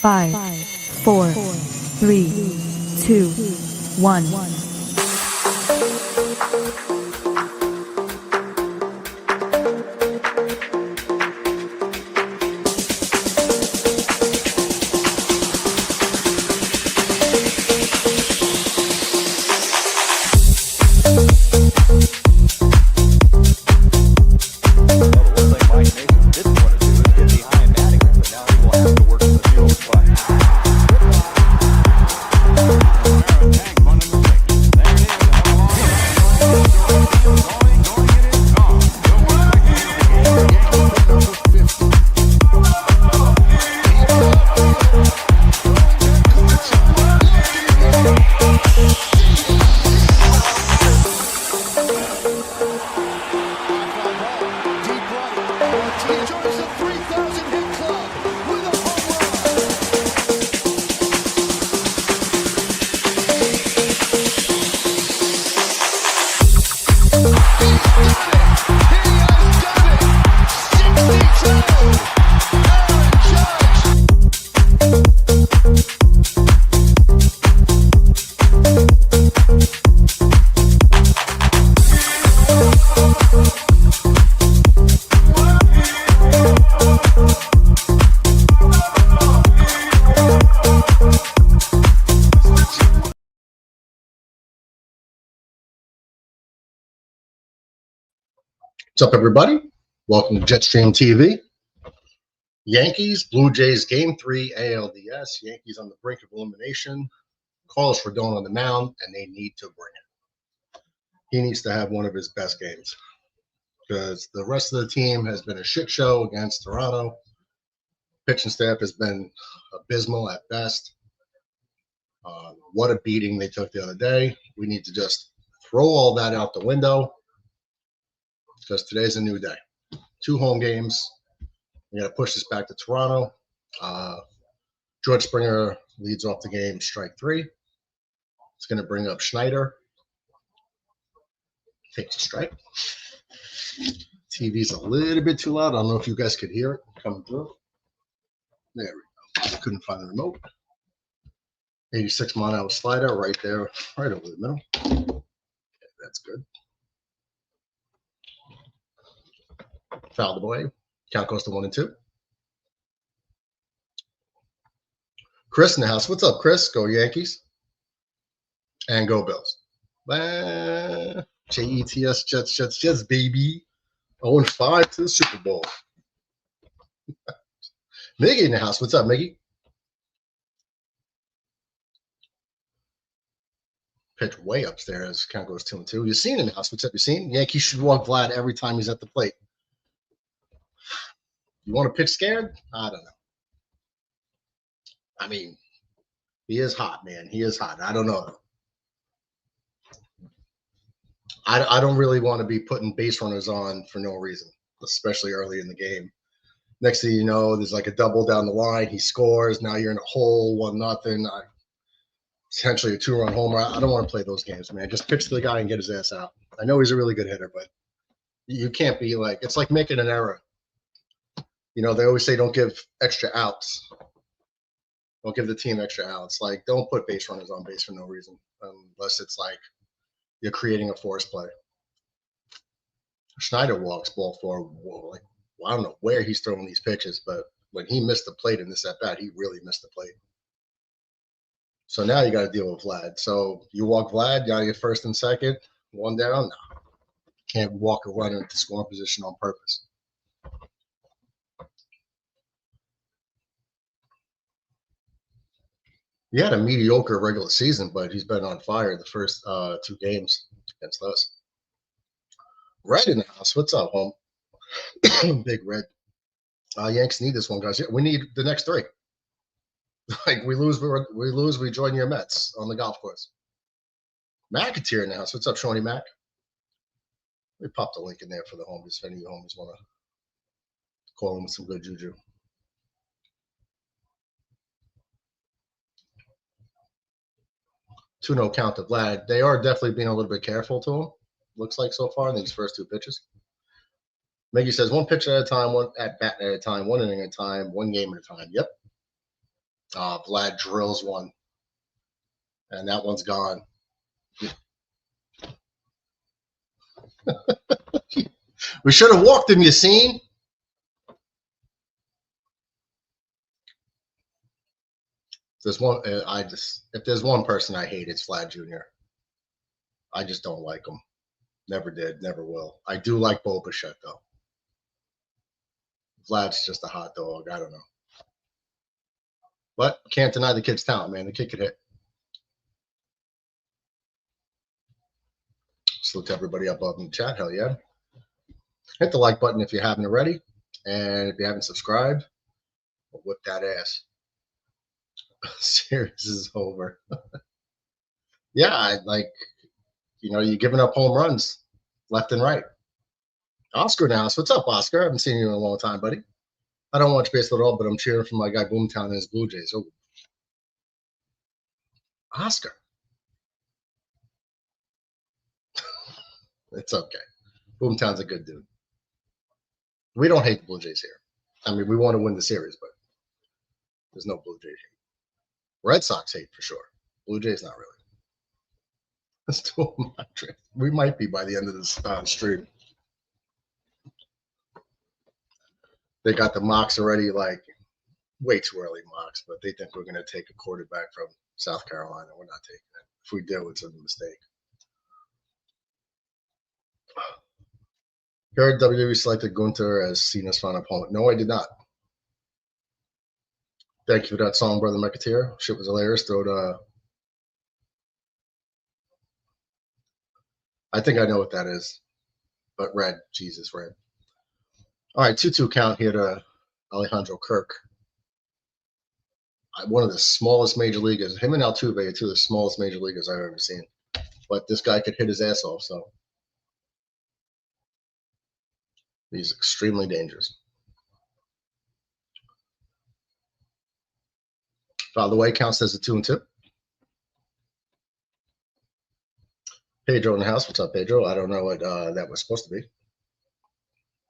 5, 4, 3, 2, 1. What's up, everybody? Welcome to Jetstream TV. Yankees, Blue Jays, Game 3, ALDS. Yankees on the brink of elimination. Calls for Rodon on the mound, and they need to bring it. He needs to have one of his best games because the rest of the team has been a shit show against Toronto. Pitching staff has been abysmal at best. What a beating they took the other day. We need to just throw all that out the window, because today's a new day. 2 home games. We got to push this back to Toronto. George Springer leads off the game, strike 3. It's going to bring up Schneider. Takes a strike. TV's a little bit too loud. I don't know if you guys could hear it coming through. There we go. Couldn't find the remote. 86 mile-an-hour slider right there, right over the middle. Okay, that's good. Fouled away. Count goes to 1 and 2. Chris in the house. What's up, Chris? Go Yankees. And go Bills. JETS, Jets, baby. 0-5 to the Super Bowl. Miggy in the house. What's up, Miggy? Pitch way upstairs. Count goes 2 and 2. You seen in the house. What's up? You seen? Yankees should walk Vlad every time he's at the plate. You want to pitch scared? I don't know. I mean, he is hot, man. He is hot. I don't know. I don't really want to be putting base runners on for no reason, especially early in the game. Next thing you know, there's like a double down the line. He scores. Now you're in a hole, 1-0. Potentially a 2-run homer. I don't want to play those games, man. Just pitch to the guy and get his ass out. I know he's a really good hitter, but you can't be like, it's like making an error. You know, they always say don't give extra outs. Don't give the team extra outs. Like, don't put base runners on base for no reason, unless it's like you're creating a force play. Schneider walks ball 4. Like, well, I don't know where he's throwing these pitches, but when he missed the plate in this at-bat, he really missed the plate. So now you got to deal with Vlad. So you walk Vlad, you got to get first and second, 1 down. No, can't walk a runner into scoring position on purpose. He had a mediocre regular season, but he's been on fire the first 2 games against us. Red in the house. What's up, home? Big Red. Yanks need this one, guys. We need the next 3. Like, we lose, we join your Mets on the golf course. McAteer in the house. What's up, Shawnee Mac? We popped a link in there for the homies, if any of you homies want to call him with some good juju. 2-0 count to Vlad. They are definitely being a little bit careful to him, looks like so far in these first 2 pitches. Miggy says 1 pitch at a time, 1 at bat at a time, 1 inning at a time, 1 game at a time. Yep. Vlad drills one, and that one's gone. We should have walked him, you seen? There's one. If there's one person I hate, it's Vlad Jr. I just don't like him. Never did, never will. I do like Bo Bichette though. Vlad's just a hot dog. I don't know, but can't deny the kid's talent, man. The kid could hit. Salute to everybody up in the chat. Hell yeah! Hit the like button if you haven't already, and if you haven't subscribed, whip that ass. Series is over. Yeah, you're giving up home runs left and right. Oscar now. So what's up, Oscar? I haven't seen you in a long time, buddy. I don't watch baseball at all, but I'm cheering for my guy Boomtown and his Blue Jays. Oh, Oscar. It's okay. Boomtown's a good dude. We don't hate the Blue Jays here. I mean, we want to win the series, but there's no Blue Jays hate. Red Sox hate for sure. Blue Jays, not really. Let's do a trip. We might be by the end of this stream. They got the mocks already, like way too early mocks, but they think we're going to take a quarterback from South Carolina. We're not taking it. If we do, it's a mistake. Heard WWE selected Gunter as Cena's final opponent. No, I did not. Thank you for that song, Brother McAteer. Shit was hilarious. I think I know what that is. But red. Jesus, red. All right, 2-2 count here to Alejandro Kirk. One of the smallest major leaguers. Him and Altuve are two of the smallest major leaguers I've ever seen. But this guy could hit his ass off, so he's extremely dangerous. By the way, counts as a 2-2. Pedro in the house. What's up, Pedro? I don't know what that was supposed to be.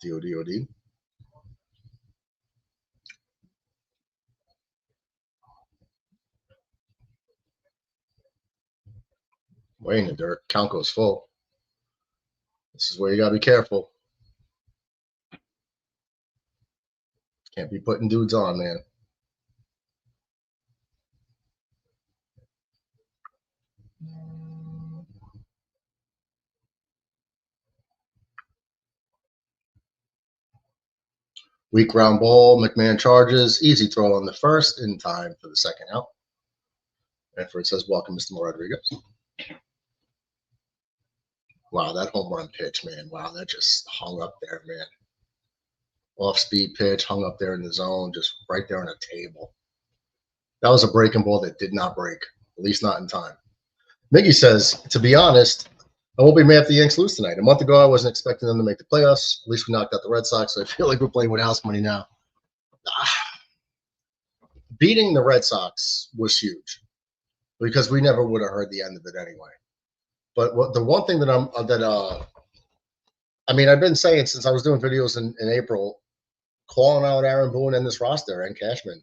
DOD. Way in the dirt. Count goes full. This is where you got to be careful. Can't be putting dudes on, man. Weak ground ball. McMahon charges. Easy throw on the first in time for the second out. Effort says, welcome, Mr. Rodriguez. Wow, that home run pitch, man. Wow, that just hung up there, man. Off-speed pitch, hung up there in the zone, just right there on a table. That was a breaking ball that did not break, at least not in time. Miggy says, to be honest, I won't be mad if the Yanks lose tonight. A month ago, I wasn't expecting them to make the playoffs. At least we knocked out the Red Sox, so I feel like we're playing with house money now. Beating the Red Sox was huge because we never would have heard the end of it anyway. But the one thing that I've been saying since I was doing videos in April, calling out Aaron Boone and this roster and Cashman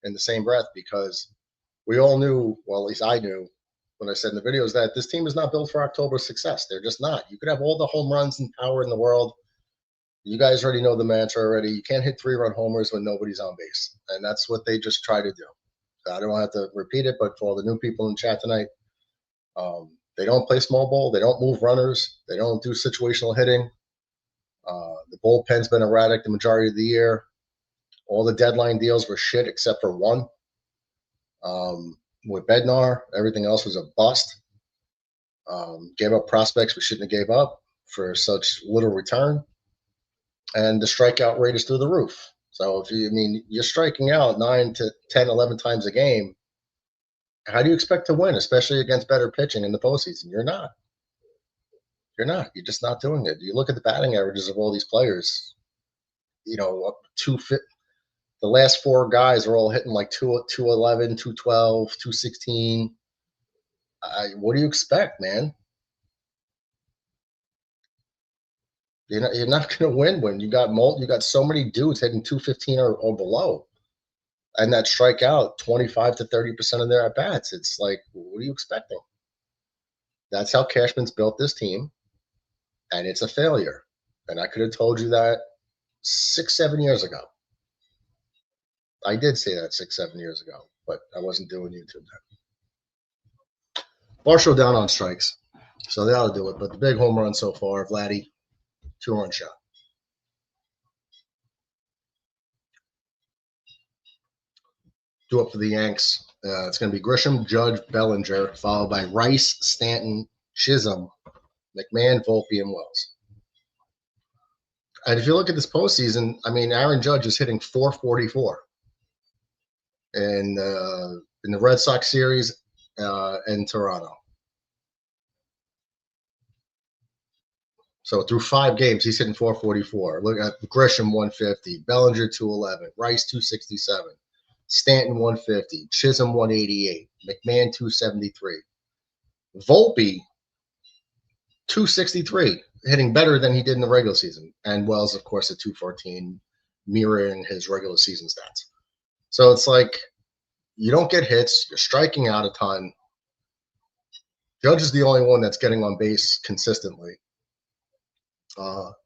in the same breath, because we all knew, well, at least I knew when I said in the videos, that this team is not built for October success. They're just not. You could have all the home runs and power in the world. You guys already know the mantra already. You can't hit 3-run homers when nobody's on base. And that's what they just try to do. I don't have to repeat it, but for all the new people in chat tonight, they don't play small ball. They don't move runners. They don't do situational hitting. The bullpen's been erratic the majority of the year. All the deadline deals were shit except for one. With Bednar, everything else was a bust. Gave up prospects we shouldn't have gave up for such little return. And the strikeout rate is through the roof. So you're striking out 9 to 10, 11 times a game. How do you expect to win, especially against better pitching in the postseason? You're not. You're not. You're just not doing it. You look at the batting averages of all these players. Up 250. The last 4 guys are all hitting like 211, 212, 216. What do you expect, man? You're not going to win when you got so many dudes hitting 215 or below. and that strike out 25 to 30% of their at-bats. It's like, what are you expecting? That's how Cashman's built this team, and it's a failure. And I could have told you that 6, 7 years ago. I did say that 6, 7 years ago, but I wasn't doing YouTube then. Marshall down on strikes, so they ought to do it. But the big home run so far, Vladdy, 2-run shot. Do up for the Yanks. It's going to be Grisham, Judge, Bellinger, followed by Rice, Stanton, Chisholm, McMahon, Volpe, and Wells. And if you look at this postseason, I mean, Aaron Judge is hitting .444 in the Red Sox series in Toronto. So through 5 games, he's hitting .444. Look at Grisham, 150, Bellinger, 211, Rice, 267, Stanton, 150, Chisholm, 188, McMahon, 273, Volpe, 263, hitting better than he did in the regular season. And Wells, of course, at 214, mirroring his regular season stats. So it's like, you don't get hits. You're striking out a ton. Judge is the only one that's getting on base consistently.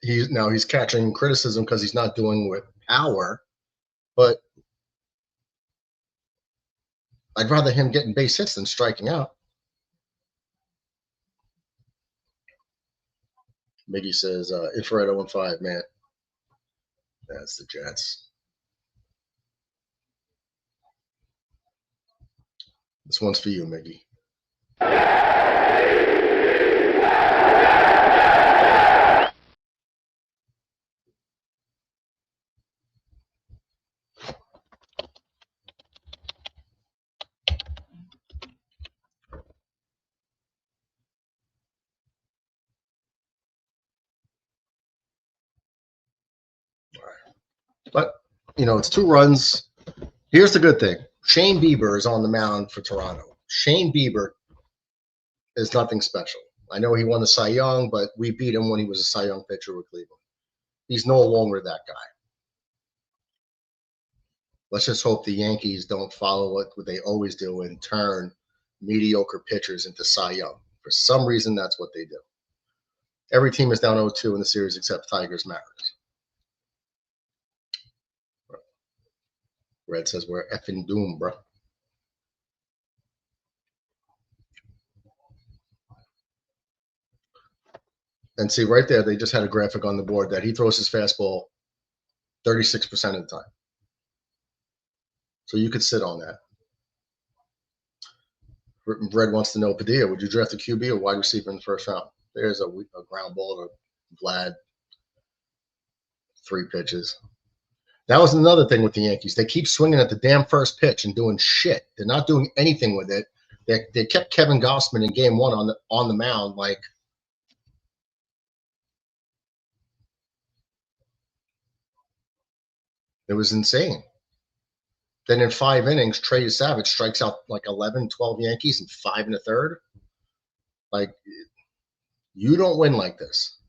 He's catching criticism because he's not doing with power, but I'd rather him getting base hits than striking out. Miggy says, infrared 0-5, man. That's the Jets. This one's for you, Miggy. But, it's 2 runs. Here's the good thing. Shane Bieber is on the mound for Toronto. Shane Bieber is nothing special. I know he won the Cy Young, but we beat him when he was a Cy Young pitcher with Cleveland. He's no longer that guy. Let's just hope the Yankees don't follow what they always do and turn mediocre pitchers into Cy Young. For some reason, that's what they do. Every team is down 0-2 in the series except Tigers, Mariners. Red says we're effing doomed, bro. And see, right there, they just had a graphic on the board that he throws his fastball 36% of the time. So you could sit on that. Red wants to know, Padilla, would you draft a QB or wide receiver in the first round? There's a ground ball to Vlad. 3 pitches. That was another thing with the Yankees. They keep swinging at the damn first pitch and doing shit. They're not doing anything with it. They kept Kevin Gossman in game 1 on the mound like it was insane. Then in 5 innings, Trey Savage strikes out like 11, 12 Yankees in 5 1/3. Like, you don't win like this.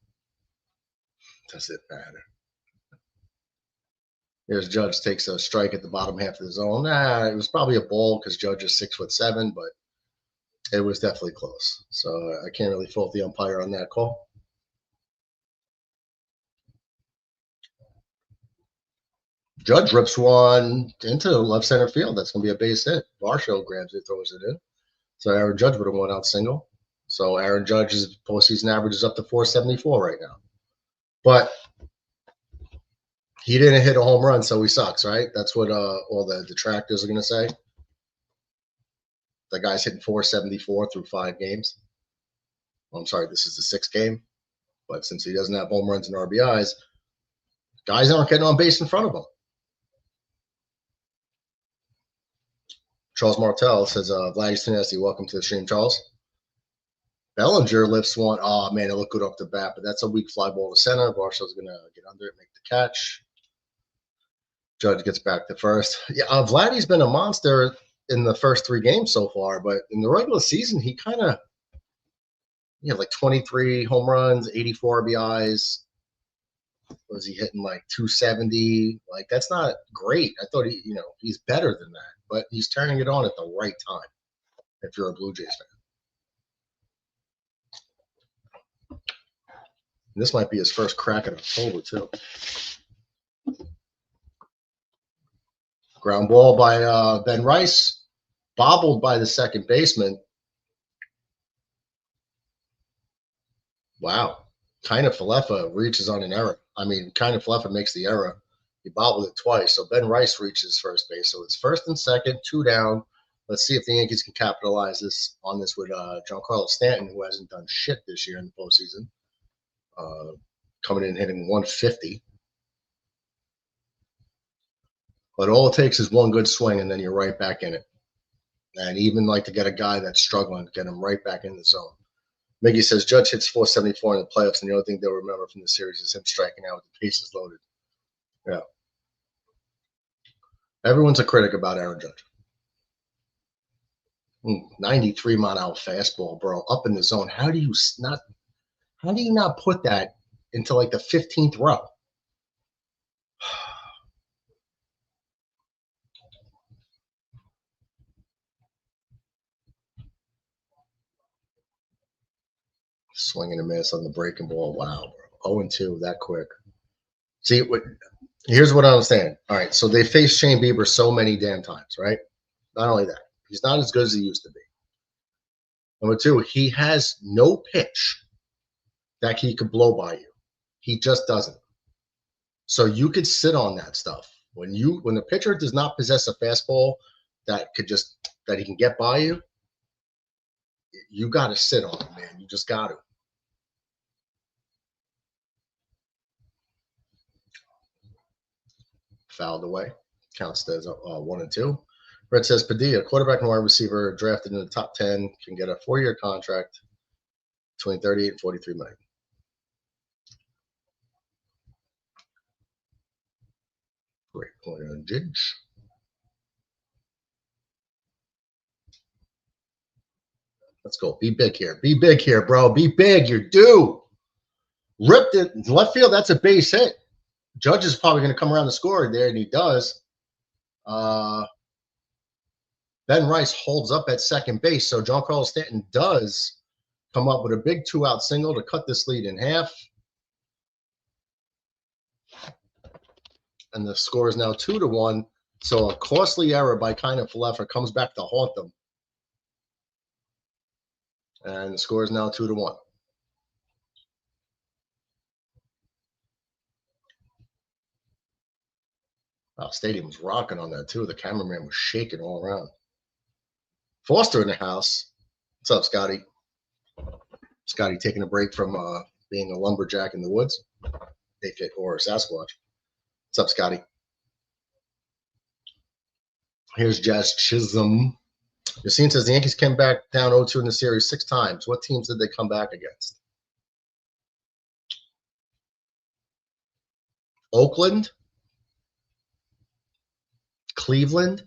Does it matter? Here's Judge takes a strike at the bottom half of the zone. It was probably a ball because Judge is 6'7", but it was definitely close. So I can't really fault the umpire on that call. Judge rips one into left center field. That's going to be a base hit. Varsho grabs it, throws it in. So Aaron Judge would have won out single. So Aaron Judge's postseason average is up to 474 right now. But he didn't hit a home run, so he sucks, right? That's what all the detractors are going to say. The guy's hitting 474 through 5 games. Well, I'm sorry, this is the 6th game. But since he doesn't have home runs and RBIs, guys aren't getting on base in front of him. Charles Martel says, Vladdy Nasty, welcome to the stream, Charles. Bellinger lifts one. Oh, man, it looked good off the bat, but that's a weak fly ball to center. Barshaw's going to get under it, make the catch. Judge gets back to first. Yeah, Vladdy's been a monster in the first 3 games so far, but in the regular season, he kind of like 23 home runs, 84 RBIs. Was he hitting like 270? Like, that's not great. I thought he's better than that, but he's turning it on at the right time if you're a Blue Jays fan. And this might be his first crack in October, too. Ground ball by Ben Rice, bobbled by the second baseman. Wow. Kind of Falefa reaches on an error. I mean, kind of Falefa makes the error. He bobbled it twice. So Ben Rice reaches first base. So it's first and second, 2 down. Let's see if the Yankees can capitalize on this with Giancarlo Stanton, who hasn't done shit this year in the postseason. Coming in hitting 150. But all it takes is one good swing, and then you're right back in it. And even like to get a guy that's struggling, get him right back in the zone. Miggy says Judge hits 474 in the playoffs, and the only thing they'll remember from the series is him striking out with the bases loaded. Yeah. Everyone's a critic about Aaron Judge. 93 mile an hour fastball, bro, up in the zone. How do you not put that into like the 15th row? Swing and a miss on the breaking ball. Wow, bro. 0-2 that quick. See, here's what I was saying. All right, so they faced Shane Bieber so many damn times, right? Not only that, he's not as good as he used to be. Number 2, he has no pitch that he could blow by you. He just doesn't. So you could sit on that stuff. When the pitcher does not possess a fastball that he can get by you, you got to sit on it, man. You just got to. Fouled away. Counts as 1-2. Red says Padilla, quarterback and wide receiver drafted in the top 10, can get a 4-year contract between 38 and 43 million. Great point on Jidge. Let's go. Be big here. Be big here, bro. Be big. You're due. Ripped it. Left field, that's a base hit. Judge is probably going to come around the score there, and he does. Ben Rice holds up at second base, so Giancarlo Stanton does come up with a big 2-out single to cut this lead in half. And the score is now 2-1. So a costly error by kind of Falefa comes back to haunt them. And the score is now 2-1. Wow, stadium was rocking on that too. The cameraman was shaking all around. Foster in the house. What's up, Scotty? Scotty taking a break from being a lumberjack in the woods, or a Sasquatch. What's up, Scotty? Here's Jazz Chisholm. Yassine says the Yankees came back down 0-2 in the series 6 times. What teams did they come back against? Oakland, Cleveland.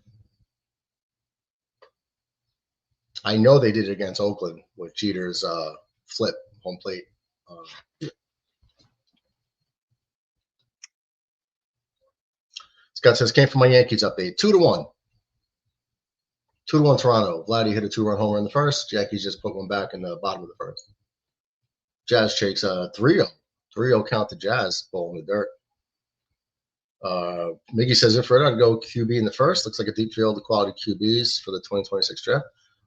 I know they did it against Oakland with Jeter's flip home plate. Scott says came from my Yankees update. 2-1. 2-1 Toronto. Vladdy hit a 2-run homer in the first. Yankees just put one back in the bottom of the first. Jazz shakes 3-0. 3-0 count to Jazz. Ball in the dirt. Miggy says if Rodon go QB in the first, looks like a deep field of quality QBs for the 2026 draft.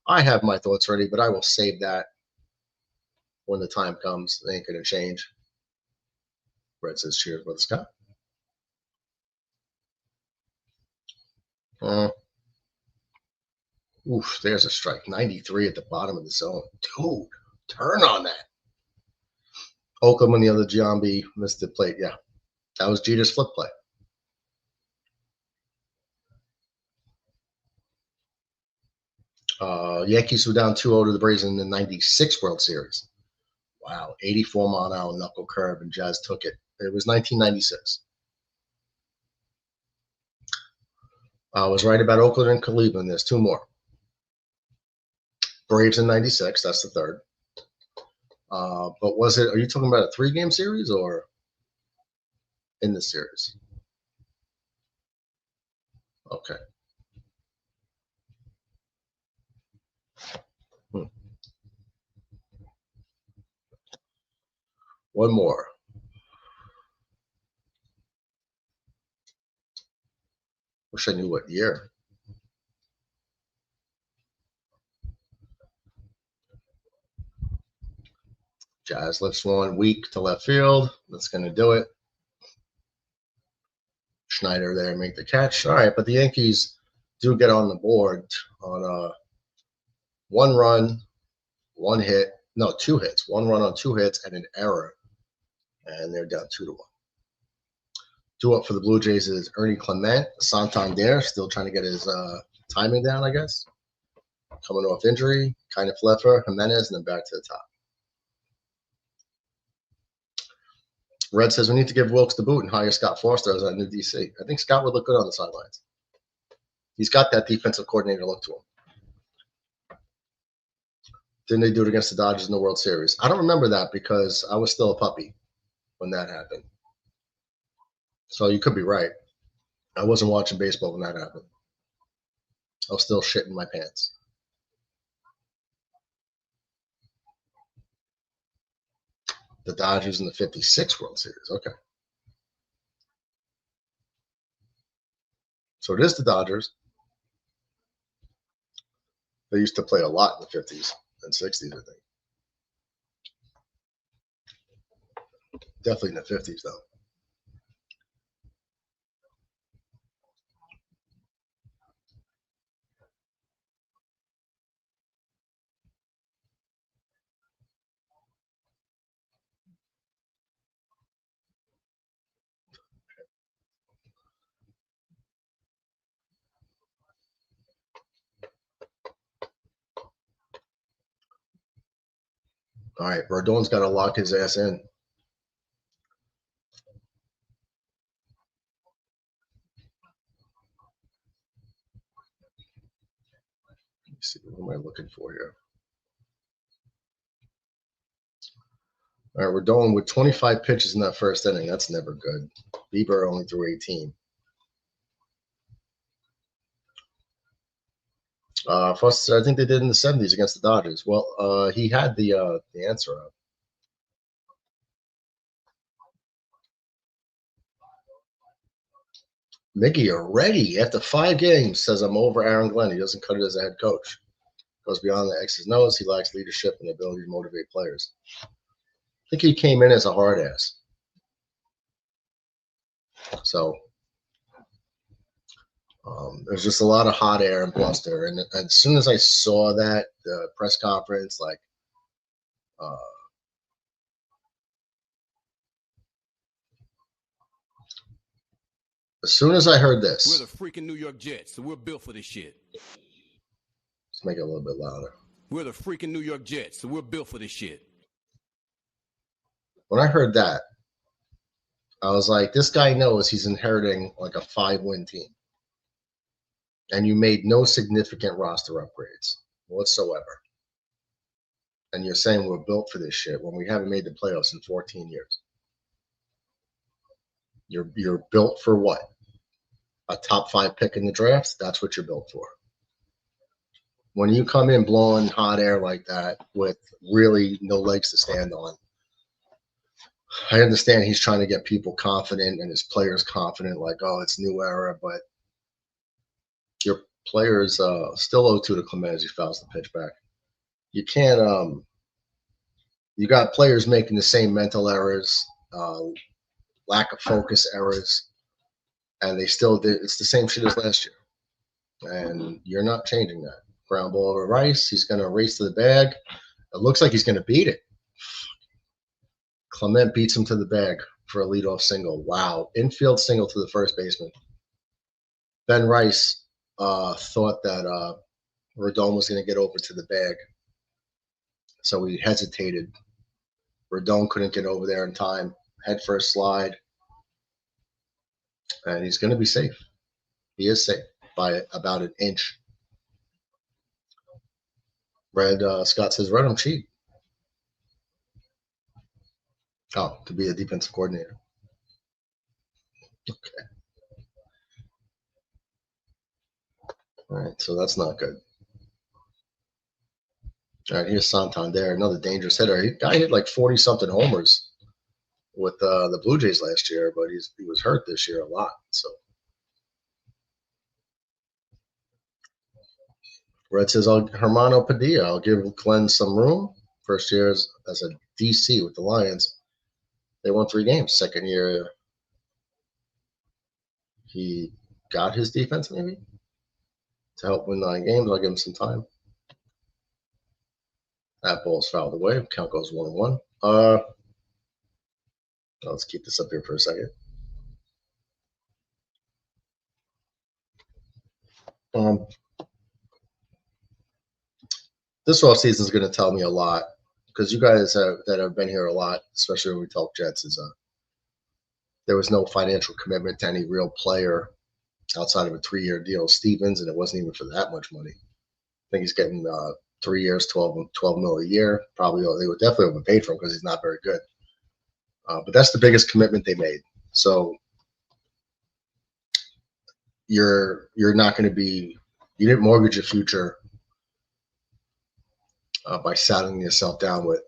I have my thoughts ready, but I will save that when the time comes. They ain't going to change. Red says cheers, brother Scott. Oof, there's a strike. 93 at the bottom of the zone. Dude, turn on that. Oakland when the other Giambi missed the plate. Yeah, that was Jeter's flip play. Yankees were down 2-0 to the Braves in the 96 World Series. Wow, 84 mile an hour knuckle curve, and Jazz took it. It was 1996. I was right about Oakland and Cleveland. There's 2 more. Braves in 96. That's the third. But are you talking about a 3-game series or? in the series. Okay. One more. Wish I knew what year. Jazz lifts one weak to left field. That's going to do it. Schneider there make the catch. All right, but the Yankees do get on the board on a 1 run, 1 hit. No, 2 hits. 1 run on 2 hits and an error. And they're down 2-1. 2 up for the Blue Jays is Ernie Clement. Santander still trying to get his timing down, I guess. Coming off injury. Kind of Fleffer, Jimenez, and then back to the top. Red says we need to give Wilkes the boot and hire Scott Foster as our new DC. I think Scott would look good on the sidelines. He's got that defensive coordinator look to him. Didn't they do it against the Dodgers in the World Series? I don't remember that because I was still a puppy when that happened. So you could be right. I wasn't watching baseball when that happened. I was still shitting my pants. The Dodgers in the 56 World Series. Okay. So it is the Dodgers. They used to play a lot in the 50s and 60s, I think. Definitely in the 50s, though. All right, Rodon's got to lock his ass in. Let me see, what am I looking for here? All right, Rodon with 25 pitches in that first inning. That's never good. Bieber only threw 18. First, I think they did in the 70s against the Dodgers. Well, he had the answer up. Mickey already, after 5 games, says I'm over Aaron Glenn. He doesn't cut it as a head coach. Goes beyond the X's and O's. He lacks leadership and the ability to motivate players. I think he came in as a hard ass. So there's just a lot of hot air and bluster. And as soon as I saw that, the press conference, like, as soon as I heard this, we're the freaking New York Jets, so we're built for this shit. Let's make it a little bit louder. We're the freaking New York Jets, so we're built for this shit. When I heard that, I was like, this guy knows he's inheriting like a 5-win team. And you made no significant roster upgrades whatsoever. And you're saying we're built for this shit when we haven't made the playoffs in 14 years. You're built for what? A top 5 pick in the draft? That's what you're built for. When you come in blowing hot air like that with really no legs to stand on, I understand he's trying to get people confident and his players confident, like, oh, it's new era, but your players still 0-2 to Clement as he fouls the pitch back. You can't you got players making the same mental errors, lack of focus errors, and they still did. It's the same shit as last year, and you're not changing that. Ground ball over Rice. He's going to race to the bag. It looks like he's going to beat it. Clement beats him to the bag for a leadoff single. Wow. Infield single to the first baseman. Ben Rice thought that Rodon was going to get over to the bag, so he hesitated. Rodon couldn't get over there in time. Head first slide. And he's going to be safe. He is safe by about an inch. Red Scott says, "Let him cheat." Oh, to be a defensive coordinator. Okay. All right, so that's not good. All right, here's Santander, another dangerous hitter. Guy hit like 40-something homers with the Blue Jays last year, but he was hurt this year a lot. So Red says, Hermano Padilla, I'll give Glenn some room. First year as a DC with the Lions. They won 3 games. Second year, he got his defense maybe to help win 9 games. I'll give him some time. That ball's fouled away. Count goes 1-1. Let's keep this up here for a second. This offseason is going to tell me a lot because you guys that have been here a lot, especially when we talk Jets, is there was no financial commitment to any real player outside of a 3-year deal. Stevens, and it wasn't even for that much money. I think he's getting 3 years, 12 mil a year. Probably they would definitely overpaid for him because he's not very good. But that's the biggest commitment they made. So you're not going to be, you didn't mortgage your future by saddling yourself down with,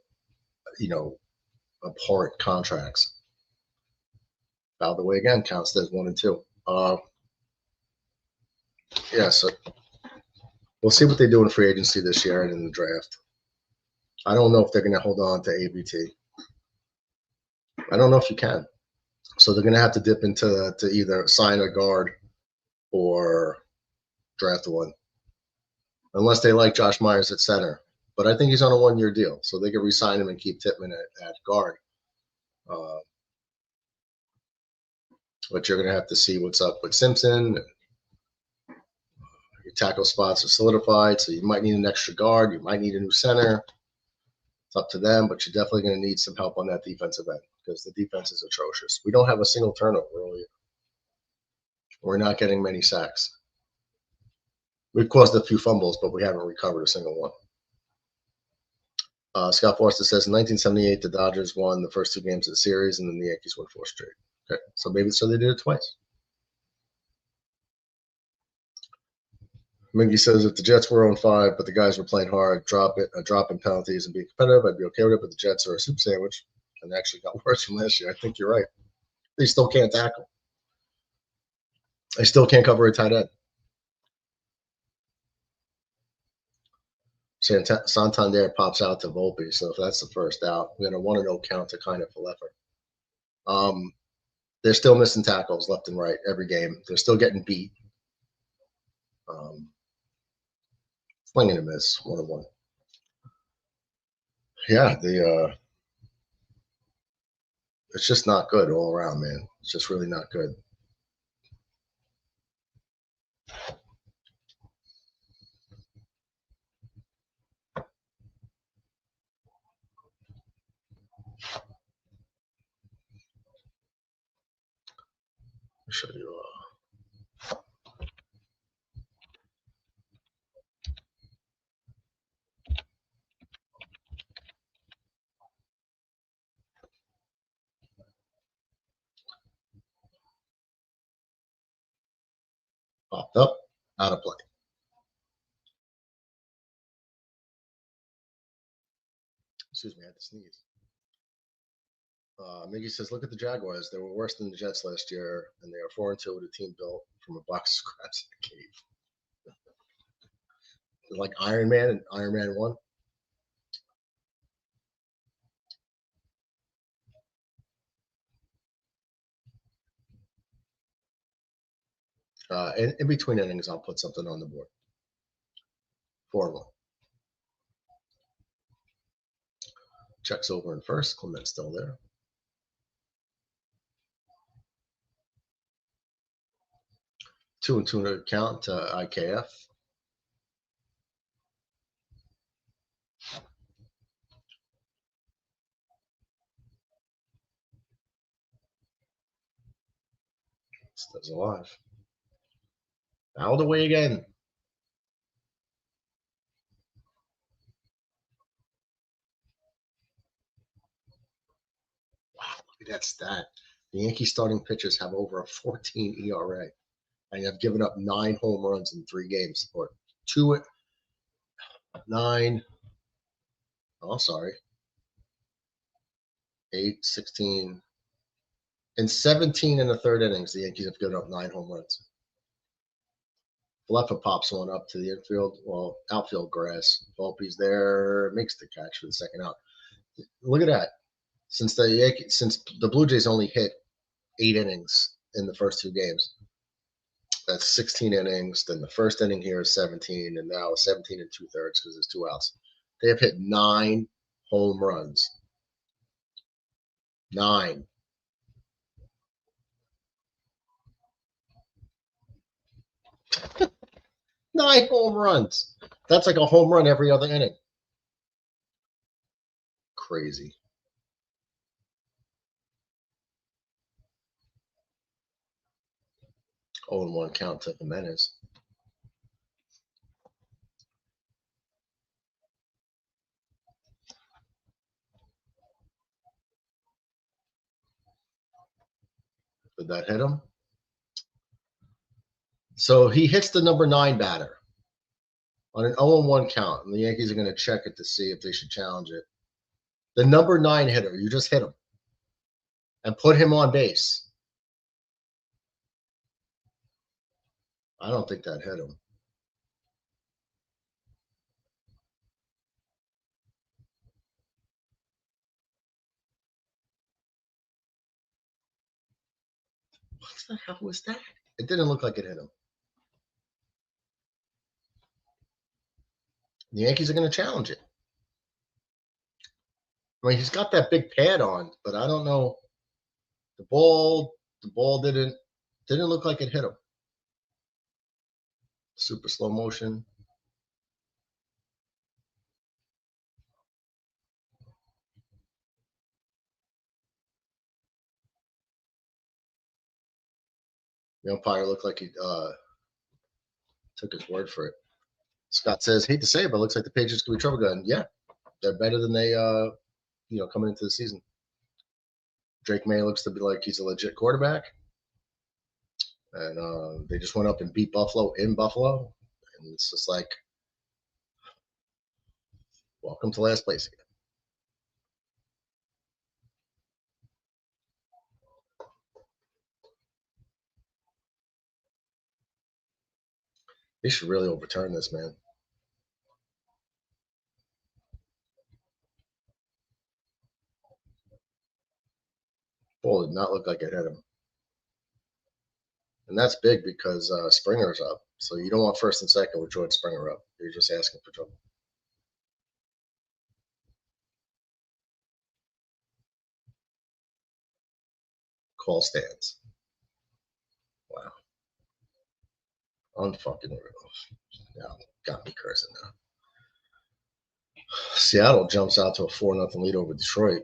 abhorrent contracts. By the way, again, counts as 1 and 2. Yeah, so we'll see what they do in free agency this year and in the draft. I don't know if they're going to hold on to ABT. I don't know if you can. So they're going to have to dip into to either sign a guard or draft one, unless they like Josh Myers at center. But I think he's on a 1-year deal, so they can re-sign him and keep Tippmann at guard. But you're going to have to see what's up with Simpson. Your tackle spots are solidified, so you might need an extra guard. You might need a new center. It's up to them, but you're definitely going to need some help on that defensive end because the defense is atrocious. We don't have a single turnover early. We're not getting many sacks. We've caused a few fumbles, but we haven't recovered a single one. Scott Forster says in 1978, the Dodgers won the first 2 games of the series, and then the Yankees won 4 straight. Okay, so maybe they did it twice. Mingy says if the Jets were on 5, but the guys were playing hard, dropping penalties and being competitive, I'd be okay with it. But the Jets are a soup sandwich, and they actually got worse from last year. I think you're right. They still can't tackle. They still can't cover a tight end. Santander pops out to Volpe, so if that's the first out, we're going to 1-0 count to kind of Falefa. They're still missing tackles left and right every game. They're still getting beat. Swing and a miss, 1-1. Yeah, it's just not good all around, man. It's just really not good. I'll show you. Popped up, out of play. Excuse me, I had to sneeze. Miggy says, look at the Jaguars. They were worse than the Jets last year, and they are 4-2 with a team built from a box of scraps in a cave. Like Iron Man and Iron Man 1. In between innings, I'll put something on the board. 4-1. Checks over in first. Clement's still there. 2-2 to count to IKF. Stays alive. Fouled away again. Wow, look at that stat. The Yankees starting pitchers have over a 14 ERA, and have given up 9 home runs in 3 games, or 2, 9. Oh, sorry, 8, 16. In 17 and a third innings, the Yankees have given up 9 home runs. Leffa pops one up to the infield, well, outfield grass. Volpe's there, makes the catch for the second out. Look at that. Since the Blue Jays only hit 8 innings in the first 2 games, that's 16 innings. Then the first inning here is 17, and now 17 and 2/3 because there's 2 outs. They have hit 9 home runs. 9. Nine home runs. That's like a home run every other inning. Crazy. Oh, and 1 count to Jimenez. Did that hit him? So he hits the number 9 batter on an 0-1 count, and the Yankees are going to check it to see if they should challenge it. The number 9 hitter, you just hit him and put him on base. I don't think that hit him. What the hell was that? It didn't look like it hit him. The Yankees are going to challenge it. I mean, he's got that big pad on, but I don't know. The ball didn't look like it hit him. Super slow motion. The umpire looked like he took his word for it. Scott says, hate to say it, but it looks like the Patriots could be trouble gun. Yeah, they're better than they, coming into the season. Drake May looks to be like he's a legit quarterback. And they just went up and beat Buffalo in Buffalo. And it's just like, welcome to last place again. They should really overturn this, man. Ball did not look like it hit him. And that's big because Springer's up. So you don't want first and second with George Springer up. You're just asking for trouble. Call stands. Wow. Unfucking real. Yeah, got me cursing now. Seattle jumps out to a 4-0 lead over Detroit.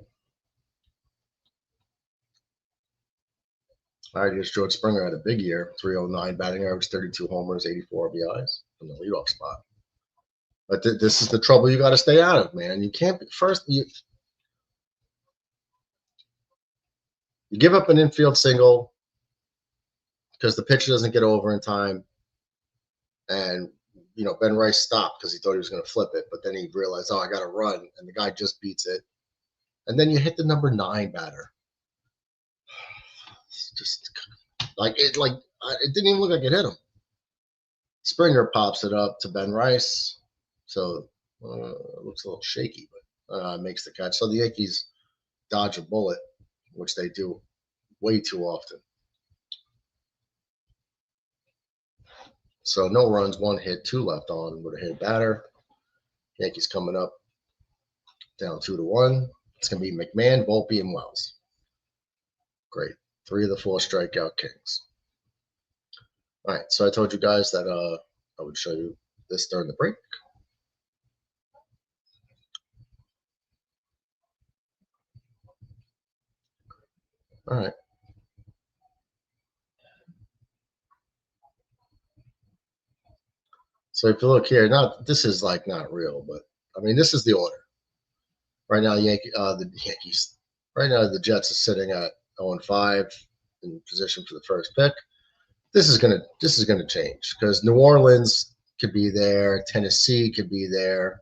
All right, here's George Springer had a big year, 309 batting average, 32 homers, 84 RBIs from the leadoff spot. But this is the trouble you got to stay out of, man. You can't be first. You give up an infield single because the pitcher doesn't get over in time, and Ben Rice stopped because he thought he was going to flip it, but then he realized, I got to run, and the guy just beats it, and then you hit the number 9 batter. It's just it didn't even look like it hit him. Springer pops it up to Ben Rice, so it looks a little shaky, but makes the catch. So the Yankees dodge a bullet, which they do way too often. So no runs, 1 hit, 2 left on with a hit batter. Yankees coming up down 2-1. It's going to be McMahon, Volpe, and Wells. Great. 3 of the 4 strikeout kings. All right, so I told you guys that I would show you this during the break. All right. So if you look here, this is not real, but I mean, this is the order. Right now, the Yankees. Right now, the Jets are sitting at 0-5 in position for the first pick. This is gonna change because New Orleans could be there, Tennessee could be there,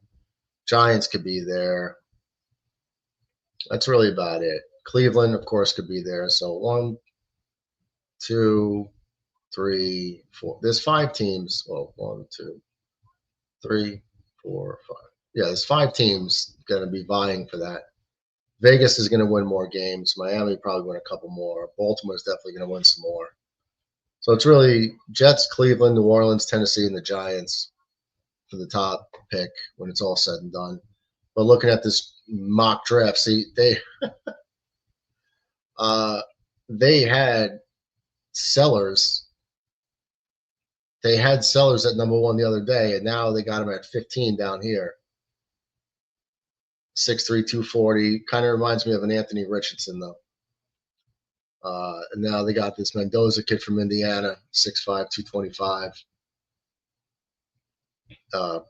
Giants could be there. That's really about it. Cleveland, of course, could be there. So 1, 2, 3, 4. There's 5 teams. Well, 1, 2, 3, 4, 5. Yeah, there's 5 teams going to be vying for that. Vegas is going to win more games. Miami probably win a couple more. Baltimore is definitely going to win some more. So it's really Jets, Cleveland, New Orleans, Tennessee, and the Giants for the top pick when it's all said and done. But looking at this mock draft, see, they had sellers. They had sellers at number 1 the other day, and now they got him at 15 down here. 6'3", 240. Kind of reminds me of an Anthony Richardson, though. And now they got this Mendoza kid from Indiana, 6'5", 225.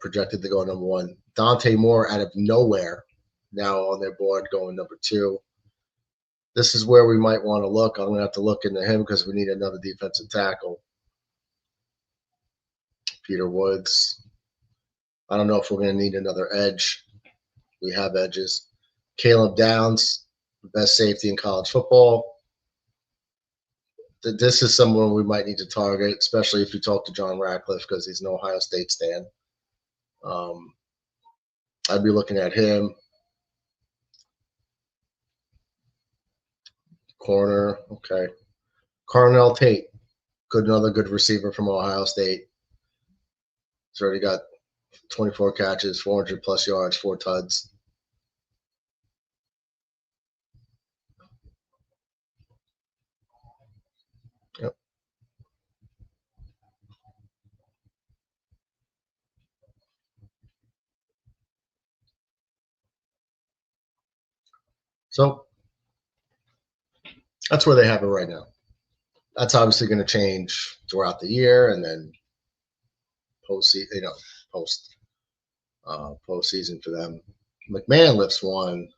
Projected to go number 1. Dante Moore out of nowhere, now on their board going number 2. This is where we might want to look. I'm going to have to look into him because we need another defensive tackle. Peter Woods. I don't know if we're going to need another edge. We have edges. Caleb Downs, the best safety in college football. This is someone we might need to target, especially if you talk to John Ratcliffe because he's an Ohio State stan. I'd be looking at him. Corner, okay. Carnell Tate, another good receiver from Ohio State. He's already got 24 catches, 400 plus yards, 4 tuds. Yep. So that's where they have it right now. That's obviously going to change throughout the year, and then postseason for them. McMahon lifts 1.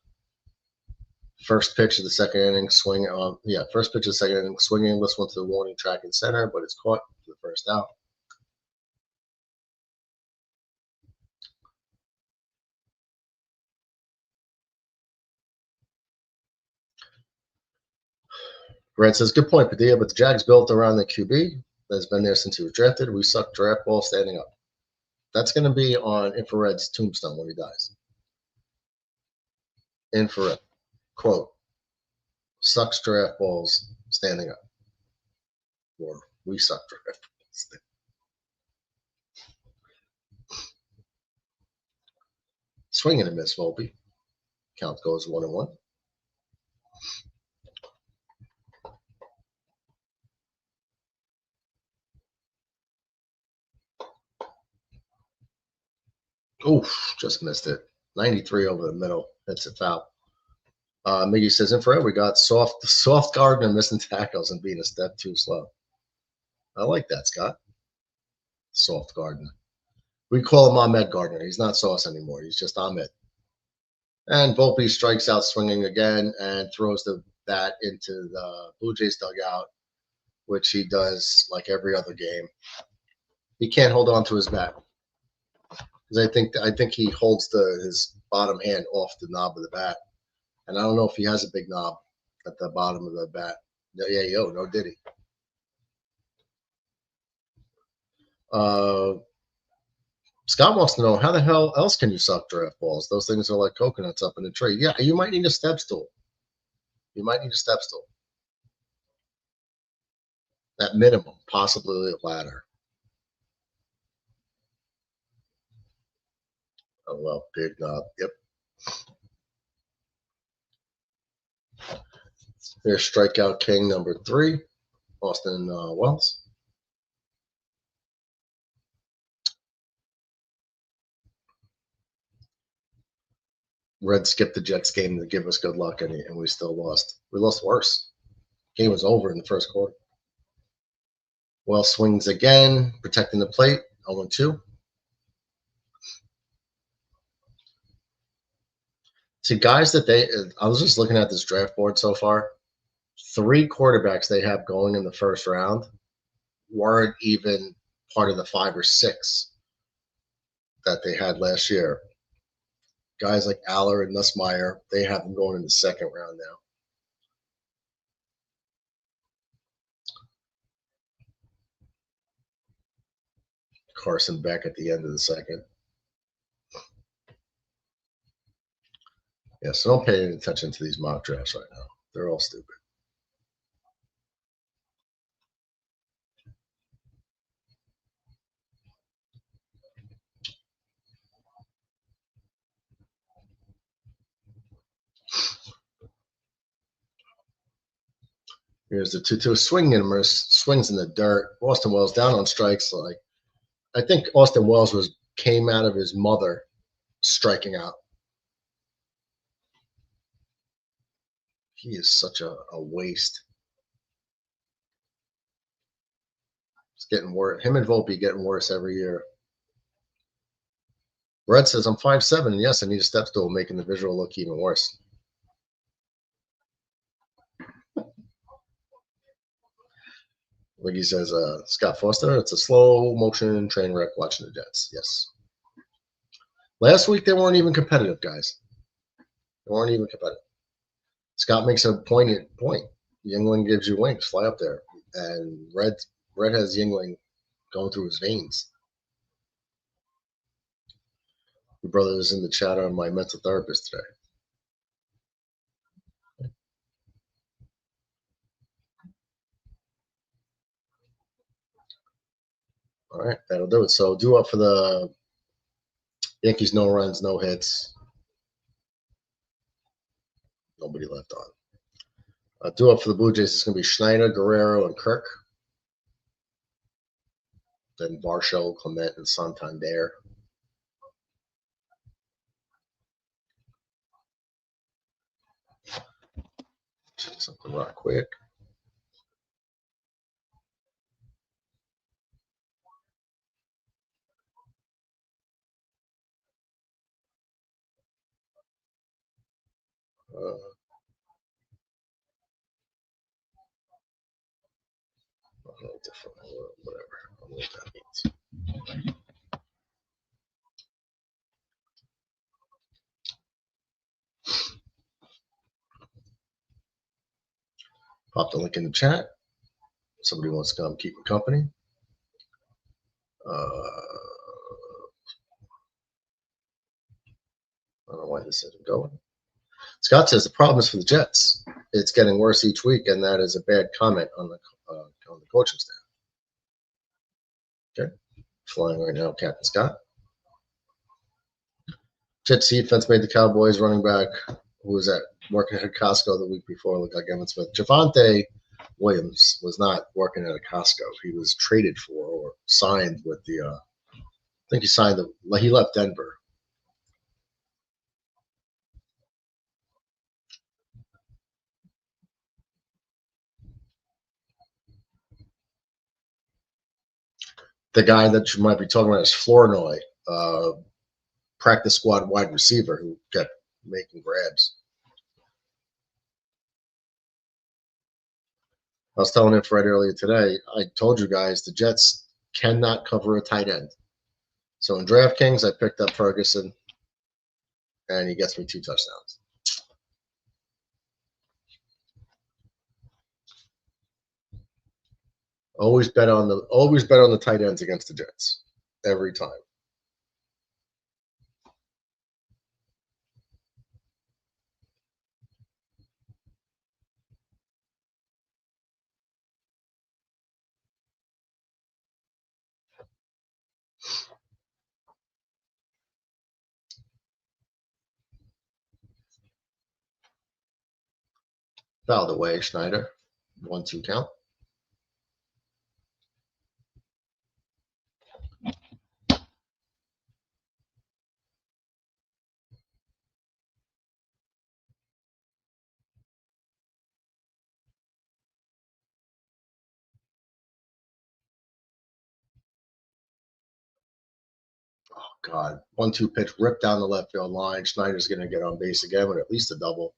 First pitch of the second inning, swing on. Yeah, first pitch of the second inning, swinging, lifts 1 to the warning track and center, but it's caught for the first out. Brad says, good point, Padilla, but the Jags built around the QB that's been there since he was drafted. We suck draft ball standing up. That's going to be on Infrared's tombstone when he dies. Infrared, quote, sucks draft balls standing up. Or we suck draft balls. Swing and a miss, Volpe. Count goes 1-1. Oof, just missed it. 93 over the middle. That's a foul. Miggy says, Infrared, we got soft Gardner missing tackles and being a step too slow. I like that, Scott. Soft Gardner. We call him Ahmed Gardner. He's not Sauce anymore. He's just Ahmed. And Volpe strikes out swinging again and throws the bat into the Blue Jays dugout, which he does like every other game. He can't hold on to his bat because I think he holds his bottom hand off the knob of the bat, and I don't know if he has a big knob at the bottom of the bat. No did he? Scott wants to know, how the hell else can you suck draft balls? Those things are like coconuts up in a tree. Yeah, you might need a step stool. At minimum, possibly a ladder. Oh, well, big knob. Yep. Here's strikeout king number 3, Austin Wells. Red skipped the Jets game to give us good luck, and we still lost. We lost worse. Game was over in the first quarter. Wells swings again, protecting the plate, 0-2. See, guys I was just looking at this draft board so far. 3 quarterbacks they have going in the first round weren't even part of the 5 or 6 that they had last year. Guys like Aller and Nussmeier, they have them going in the second round now. Carson Beck at the end of the second. Yeah, so don't pay any attention to these mock drafts right now. They're all stupid. Here's the 2-2 swing and swings in the dirt. Austin Wells down on strikes. Like, I think Austin Wells came out of his mother striking out. He is such a waste. It's getting worse. Him and Volpe getting worse every year. Red says, I'm 5'7", and yes, I need a step stool, making the visual look even worse. Like he says, Scott Foster, it's a slow motion train wreck watching the Jets. Yes. Last week, they weren't even competitive, guys. They weren't even competitive. Scott makes a poignant point. Yingling gives you wings. Fly up there. And Red has Yingling going through his veins. Your brother is in the chat on my mental therapist today. All right, that'll do it. So due up for the Yankees, no runs, no hits. Nobody left on. Due up for the Blue Jays is going to be Schneider, Guerrero, and Kirk. Then Varsho, Clement, and Santander. Check something real quick. Different, whatever. I don't know what that means. Pop the link in the chat. Somebody wants to come keep me company. I don't know why this isn't going. Scott says the problem is for the Jets. It's getting worse each week, and that is a bad comment on the coaching staff. Okay, flying right now, Captain Scott. Jets defense made the Cowboys running back who was at working at Costco the week before look like Evan Smith. Javonte Williams was not working at a Costco. He was traded for or signed with the. I think he signed he left Denver. The guy that you might be talking about is Flournoy, practice squad wide receiver who kept making grabs. I was telling Fred earlier today, I told you guys the Jets cannot cover a tight end. So in DraftKings, I picked up Ferguson, and he gets me 2 touchdowns. Always bet on the tight ends against the Jets every time. Fouled away, Schneider. 1-2 count. Oh, God. 1-2 pitch ripped down the left field line. Schneider's going to get on base again with at least a double.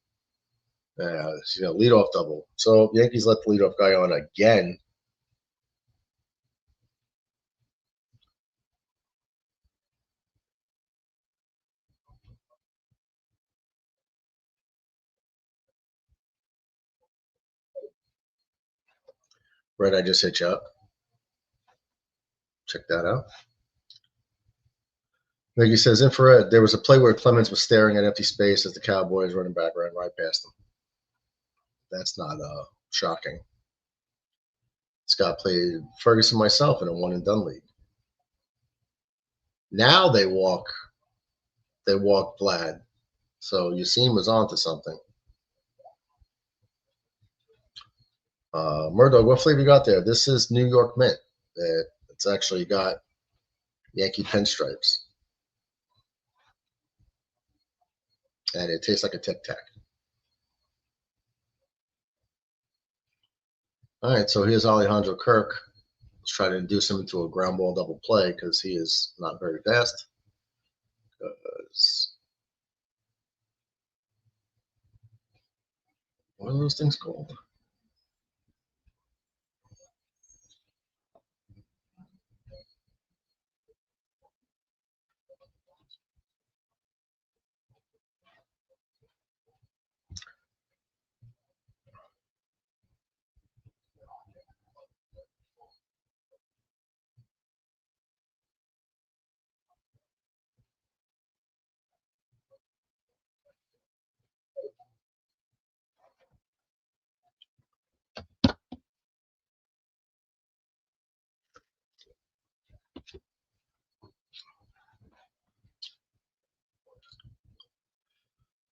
She's got a leadoff double. So Yankees let the leadoff guy on again. Red, I just hit you up. Check that out. Mickey says, infrared, there was a play where Clemens was staring at empty space as the Cowboys running back ran right past him. That's not shocking. Scott played Ferguson myself in a one and done league. Now they walk Vlad. So Yassine was onto something. Murdoch, what flavor you got there? This is New York Mint. It's actually got Yankee pinstripes. And it tastes like a Tic Tac. All right, so here's Alejandro Kirk. Let's try to induce him into a ground ball double play because he is not very fast. What are those things called?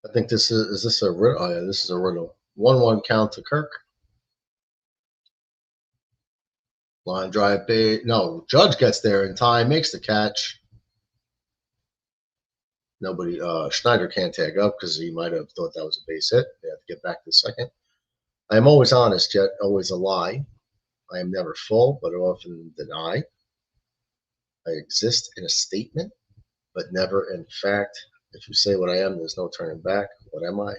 I think this is this a riddle? Oh, yeah, this is a riddle. 1-1 count to Kirk. Line drive bait. No, Judge gets there in time, makes the catch. Nobody, Schneider can't tag up because he might have thought that was a base hit. They have to get back to the second. I am always honest, yet always a lie. I am never full, but often deny. I exist in a statement, but never in fact. If you say what I am, there's no turning back. What am I?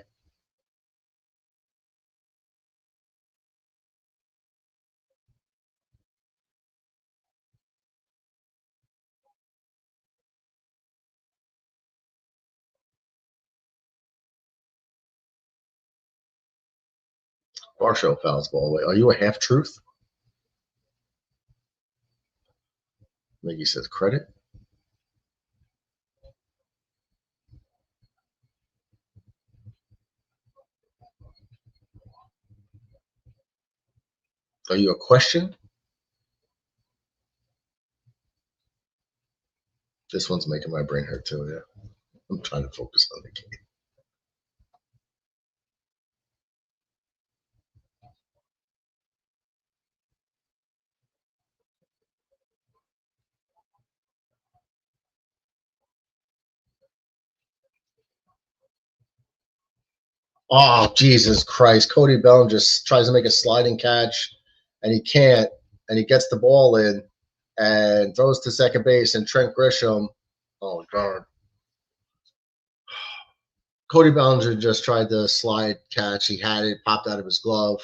Varsho fouls ball away. Are you a half truth? Miggy says credit. Are you a question? This one's making my brain hurt too. Yeah, I'm trying to focus on the game. Oh, Jesus Christ. Cody Bellinger just tries to make a sliding catch, and he can't. And he gets the ball in and throws to second base. And Trent Grisham, oh, God. Cody Bellinger just tried to slide catch. He had it, popped out of his glove,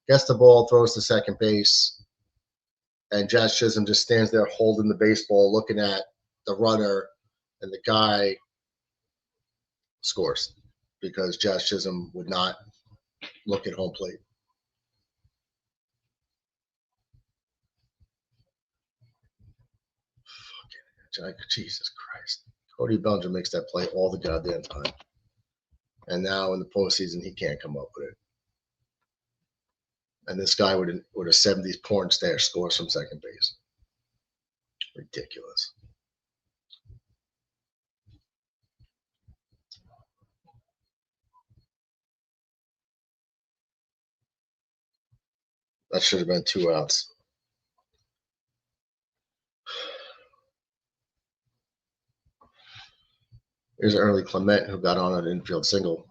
gets the ball, throws to second base. And Jazz Chisholm just stands there holding the baseball, looking at the runner, and the guy scores because Jazz Chisholm would not look at home plate. Jesus Christ. Cody Bellinger makes that play all the goddamn time. And now in the postseason, he can't come up with it. And this guy with a 70s porn stare scores from second base. Ridiculous. That should have been 2 outs. Here's early Clement who got on an infield single.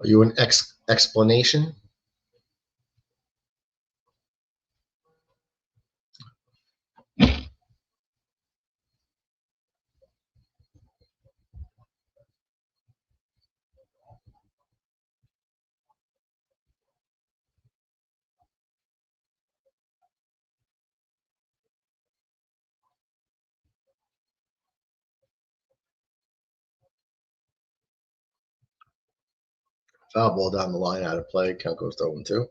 Are you an explanation? Foul ball down the line, out of play. Count goes to 0-2.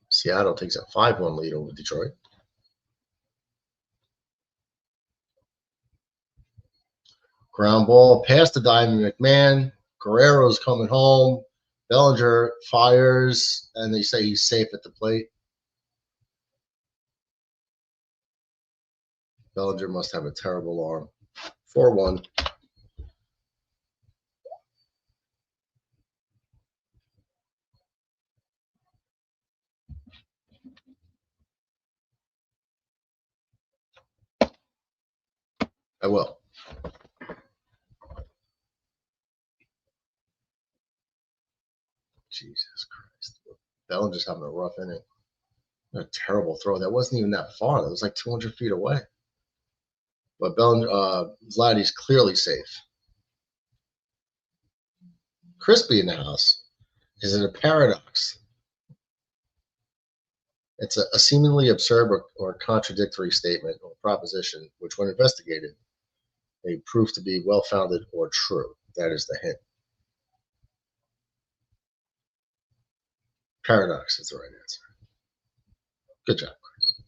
Seattle takes a 5-1 lead over Detroit. Ground ball past the Diamond McMahon. Guerrero's coming home. Bellinger fires, and they say he's safe at the plate. Bellinger must have a terrible arm. 4-1. I will. Jesus Christ. Bellinger's having a rough inning. A terrible throw. That wasn't even that far. That was like 200 feet away. But Vladdy's clearly safe. Crispy in the house. Is it a paradox? It's a seemingly absurd or contradictory statement or proposition, which, when investigated, may prove to be well-founded or true. That is the hint. Paradox is the right answer. Good job, Chris.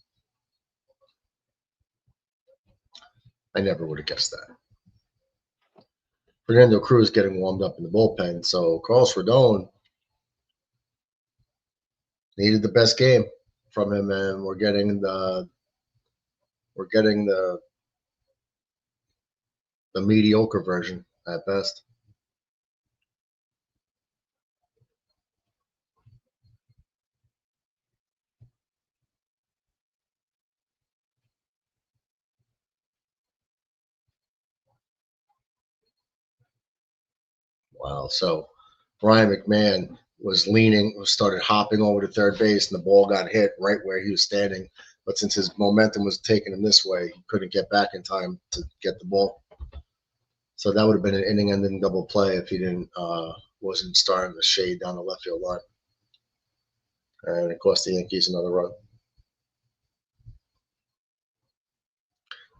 I never would have guessed that. Fernando Cruz getting warmed up in the bullpen, so Carlos Rodon needed the best game from him, and we're getting the mediocre version at best. Wow. So Brian McMahon started hopping over to third base, and the ball got hit right where he was standing. But since his momentum was taking him this way, he couldn't get back in time to get the ball. So that would have been an inning-ending double play if he wasn't starting to shade down the left field line. And it cost the Yankees another run.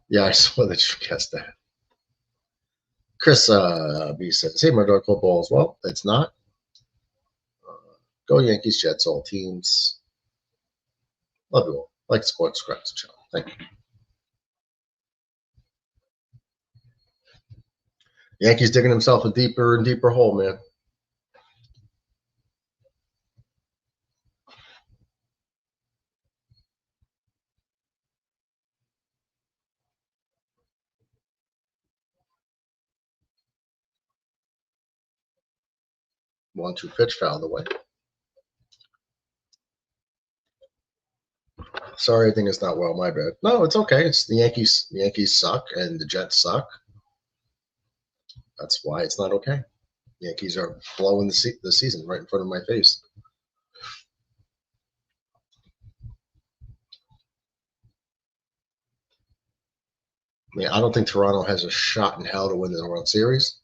Yeah, I saw that you guessed that. Chris B said, "Save my dark football as well." It's not. Go Yankees, Jets, all teams. Love you all. Like sports, subscribe to the channel. Thank you. Yankees digging himself a deeper and deeper hole, man. One-two pitch fouled away. Sorry, everything is not well. My bad. No, it's okay. It's the Yankees. The Yankees suck, and the Jets suck. That's why it's not okay. The Yankees are blowing the season right in front of my face. I mean, I don't think Toronto has a shot in hell to win the World Series,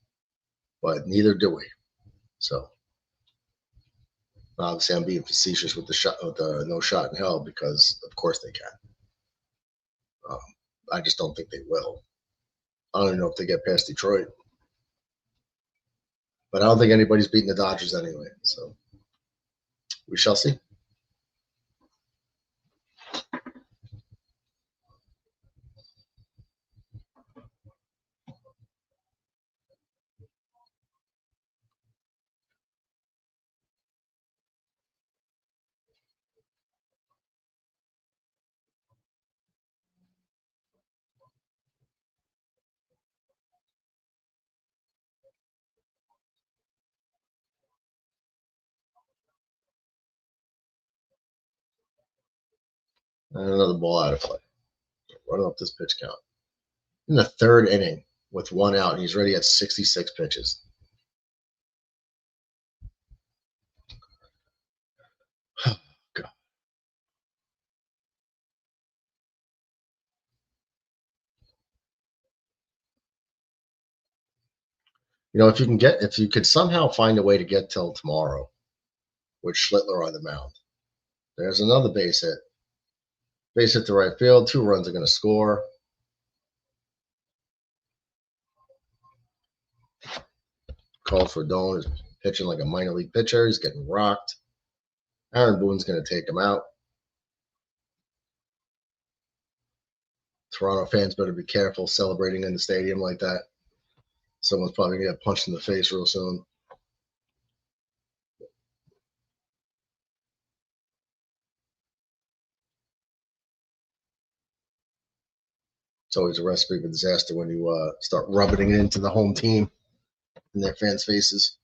but neither do we. So obviously, I'm being facetious with the no shot in hell, because of course they can. I just don't think they will. I don't even know if they get past Detroit, but I don't think anybody's beating the Dodgers anyway. So we shall see. And another ball out of play. Running up this pitch count. In the third inning with one out, and he's already at 66 pitches. Oh, God. You know, if you could somehow find a way to get till tomorrow with Schlittler on the mound, there's another base hit. Base hit to right field. 2 runs are going to score. Calls for Rodon is pitching like a minor league pitcher. He's getting rocked. Aaron Boone's going to take him out. Toronto fans better be careful celebrating in the stadium like that. Someone's probably going to get punched in the face real soon. It's always a recipe for disaster when you start rubbing it into the home team in their fans' faces.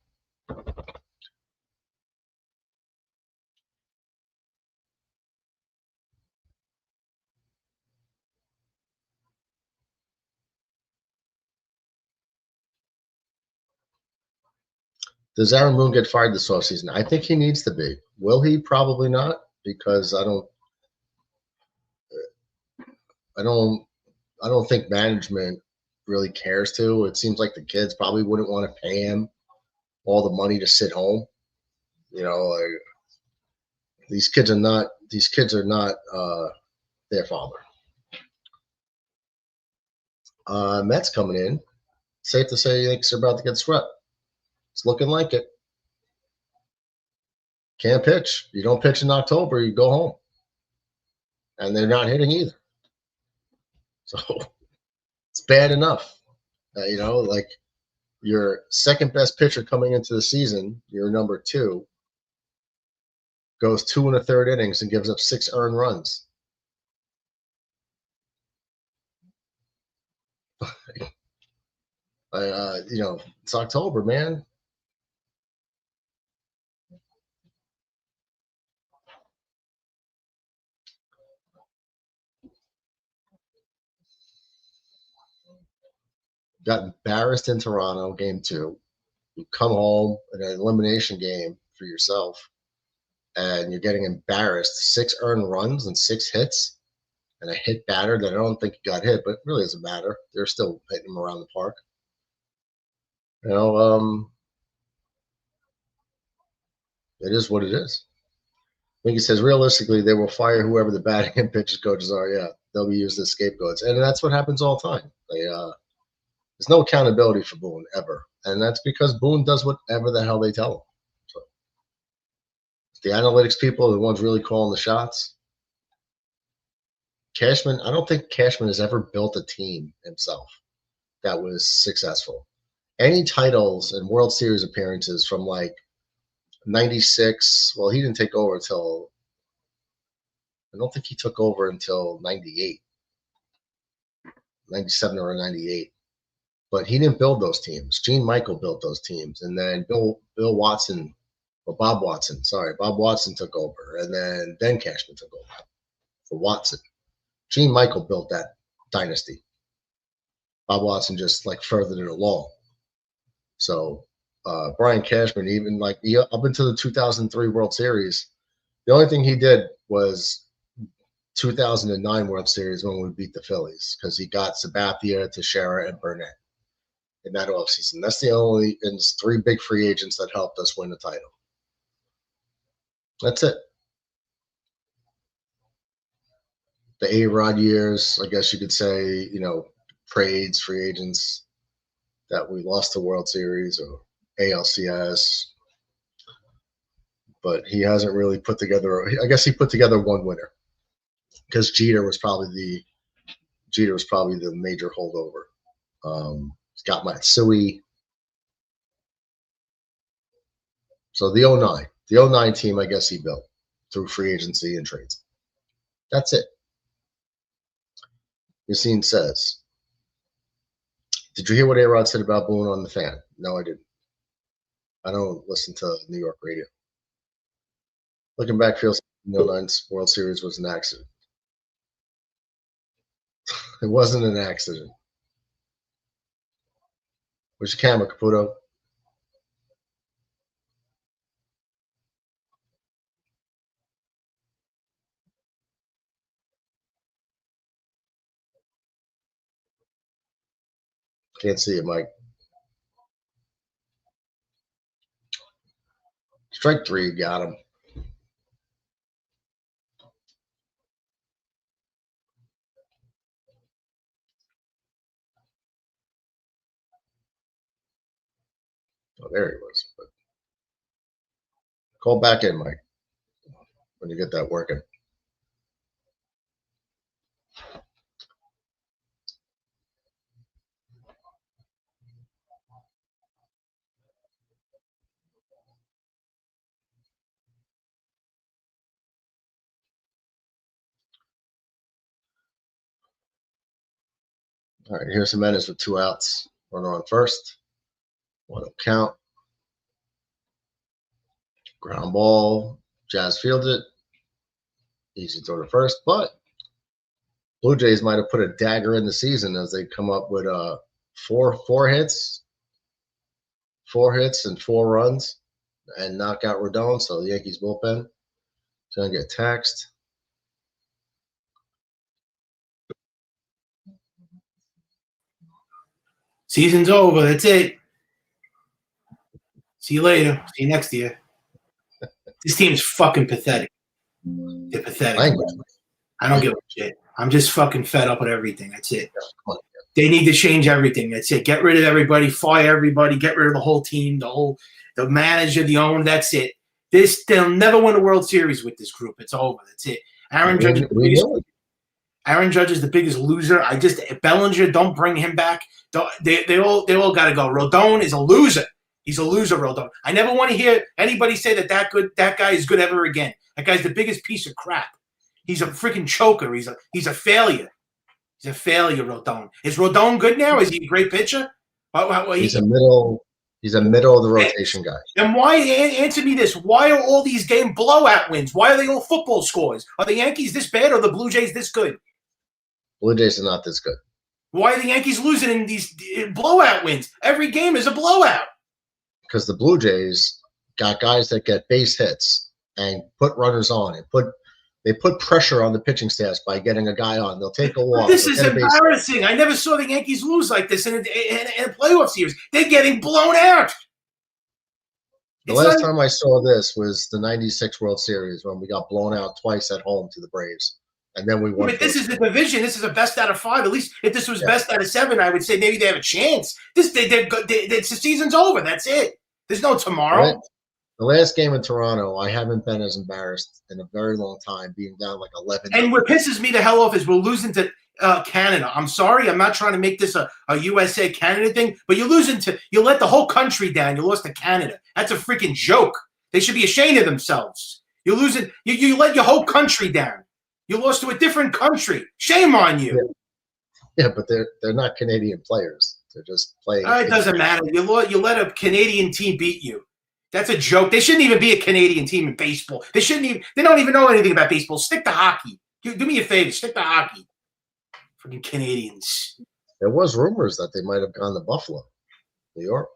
Does Aaron Boone get fired this offseason? I think he needs to be. Will he? Probably not, because I don't think management really cares to. It seems like the kids probably wouldn't want to pay him all the money to sit home. You know, like these kids are not their father. Mets coming in. Safe to say Yankees are about to get swept. It's looking like it. Can't pitch. You don't pitch in October, you go home. And they're not hitting either. So it's bad enough. You know, like your second best pitcher coming into the season, your number 2, goes 2 1/3 innings and gives up 6 earned runs. You know, it's October, man. Got embarrassed in Toronto, game 2. You come home in an elimination game for yourself, and you're getting embarrassed. 6 earned runs and 6 hits, and a hit batter that I don't think got hit, but it really doesn't matter. They're still hitting him around the park. You know, it is what it is. I think he says realistically they will fire whoever the batting and pitching coaches are. Yeah, they'll be used as scapegoats, and that's what happens all the time. There's no accountability for Boone ever, and that's because Boone does whatever the hell they tell him. So the analytics people are the ones really calling the shots. Cashman, I don't think Cashman has ever built a team himself that was successful. Any titles and World Series appearances from like 96, well, he didn't take over until, I don't think he took over until 98, 97 or 98. But he didn't build those teams. Gene Michael built those teams. And then Bob Watson took over. And then Cashman took over for Watson. Gene Michael built that dynasty. Bob Watson just like furthered it along. So Brian Cashman, even like up until the 2003 World Series, the only thing he did was 2009 World Series when we beat the Phillies, because he got Sabathia, Teixeira, and Burnett in that offseason. That's the only, and it's 3 big free agents that helped us win the title. That's it. The A-Rod years, I guess you could say, you know, trades, free agents that we lost the World Series or ALCS. But he hasn't really put together, I guess he put together one winner, because Jeter was probably the major holdover. He's got Matsui. So the 09 team, I guess he built through free agency and trades. That's it. Yassine says, did you hear what A-Rod said about Boone on the Fan? No, I didn't. I don't listen to New York radio. Looking back, feels 09 World Series was an accident. It wasn't an accident. Where's your camera, Caputo? Can't see it, Mike. Strike 3, got him. Oh, there he was. But call back in, Mike, when you get that working. All right, here's Jimenez with 2 outs. Runner on first. 1 count. Ground ball. Jazz fielded it. Easy throw to first, but Blue Jays might have put a dagger in the season as they come up with four hits and 4 runs and knock out Rodon. So the Yankees bullpen is going to get taxed. Season's over. That's it. See you later. See you next year. This team's fucking pathetic. They're pathetic. I don't give a shit. I'm just fucking fed up with everything. That's it. They need to change everything. That's it. Get rid of everybody. Fire everybody. Get rid of the whole team. The manager, the owner. That's it. They'll never win a World Series with this group. It's over. That's it. Aaron Judge is the biggest loser. Bellinger, don't bring him back. They all got to go. Rodon is a loser. He's a loser, Rodon. I never want to hear anybody say that guy is good ever again. That guy's the biggest piece of crap. He's a freaking choker. He's a failure. He's a failure, Rodon. Is Rodon good now? Is he a great pitcher? He's a middle of the rotation guy. And why, answer me this, why are all these game blowout wins? Why are they all football scores? Are the Yankees this bad or the Blue Jays this good? Blue Jays are not this good. Why are the Yankees losing in these blowout wins? Every game is a blowout. Because the Blue Jays got guys that get base hits and put runners on. They put pressure on the pitching staff by getting a guy on. They'll take a walk. This is embarrassing. I never saw the Yankees lose like this in a playoff series. They're getting blown out. The last time I saw this was the '96 World Series when we got blown out twice at home to the Braves. And then we won. But this is the division. This is a best out of 5. At least if this was best out of 7, I would say maybe they have a chance. The season's over. That's it. There's no tomorrow. The last game in Toronto, I haven't been as embarrassed in a very long time, being down like 11. And what pisses me the hell off is we're losing to Canada. I'm sorry. I'm not trying to make this a USA-Canada thing, but you let the whole country down. You lost to Canada. That's a freaking joke. They should be ashamed of themselves. You're losing. You let your whole country down. You lost to a different country. Shame on you. Yeah, but they're not Canadian players. They're just playing. It doesn't matter. You let a Canadian team beat you. That's a joke. They shouldn't even be a Canadian team in baseball. They don't even know anything about baseball. Stick to hockey. Do me a favor. Stick to hockey. Freaking Canadians. There was rumors that they might have gone to Buffalo, New York.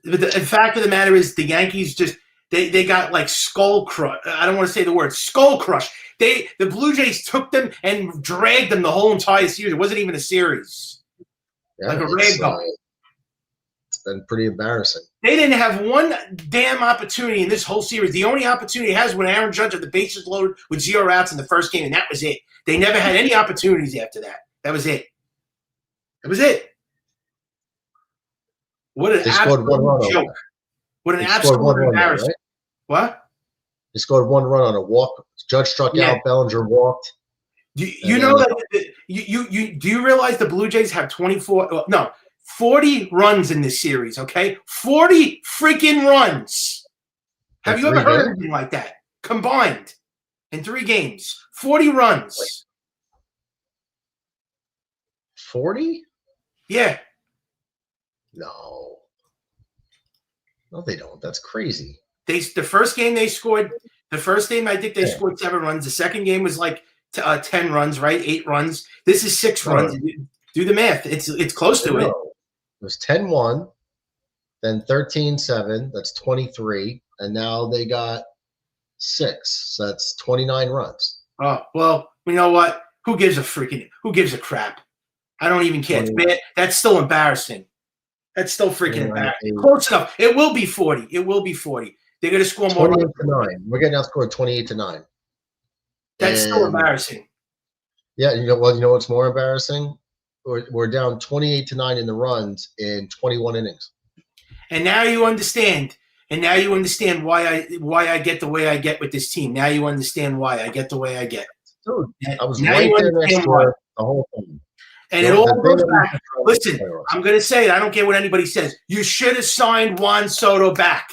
But the fact of the matter is the Yankees just they got like skull crush. I don't want to say the word skull crush. The Blue Jays took them and dragged them the whole entire series. It wasn't even a series. Yeah, like a rag doll. It's been pretty embarrassing. They didn't have one damn opportunity in this whole series. The only opportunity has when Aaron Judge had the bases loaded with 0 outs in the first game, and that was it. They never had any opportunities after that. That was it. That was it. What an absolute joke. What an absolute embarrassment. Right? What? He scored 1 run on a walk. Judge struck out. Bellinger walked. Do you realize the Blue Jays have 40 runs in this series, okay? 40 freaking runs. Have you ever heard anything like that? Combined in 3 games. 40 runs. 40? Yeah. No, they don't. That's crazy. The first game I think they scored 7 runs. The second game was like 10 runs, right? 8 runs. This is 6 runs. Do the math. It's close to it. It was 10-1, then 13-7. That's 23, and now they got 6. So that's 29 runs. Oh well, you know what? Who gives a crap? I don't even care. It's bad. That's still embarrassing. That's still freaking embarrassing. Close enough. It will be 40. It will be 40. They're going to score more. 28-9. We're getting outscored 28-9. That's still embarrassing. Yeah, you know what's more embarrassing? We're down 28-9 in the runs in 21 innings. And now you understand. And now you understand why I get the way I get with this team. Now you understand why I get the way I get. Dude, I was right there next to the whole thing. And it all goes back. Listen, I'm going to say it. I don't care what anybody says. You should have signed Juan Soto back.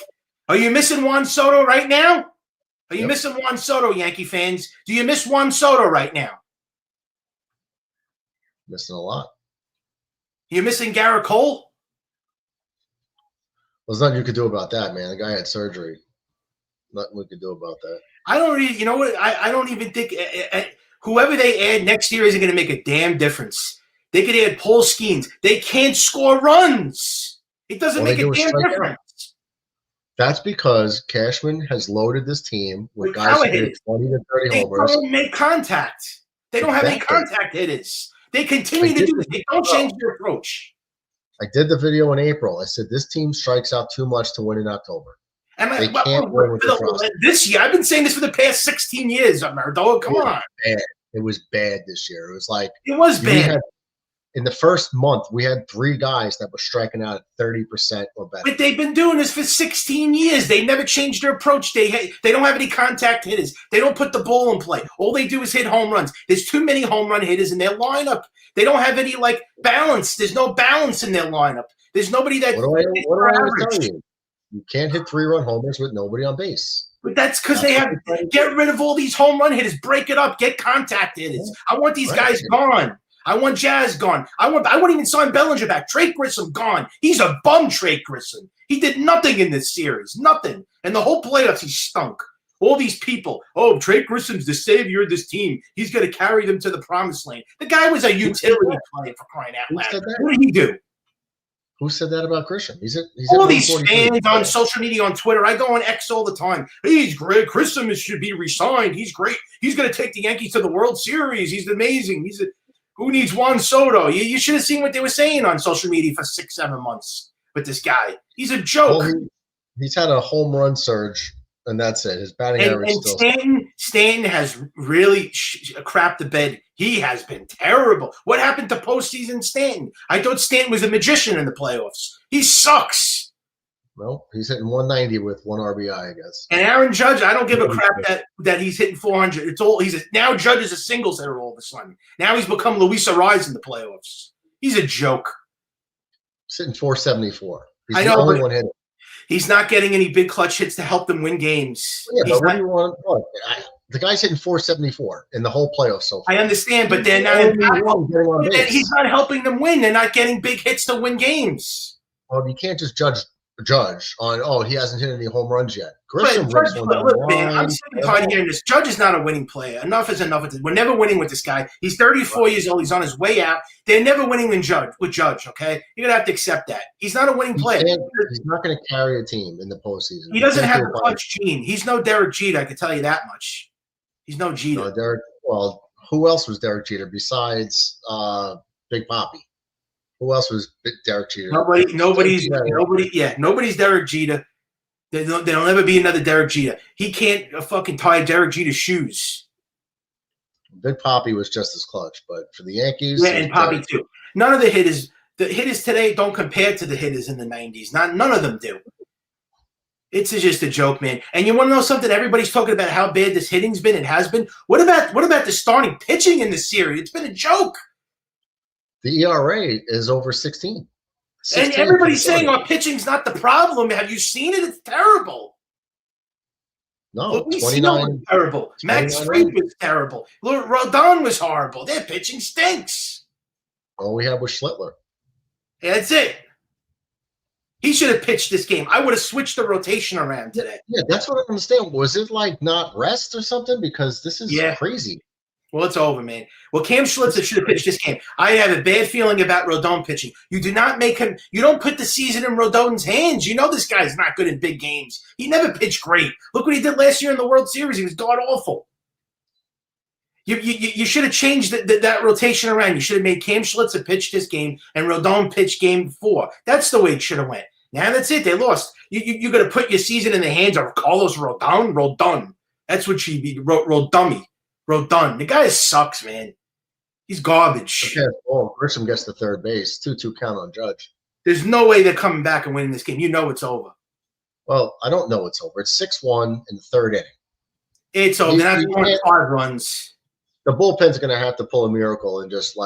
Are you missing Juan Soto right now? Are you missing Juan Soto, Yankee fans? Do you miss Juan Soto right now? Missing a lot. You're missing Garrett Cole? There's nothing you could do about that, man. The guy had surgery. Nothing we could do about that. I don't really, you know what? I don't even think whoever they add next year isn't going to make a damn difference. They could add Paul Skeens. They can't score runs. It doesn't make a damn difference. That's because Cashman has loaded this team with guys who hit 20 to 30 homers. They don't make contact. They don't have any contact hitters. They continue to do this. They don't change their approach. I did the video in April. I said this team strikes out too much to win in October. And this year, I've been saying this for the past 16 years, Mardo. Come on. It was bad this year. It was like it was bad. In the first month, we had 3 guys that were striking out at 30% or better. But they've been doing this for 16 years. They never changed their approach. They don't have any contact hitters. They don't put the ball in play. All they do is hit home runs. There's too many home run hitters in their lineup. They don't have any balance. There's no balance in their lineup. There's nobody that. What do I always tell you? You can't hit 3-run homers with nobody on base. But that's because they have to get rid of all these home run hitters. Break it up. Get contact hitters. I want these guys gone. I want Jazz gone. I wouldn't even sign Bellinger back. Trey Grissom gone. He's a bum, Trey Grissom. He did nothing in this series. Nothing. And the whole playoffs, he stunk. All these people, Trey Grissom's the savior of this team. He's going to carry them to the promised land. The guy was a utility player, for crying out loud. What did he do? Who said that about Grissom? He's all these fans on social media, on Twitter. I go on X all the time. He's great. Grissom should be re-signed. He's great. He's going to take the Yankees to the World Series. He's amazing. Who needs Juan Soto? You should have seen what they were saying on social media for 6-7 months with this guy. He's a joke. Well, he's had a home run surge, and that's it. His batting average and still. Stanton has really crapped the bed. He has been terrible. What happened to postseason Stanton? I thought Stanton was a magician in the playoffs. He sucks. Well, he's hitting 190 with 1 RBI, I guess. And Aaron Judge, I don't give a crap that he's hitting 400. It's all now Judge is a singles hitter all of a sudden. Now he's become Luis Ariz in the playoffs. He's a joke. He's hitting 474. He's I the know, only one hitting. He's not getting any big clutch hits to help them win games. Yeah, but what do you want? Look, the guy's hitting 474 in the whole playoffs so far. I understand, but they're not. He's not helping them win. They're not getting big hits to win games. Well, you can't just judge on he hasn't hit any home runs yet. Grissom look, man, I'm sick and tired of hearing this. Judge is not a winning player. Enough is enough. We're never winning with this guy. He's 34 years old. He's on his way out. They're never winning with Judge. Okay, you're gonna have to accept that. He's not a winning player. He's not going to carry a team in the postseason. He doesn't have a clutch gene. He's no Derek Jeter. I can tell you that much. He's no Jeter. Who else was Derek Jeter besides Big Papi? Who else was Derek Jeter? Nobody's Derek Jeter. There'll never be another Derek Jeter. He can't fucking tie Derek Jeter's shoes. Big Papi was just as clutch, but for the Yankees, and Papi too. None of the hitters today don't compare to the hitters in the 90s. None of them do. It's just a joke, man. And you want to know something? Everybody's talking about how bad this hitting's been. It has been. What about the starting pitching in this series? It's been a joke. The ERA is over 16. And everybody's saying our pitching's not the problem. Have you seen it? It's terrible. No, Luis was terrible. Max Fried was terrible. Rodon was horrible. Their pitching stinks. All we have was Schlittler. That's it. He should have pitched this game. I would have switched the rotation around today. Yeah, that's what I understand. Was it not rest or something? Because this is crazy. Well, it's over, man. Well, Cam Schlitzer should have pitched this game. I have a bad feeling about Rodon pitching. You do not make him – you don't put the season in Rodon's hands. You know this guy's not good in big games. He never pitched great. Look what he did last year in the World Series. He was god-awful. You should have changed that rotation around. You should have made Cam Schlitzer pitch this game and Rodon pitch game 4. That's the way it should have went. Now that's it. They lost. You're going to put your season in the hands of Carlos Rodon? Rodon. That's what she'd be. Rodummy. Rodon. The guy sucks, man. He's garbage. Okay, well, Grisham gets the third base. 2-2 count on Judge. There's no way they're coming back and winning this game. You know it's over. Well, I don't know it's over. It's 6-1 in the third inning. It's over. They're not scoring 5 runs. The bullpen's going to have to pull a miracle and just,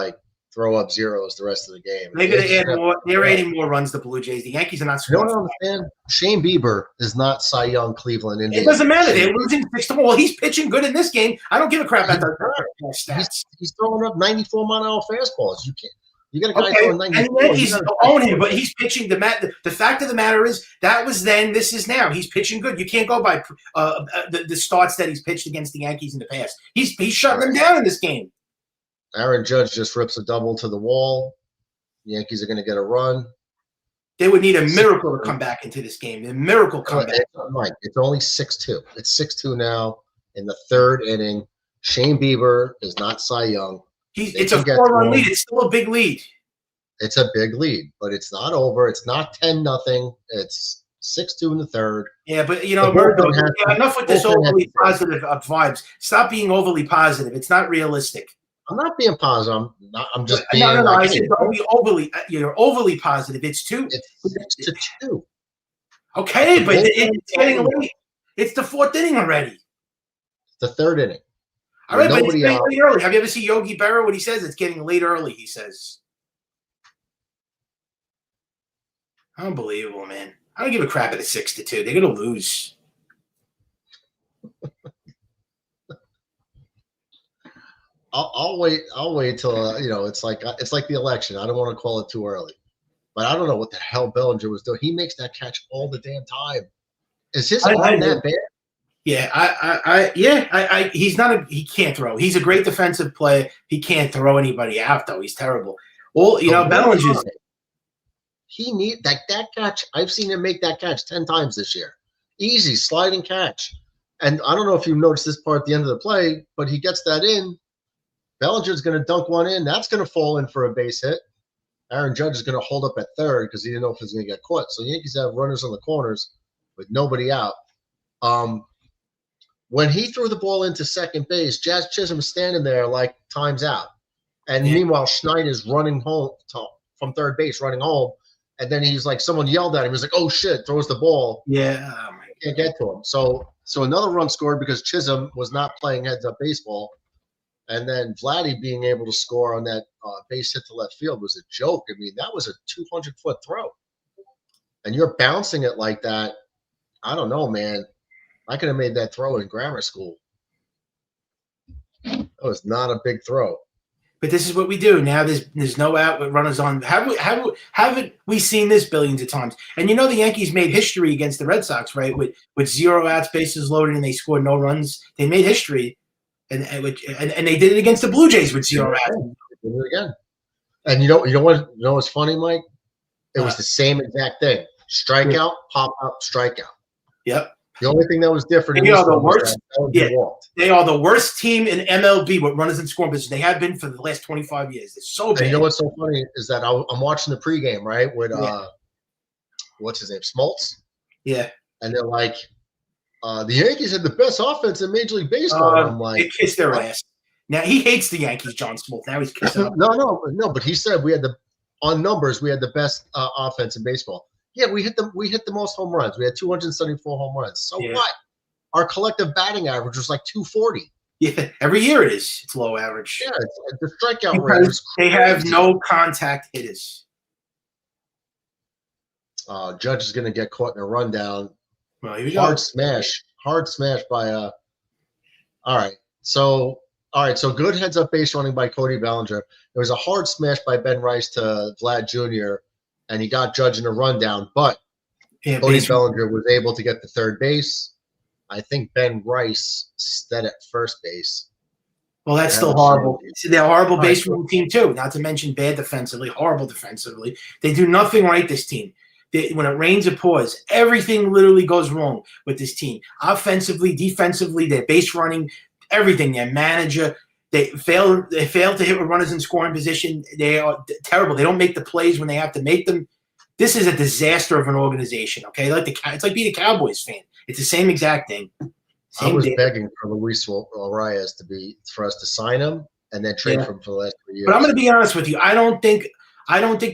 throw up zeros the rest of the game. They're going to add more. They're adding more runs to Blue Jays. The Yankees are not scoring. You don't understand? Shane Bieber is not Cy Young Cleveland Indians. It doesn't matter. They're losing 6-1. Well, he's pitching good in this game. I don't give a crap about that stats. He's throwing up 94-mile-an-hour fastballs. You can't. You got a guy throwing 94. And the Yankees own him, but he's pitching. The fact of the matter is that was then. This is now. He's pitching good. You can't go by the starts that he's pitched against the Yankees in the past. He's shutting them down in this game. Aaron Judge just rips a double to the wall. The Yankees are going to get a run. They would need a miracle to come back into this game. A miracle comeback. It's only 6-2. It's 6-2 now in the third inning. Shane Bieber is not Cy Young. It's a 4-run lead. It's still a big lead. It's a big lead, but it's not over. It's not 10-0. It's 6-2 in the third. Yeah, but Murdo, enough with this overly positive vibes. Stop being overly positive. It's not realistic. I'm not being positive. I'm just being. No. I said don't be overly. You're overly positive. It's 2. It's 6-2. Okay, but it's getting late. It's the 4th inning already. The third inning. All right, but it's getting late early. Have you ever seen Yogi Berra? What he says? It's getting late early. He says. Unbelievable, man. I don't give a crap at a 6-2. They're gonna lose. I'll wait. I'll wait till it's like the election. I don't want to call it too early, but I don't know what the hell Bellinger was doing. He makes that catch all the damn time. Is his arm that bad? Yeah, he's not. He can't throw. He's a great defensive player. He can't throw anybody out though. He's terrible. Well, Bellinger's. He need that catch. I've seen him make that catch 10 times this year. Easy sliding catch, and I don't know if you noticed this part at the end of the play, but he gets that in. Bellinger's going to dunk one in. That's going to fall in for a base hit. Aaron Judge is going to hold up at third because he didn't know if he was going to get caught. So the Yankees have runners on the corners with nobody out. When he threw the ball into second base, Jazz Chisholm is standing there like time's out. And meanwhile, Schneider's running home from third base, running home. And then he's like, someone yelled at him. He's like, oh, shit, throws the ball. Yeah. Can't get to him. So another run scored because Chisholm was not playing heads-up baseball. And then Vladdy being able to score on that base hit to left field was a joke. I mean, that was a 200-foot throw. And you're bouncing it like that. I don't know, man. I could have made that throw in grammar school. That was not a big throw. But this is what we do. Now there's no out with runners on. Haven't we seen this billions of times? And the Yankees made history against the Red Sox, right? With 0 outs, bases loaded, and they scored no runs. They made history. And they did it against the Blue Jays with 0 outs. They did it again. And you know what's funny, Mike? It was the same exact thing. Strikeout, pop up, strikeout. Yep. The only thing that was different. They are the worst. They are the worst team in MLB with runners in scoring position. They have been for the last 25 years. It's so bad. And you know what's so funny is that I'm watching the pregame, right, with what's his name, Smoltz. Yeah. And they're like, the Yankees had the best offense in Major League Baseball. I'm like, they kissed their ass. Now he hates the Yankees, John Smoltz. Now he's kissing them. No. But he said we had on numbers we had the best offense in baseball. Yeah, we hit the most home runs. We had 274 home runs. So what? Our collective batting average was like 240. Yeah, every year it is. It's low average. Yeah, the strikeout rate is crazy. They have no contact hitters. Judge is going to get caught in a rundown. Well, here we hard go. smash by all right. So good heads up base running by Cody Bellinger. There was a hard smash by Ben Rice to Vlad Jr. and he got Judge in a rundown, but Cody Bellinger was able to get the third base. I think Ben Rice stead at first base. Well, that's still horrible. See, they're a horrible base running team too. Not to mention bad defensively, horrible defensively. They do nothing right. This team. When it rains, it pours. Everything literally goes wrong with this team. Offensively, defensively, their base running, everything. Their manager, they fail to hit with runners in scoring position. They are terrible. They don't make the plays when they have to make them. This is a disaster of an organization. Okay, it's like being a Cowboys fan. It's the same exact thing. I was begging for Luis Arias for us to sign him and then trade for him for the last 3 years. But I'm going to be honest with you. I don't think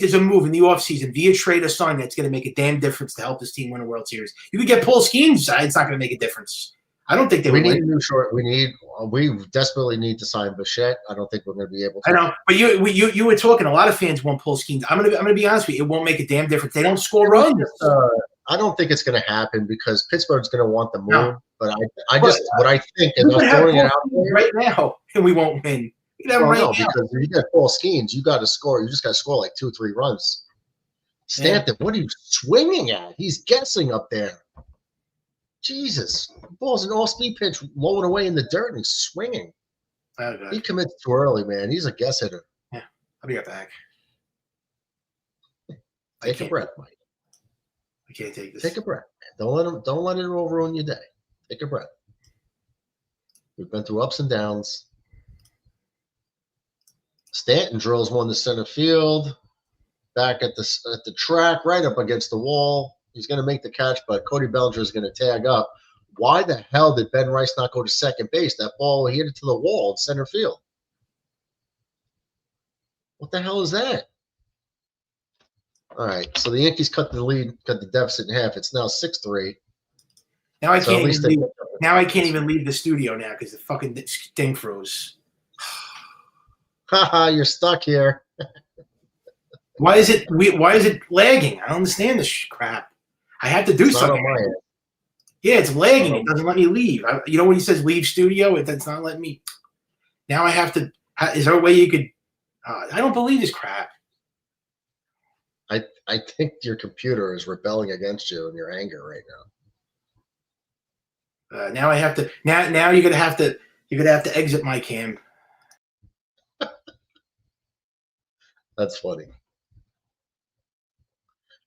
there's a move in the offseason via trade or sign that's going to make a damn difference to help this team win a World Series. You could get Paul Skeens. It's not going to make a difference. I don't think they would. We need a new short. We desperately need to sign Bichette. I don't think we're going to be able to. I know, but you were talking. A lot of fans want Paul Skeens. I'm going to be honest with you. It won't make a damn difference. They don't score runs. I don't think it's going to happen because Pittsburgh's going to want the move. No. But what I think is I'm throwing it out there right now, and we won't win. Because if you get Paul Skeens, you got to score. You just got to score like 2-3 runs. Stanton, what are you swinging at? He's guessing up there. Jesus, the ball's an all-speed pitch, rolling away in the dirt, and he's swinging. He commits too early, man. He's a guess hitter. Yeah, I'll be right back. Take a breath, Mike. I can't take this. Take a breath, man. Don't let it all ruin your day. Take a breath. We've been through ups and downs. Stanton drills one to center field, back at the track, right up against the wall. He's going to make the catch, but Cody Bellinger is going to tag up. Why the hell did Ben Rice not go to second base? That ball hit it to the wall in center field. What the hell is that? All right, so the Yankees cut the deficit in half. It's now 6-3. Now I can't even leave the studio now because the fucking thing froze. Haha, you're stuck here. Why is it lagging? I don't understand this crap. I have to do something. Yeah, it's lagging. It doesn't let me leave. You know when he says leave studio, it's not letting me. Now I have to. Is there a way you could? I don't believe this crap. I think your computer is rebelling against you in your anger right now. Now I have to. Now you're gonna have to exit my cam. That's funny.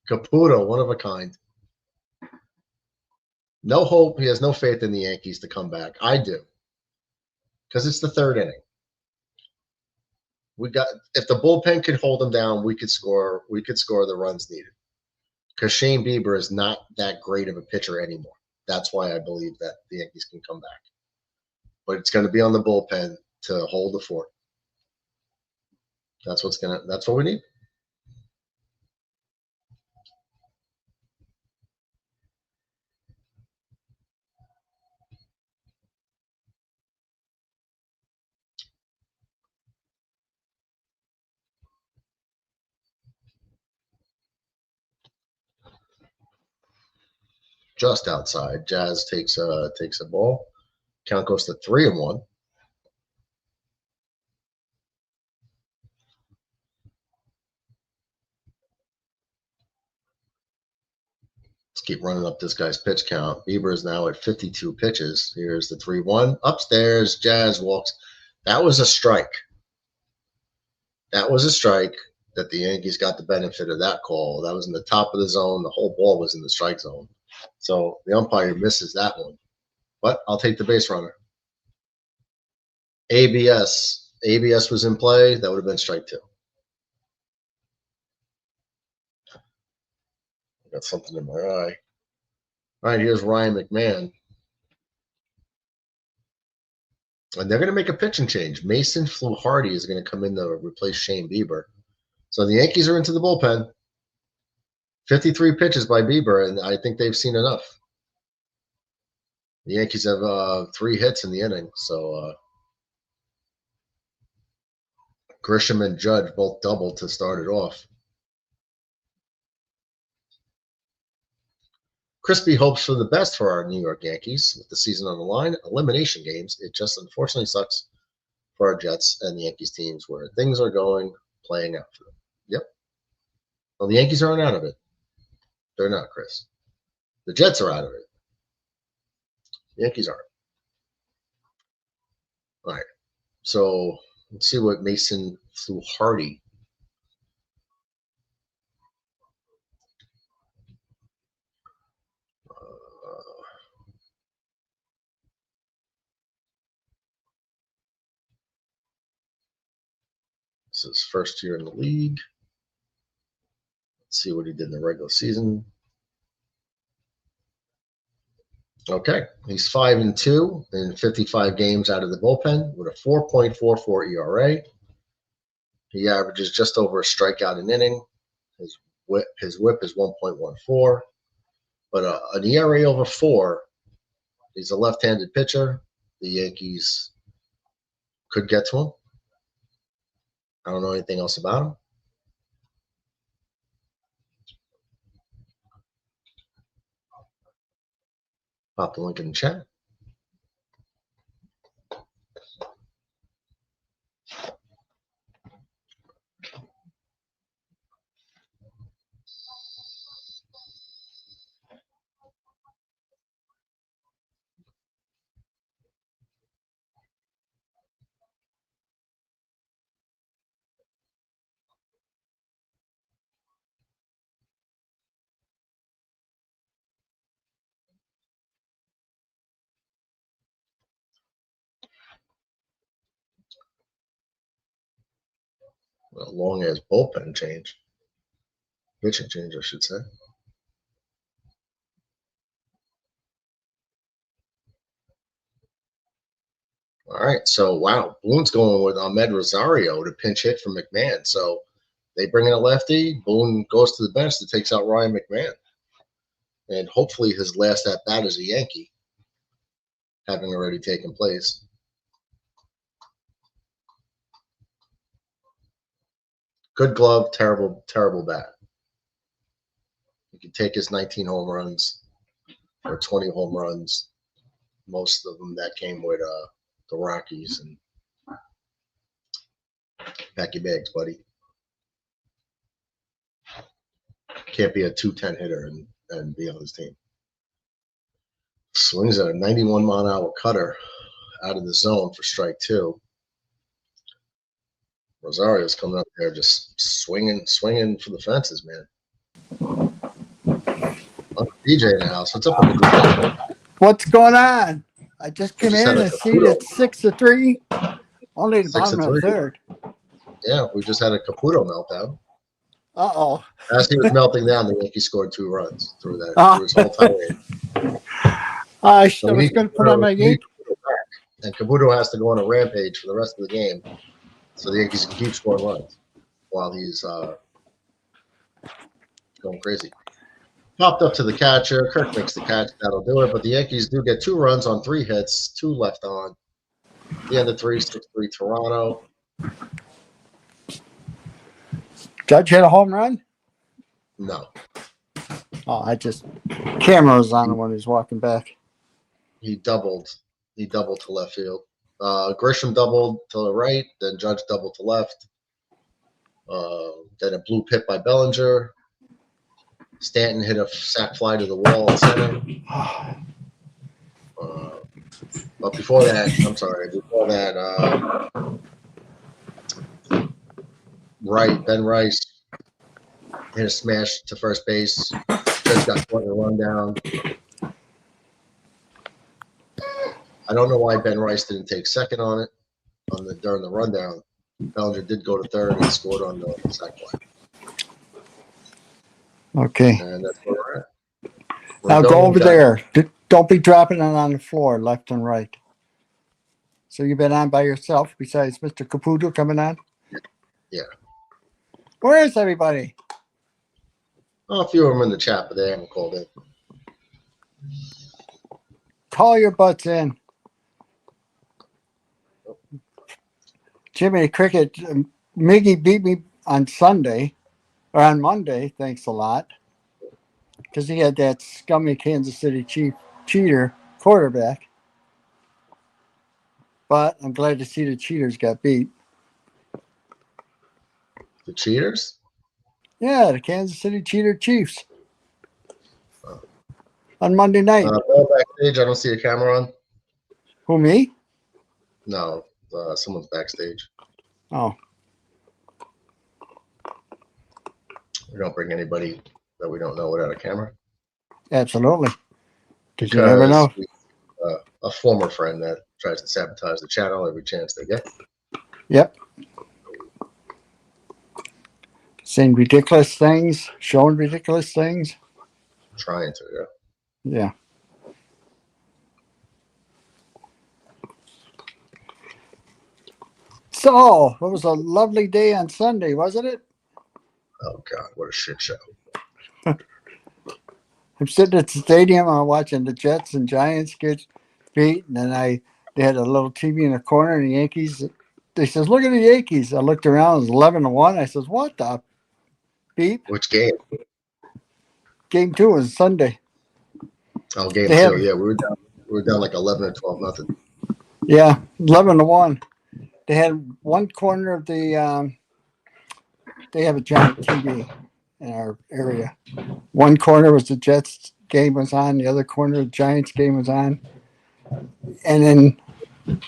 Caputo, one of a kind. No hope. He has no faith in the Yankees to come back. I do. Because it's the third inning. If the bullpen could hold them down, we could score the runs needed. Because Shane Bieber is not that great of a pitcher anymore. That's why I believe that the Yankees can come back. But it's going to be on the bullpen to hold the fort. That's what we need. Just outside. Jazz takes a ball. Count goes to 3-1. Let's keep running up this guy's pitch count. Bieber is now at 52 pitches. Here's the 3-1. Upstairs, Jazz walks. That was a strike. That was a strike that the Yankees got the benefit of that call. That was in the top of the zone. The whole ball was in the strike zone. So the umpire misses that one. But I'll take the base runner. ABS was in play. That would have been strike 2. I got something in my eye. All right, here's Ryan McMahon. And they're going to make a pitching change. Mason Fluharty is going to come in to replace Shane Bieber. So the Yankees are into the bullpen. 53 pitches by Bieber, and I think they've seen enough. The Yankees have 3 hits in the inning, so Grisham and Judge both doubled to start it off. Crispy hopes for the best for our New York Yankees with the season on the line. Elimination games. It just unfortunately sucks for our Jets and the Yankees teams where things are playing out for them. Yep. Well, the Yankees aren't out of it. They're not, Chris. The Jets are out of it. The Yankees aren't. All right. So let's see what Mason flew Hardy. This is his first year in the league. Let's see what he did in the regular season. Okay, he's 5-2 in 55 games out of the bullpen with a 4.44 ERA. He averages just over a strikeout an inning. His whip is 1.14, but an ERA over 4. He's a left-handed pitcher. The Yankees could get to him. I don't know anything else about him. Pop the link in the chat. A long as bullpen change. Pitching change, I should say. All right, so wow, Boone's going with Ahmed Rosario to pinch hit for McMahon. So they bring in a lefty. Boone goes to the bench that takes out Ryan McMahon. And hopefully his last at bat as a Yankee, having already taken place. Good glove, terrible, terrible bat. You can take his 19 home runs or 20 home runs. Most of them that came with the Rockies, and pack your bags, buddy. Can't be a 210 hitter and be on his team. Swings at a 91-mile-an-hour cutter out of the zone for strike 2. Rosario's coming up there just swinging for the fences, man. DJ in the house. What's up with the What's going on? I just came in and see that 6-3. Only the bottom of the third. Yeah, we just had a Caputo meltdown. Uh-oh. As he was melting down, the Yankees scored 2 runs through that. Through his whole tirade. I was going to put on my Yankee. And Caputo has to go on a rampage for the rest of the game, so the Yankees can keep scoring runs while he's going crazy. Popped up to the catcher. Kirk makes the catch. That'll do it. But the Yankees do get 2 runs on 3 hits, 2 left on. The end of 3, 6-3 Toronto. Judge hit a home run? No. Oh, camera was on when he was walking back. He doubled to left field. Grisham doubled to the right. Then Judge doubled to left. Then a blue pit by Bellinger. Stanton hit a sac fly to the wall in center. But before that, Ben Rice hit a smash to first base. Just got caught in a rundown. I don't know why Ben Rice didn't take second on it during the rundown. Bellinger did go to third and scored on the sac fly. Okay. And that's where we're at. Now go over there. Don't be dropping it on the floor, left and right. So you've been on by yourself besides Mr. Caputo coming on? Yeah. Where is everybody? Oh, a few of them in the chat, but they haven't called in. Call your butts in. Jimmy Cricket, Miggy beat me on Sunday, or on Monday, thanks a lot, because he had that scummy Kansas City cheater quarterback. But I'm glad to see the cheaters got beat. The cheaters? Yeah, the Kansas City cheater Chiefs. On Monday night. Ball backstage, I don't see a camera on. Who, me? No, Someone's backstage. Oh, We don't bring anybody that we don't know without a camera. absolutely. Because you never know. A former friend that tries to sabotage the channel every chance they get. Yep. Saying ridiculous things, showing ridiculous things. Trying to, yeah. Yeah. So, it was a lovely day on Sunday, wasn't it? Oh God, what a shit show! I'm sitting at the stadium. I'm watching the Jets and Giants get beat, and then they had a little TV in the corner, and the Yankees. They says, "Look at the Yankees." I looked around. It was 11-1. I says, "What the beep?" Which game? Game 2 was Sunday. Oh, game They 2. had- Yeah, we were down like 11 or 12 nothing. Yeah, 11-1. They had one corner of the. They have a giant TV in our area. One corner was the Jets game was on. The other corner, the Giants game was on. And then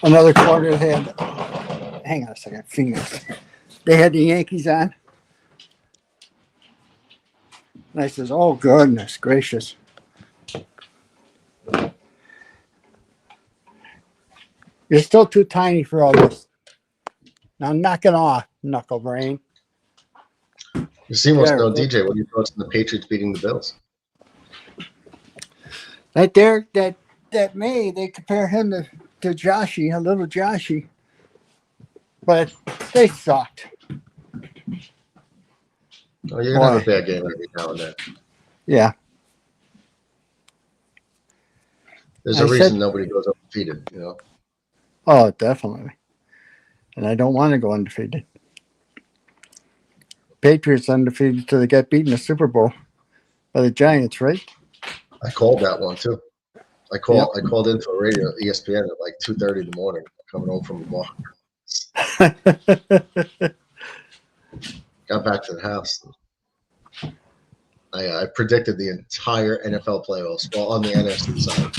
another corner had. Hang on a second, Phoenix. They had the Yankees on. And I says, "Oh goodness gracious." You're still too tiny for all this. Now knock it off, knuckle brain. You seem wants to know, There. DJ, what are your thoughts on the Patriots beating the Bills? Right there, that May, they compare him to Joshy, a little Joshy. But they sucked. Oh, you're gonna have a Boy. bad game every now and then. Yeah. There's I a reason said- nobody goes undefeated, you know. Oh, definitely. And I don't want to go undefeated. Patriots undefeated till they got beaten in the Super Bowl by the Giants, right? I called that one too. I called into a radio ESPN at like 2:30 in the morning, coming home from a walk. Got back to the house. I predicted the entire NFL playoffs, well, on the NFC side.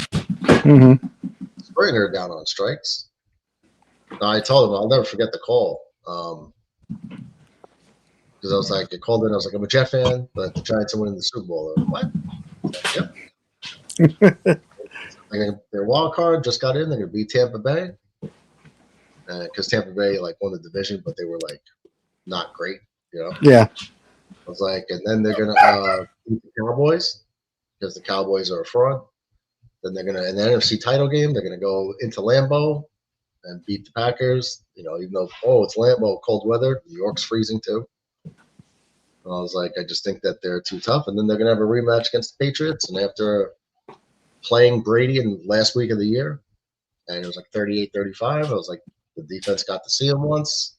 Mm-hmm. Springer down on strikes. I told him I'll never forget the call. Because I was like, I called in, I was like, I'm a Jet fan, but the Giants are winning the Super Bowl. I was like, what? Yep. Their wild card just got in. They're going to beat Tampa Bay. Because Tampa Bay like won the division, but they were like not great, you know? Yeah. I was like, and then they're going to beat the Cowboys because the Cowboys are a fraud. Then they're going to, in the NFC title game, they're going to go into Lambeau and beat the Packers, you know, even though, it's Lambeau, cold weather. New York's freezing too. And I was like, I just think that they're too tough. And then they're going to have a rematch against the Patriots. And after playing Brady in the last week of the year, and it was like 38-35, I was like, the defense got to see him once.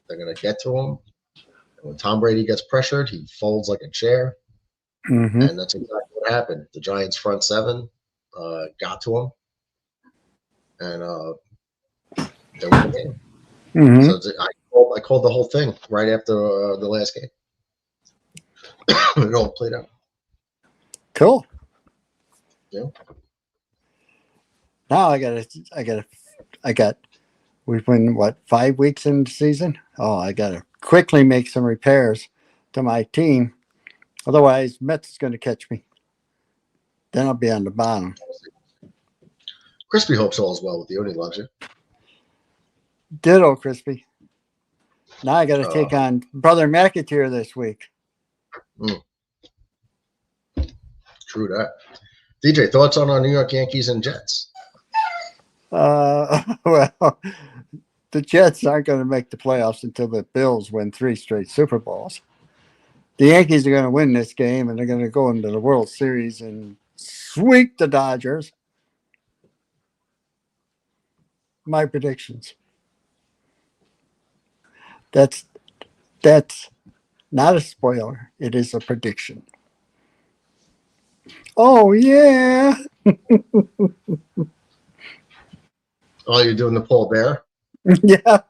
They're going to get to him. And when Tom Brady gets pressured, he folds like a chair. Mm-hmm. And that's exactly what happened. The Giants' front seven got to him. And they won the game. Mm-hmm. So I called the whole thing right after the last game. It all played out. Cool. Yeah. Now we've been, what, 5 weeks in the season? Oh, I got to quickly make some repairs to my team. Otherwise, Mets is going to catch me. Then I'll be on the bottom. Crispy hopes all is well with you, and he loves you. Ditto, Crispy. Now I got to take on Brother McAteer this week. True that. DJ, thoughts on our New York Yankees and Jets? Well, the Jets aren't going to make the playoffs until the Bills win 3 straight Super Bowls. The Yankees are going to win this game, and they're going to go into the World Series and sweep the Dodgers. My predictions. That's not a spoiler. It is a prediction. Oh, yeah. Oh, you're doing the Paul Bear? Yeah,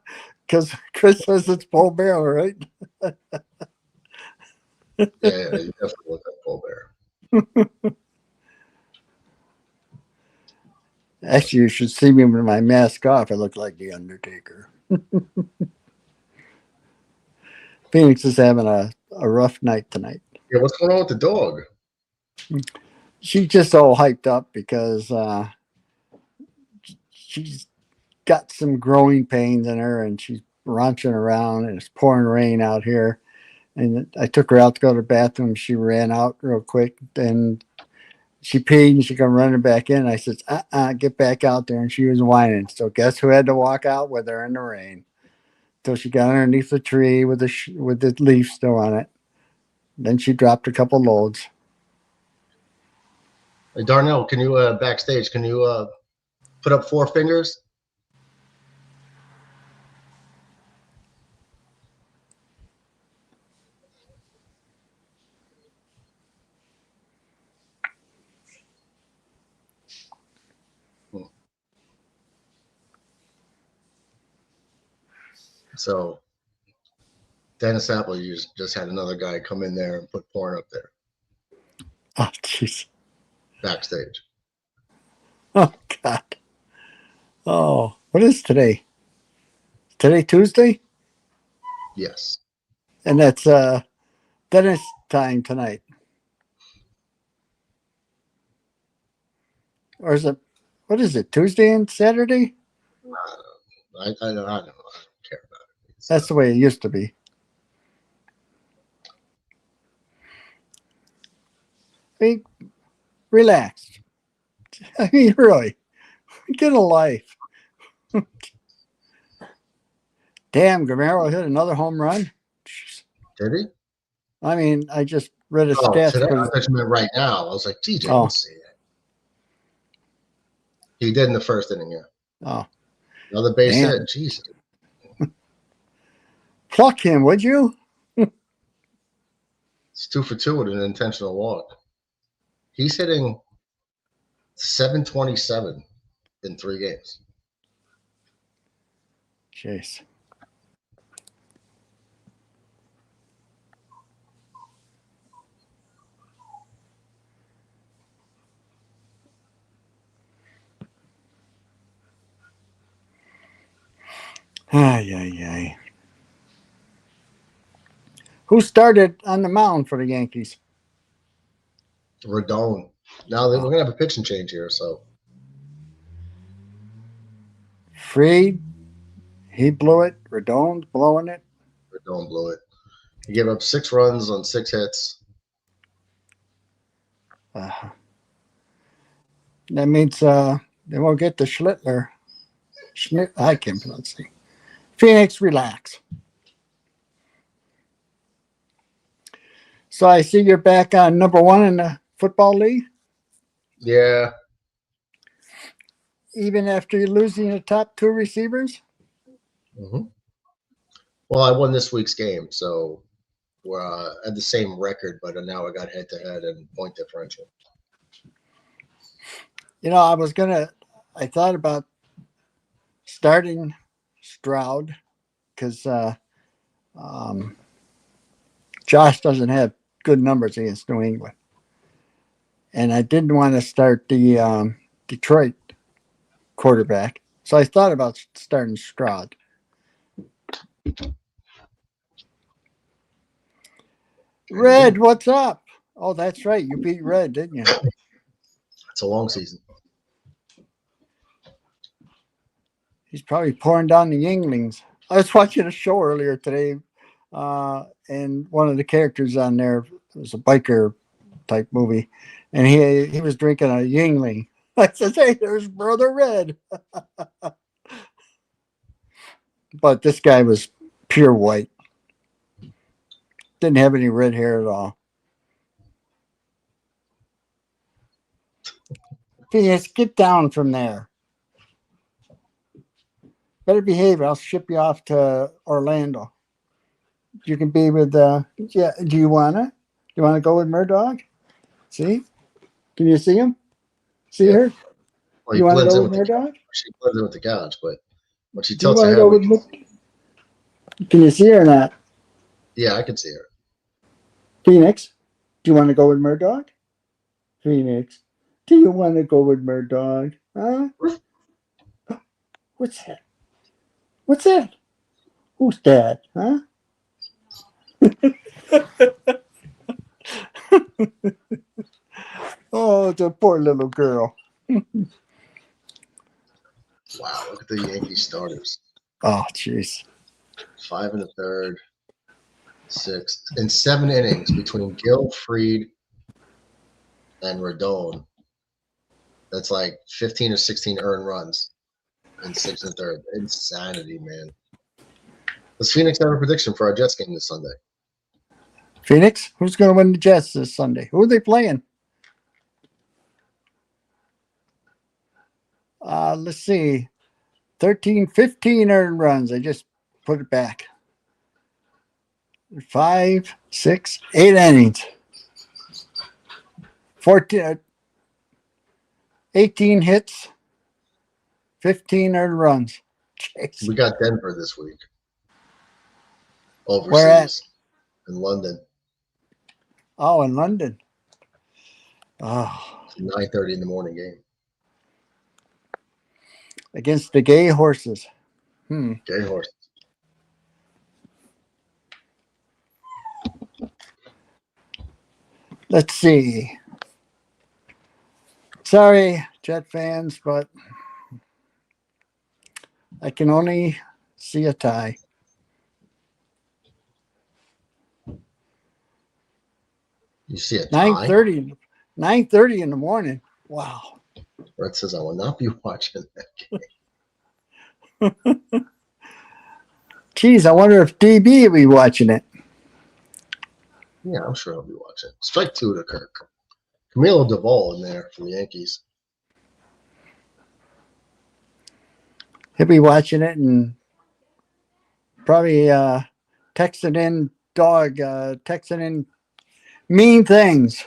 because Chris says it's Paul Bear, right? Yeah, you definitely look like Paul Bear. Actually, you should see me with my mask off. I look like the Undertaker. Phoenix is having a rough night tonight. Yeah, what's going on with the dog? She's just all hyped up because she's got some growing pains in her and she's raunching around and it's pouring rain out here. And I took her out to go to the bathroom. She ran out real quick and she peed and she come running back in. I said, get back out there. And she was whining. So guess who had to walk out with her in the rain? Till she got underneath the tree with the leaf still on it. Then she dropped a couple loads. Hey, Darnell, can you backstage? Can you put up 4 fingers? So Dennis Apple just had another guy come in there and put porn up there. Oh, jeez. Backstage. Oh, God. Oh, what is today? Today Tuesday? Yes. And that's Dennis time tonight. Or is it, what is it, Tuesday and Saturday? I don't care about it. That's the way it used to be. I mean, relax. I mean, really, get a life. Damn, Guerrero hit another home run. Did he? I mean, I just read a Oh, stats. today, I thought you meant right now. I was like, TJ, don't say that. He did in the first inning, yeah. Oh, Another base damn. hit. Jesus. Pluck him, would you? It's 2 for 2 with an intentional walk. He's hitting 727 in 3 games. Jeez. Ay, ay, ay. Who started on the mound for the Yankees? Rodon. Now we're gonna have a pitching change here, so Freed, he blew it. Rodon's blowing it. Rodon blew it. He gave up 6 runs on 6 hits. That means they won't get the Schlittler. I can't pronounce it. Phoenix, relax. So I see you're back on number 1 in the football league. Yeah. Even after you're losing the top 2 receivers? Mm-hmm. Well, I won this week's game, so we're at the same record, but now I got head-to-head and point differential. You know, I thought about starting Stroud because Josh doesn't have good numbers against New England. And I didn't want to start the Detroit quarterback. So I thought about starting Stroud. Red, what's up? Oh, that's right. You beat Red, didn't you? It's a long season. He's probably pouring down the Yinglings. I was watching a show earlier today, and one of the characters on there was a biker type movie, and he was drinking a Yingling. I said, "Hey, there's Brother Red." But this guy was pure white. Didn't have any red hair at all. Phoenix, get down from there. Better behave. I'll ship you off to Orlando. You can be with yeah. Do you wanna go with Murdoch? See? Can you see him? See her? Well, You want to blends go in with with Murdoch? she blends in with the couch, but when she Do you tilts want her to head, go with? Can you see her or not? yeah, I can see her. Phoenix, do you want to go with Murdoch? Phoenix, do you want to go with Murdoch? Huh? What's that? What's that? Who's that? Huh? Oh, it's a poor little girl. Wow, look at the Yankees starters. Oh, jeez. 5 in the third, 6 in 7 innings between Gil, Fried, and Rodon. That's like 15 or 16 earned runs in 6 and third. Insanity, man. Does Phoenix have a prediction for our Jets game this Sunday? Phoenix? Who's going to win the Jets this Sunday? Who are they playing? Let's see. 13, 15 earned runs. I just put it back. 5, 6, 8 innings. 18 hits. 15 earned runs. Jeez. We got Denver this week. Overseas. Where at? In London. Oh, in London. Oh. 9:30 in the morning game. Against the gay horses. Gay horse. Let's see. Sorry, Jet fans, but I can only see a tie. You see a tie? 9:30 in the morning. Wow. Brett says, I will not be watching that game. Geez, I wonder if DB will be watching it. Yeah, I'm sure I'll be watching. Strike 2 to Kirk. Camilo Duvall in there for the Yankees. He'll be watching it and probably texting in mean things.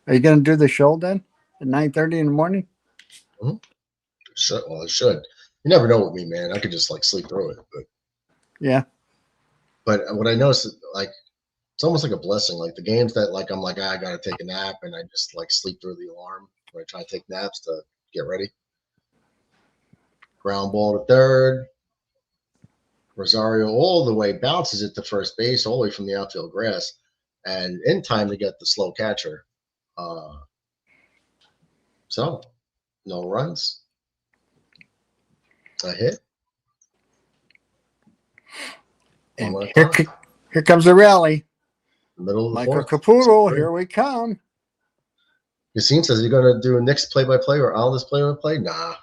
Are you going to do the show then at 9:30 in the morning? Mm-hmm. Well, it should. You never know with me, man. I could just like sleep through it. But yeah. But what I noticed is like it's almost like a blessing. Like the games that like I'm like I gotta take a nap and I just like sleep through the alarm when I try to take naps to get ready. Ground ball to third. Rosario all the way bounces it to first base, all the way from the outfield grass, and in time to get the slow catcher. So, no runs, a hit. And here comes the rally. Middle of the Michael fourth. Caputo, here we come. Yassine says, you're going to do Nick's play-by-play or ALDS play-by-play? Nah.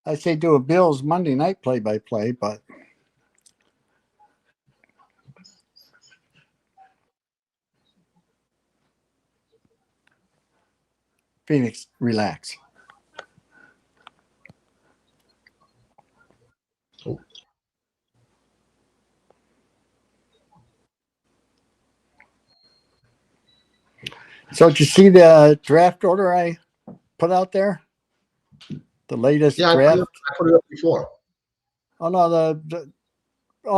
I say do a Bills Monday night play-by-play, but Phoenix, relax. Oh. So did you see the draft order I put out there? The latest draft? I put it up before. Oh, no,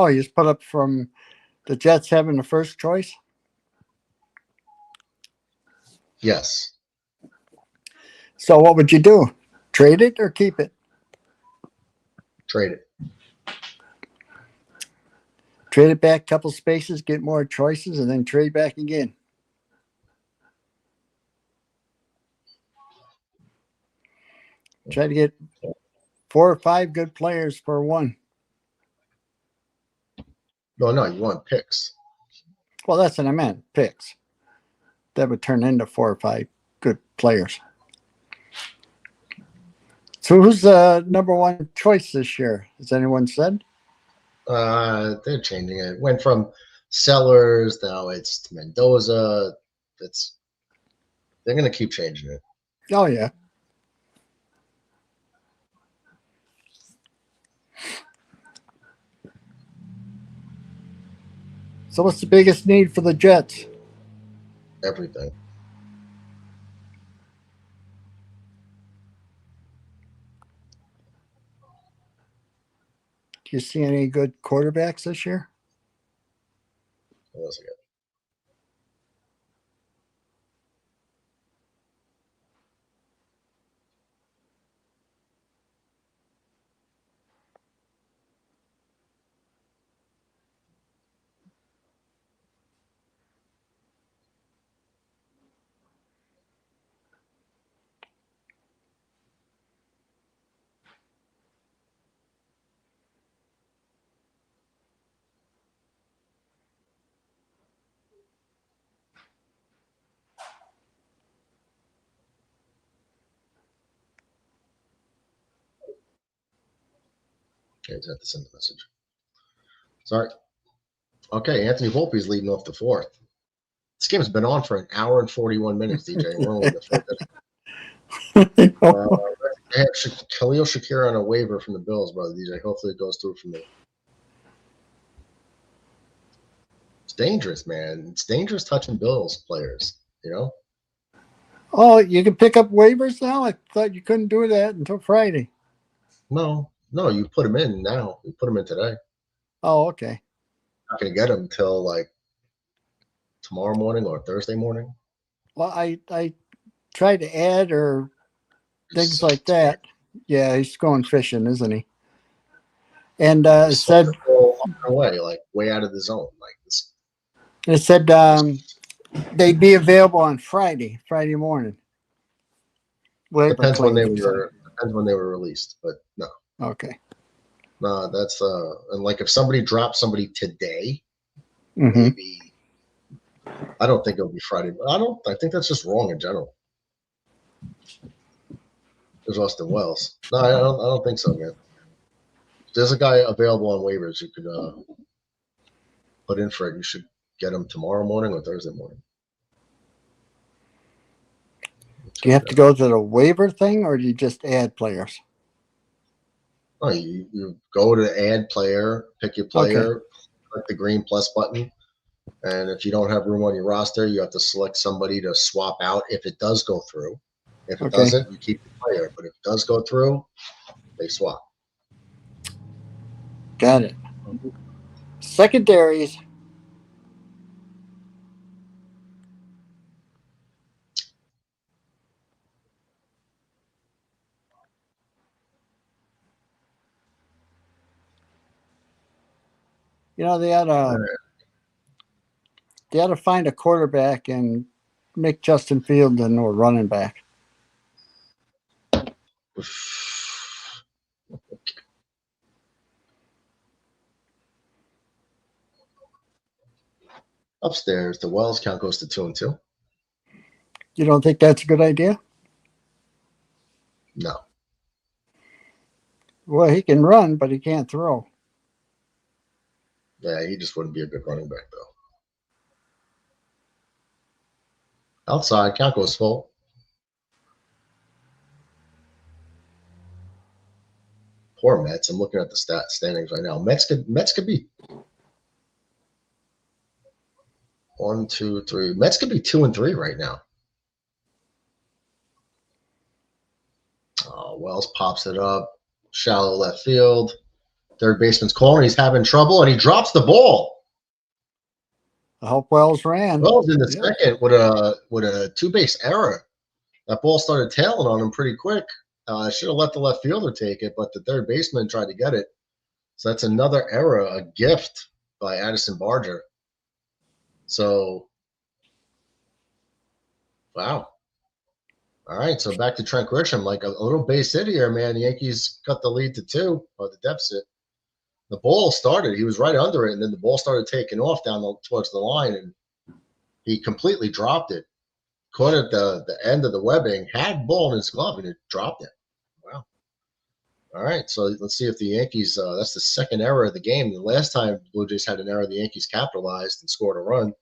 you just put up from the Jets having the first choice? Yes. So what would you do? Trade it or keep it? Trade it. Trade it back a couple spaces, get more choices, and then trade back again. Try to get 4 or 5 good players for one. No, you want picks. Well, that's what I meant, picks. That would turn into 4 or 5 good players. So who's the number 1 choice this year? Has anyone said? They're changing it. It went from Sellers, now it's to Mendoza. They're going to keep changing it. Oh, yeah. So what's the biggest need for the Jets? everything. Do you see any good quarterbacks this year? What else I got? Okay, I just have to send the message. Sorry. Okay, Anthony Volpe's leading off the fourth. This game's been on for an hour and 41 minutes, DJ. We're only in the fourth inning. I have Khalil Shakir on a waiver from the Bills, brother, DJ. Hopefully it goes through for me. It's dangerous, man. It's dangerous touching Bills players, you know? Oh, you can pick up waivers now? I thought you couldn't do that until Friday. No, you put them in now. You put them in today. Oh, okay. Not going to get them until like tomorrow morning or Thursday morning. Well, I tried to add or things like that. Yeah, he's going fishing, isn't he? And it said away, like way out of the zone, like this. It said they'd be available on Friday morning. Depends when they were released, but no. Okay. No, that's and like if somebody drops somebody today, Mm-hmm. maybe I don't think it'll be Friday, but I think that's just wrong in general. There's Austin Wells. No, I don't think so, man. There's a guy available on waivers you could put in for it. You should get him tomorrow morning or Thursday morning. Do you have to go to the waiver thing, or do you just add players? Oh, you go to add player, pick your player, click the green plus button, and if you don't have room on your roster, you have to select somebody to swap out if it does go through. If it doesn't, you keep the player. But if it does go through, they swap. Got it. Secondaries. You know, they had to find a quarterback and make Justin Fields into a running back. Upstairs, the Wells count goes to 2-2. You don't think that's a good idea? No. Well, he can run, but he can't throw. Yeah, he just wouldn't be a good running back, though. Outside, count goes full. Poor Mets. I'm looking at the standings right now. Mets could be 1, 2, 3. Mets could be 2-3 right now. Wells pops it up. Shallow left field. Third baseman's calling. He's having trouble, and he drops the ball. I hope Wells ran. Wells in the second with a two-base error. That ball started tailing on him pretty quick. I should have let the left fielder take it, but the third baseman tried to get it. So that's another error, a gift by Addison Barger. So, wow. All right, so back to Trent Grisham. Like a little base hit here, man. The Yankees cut the lead to 2, or the deficit. The ball started. He was right under it, and then the ball started taking off down towards the line, and he completely dropped it. Caught at the end of the webbing, had ball in his glove, and it dropped it. Wow. All right, so let's see if the Yankees, that's the second error of the game. The last time the Blue Jays had an error, the Yankees capitalized and scored a run.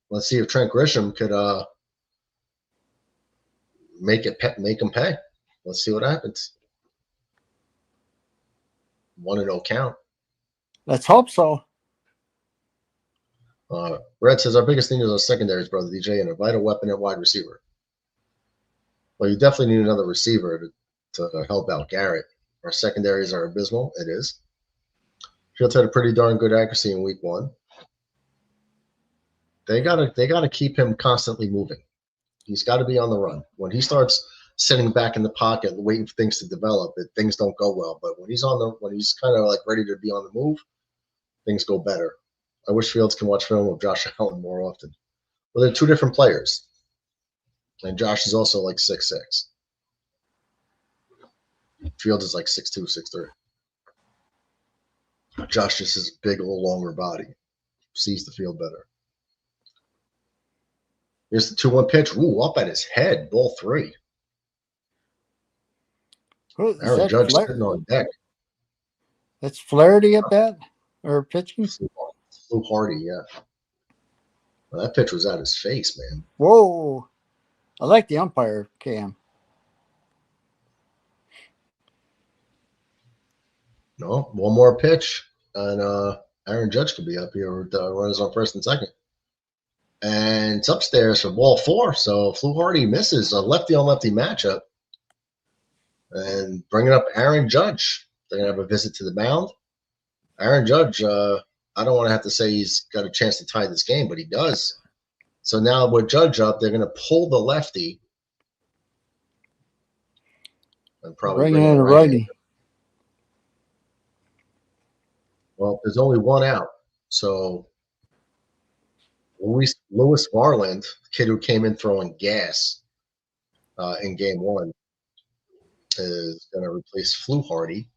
Let's see if Trent Grisham could make him pay. Let's see what happens. 1-0 count. Let's hope so. Red says our biggest need is our secondaries, brother DJ, and a vital weapon at wide receiver. Well, you definitely need another receiver to help out Garrett. Our secondaries are abysmal. It is. Fields had a pretty darn good accuracy in week 1. They gotta keep him constantly moving. He's got to be on the run. When he starts sitting back in the pocket, waiting for things to develop, things don't go well. But when he's kind of like ready to be on the move, things go better. I wish Fields can watch film of Josh Allen more often. Well, they're two different players, and Josh is also like 6'6". Fields is like 6'2", 6'3". Josh just has a big, a little longer body, sees the field better. Here's the 2-1 pitch. Ooh, up at his head, ball 3. Aaron Judge sitting on deck. That's Flaherty at bat or pitching? Flew Hardy, yeah. Well, that pitch was out his face, man. Whoa. I like the umpire cam. No, one more pitch, and Aaron Judge could be up here with runners on first and second. And it's upstairs for ball 4, so Flew Hardy misses a lefty-on-lefty matchup. And bringing up Aaron Judge. They're going to have a visit to the mound. Aaron Judge, I don't want to have to say he's got a chance to tie this game, but he does. So now with Judge up, they're going to pull the lefty. And probably bring in a righty. Well, there's only one out. So Lewis Varland, the kid who came in throwing gas in game 1, is going to replace Flew Hardy.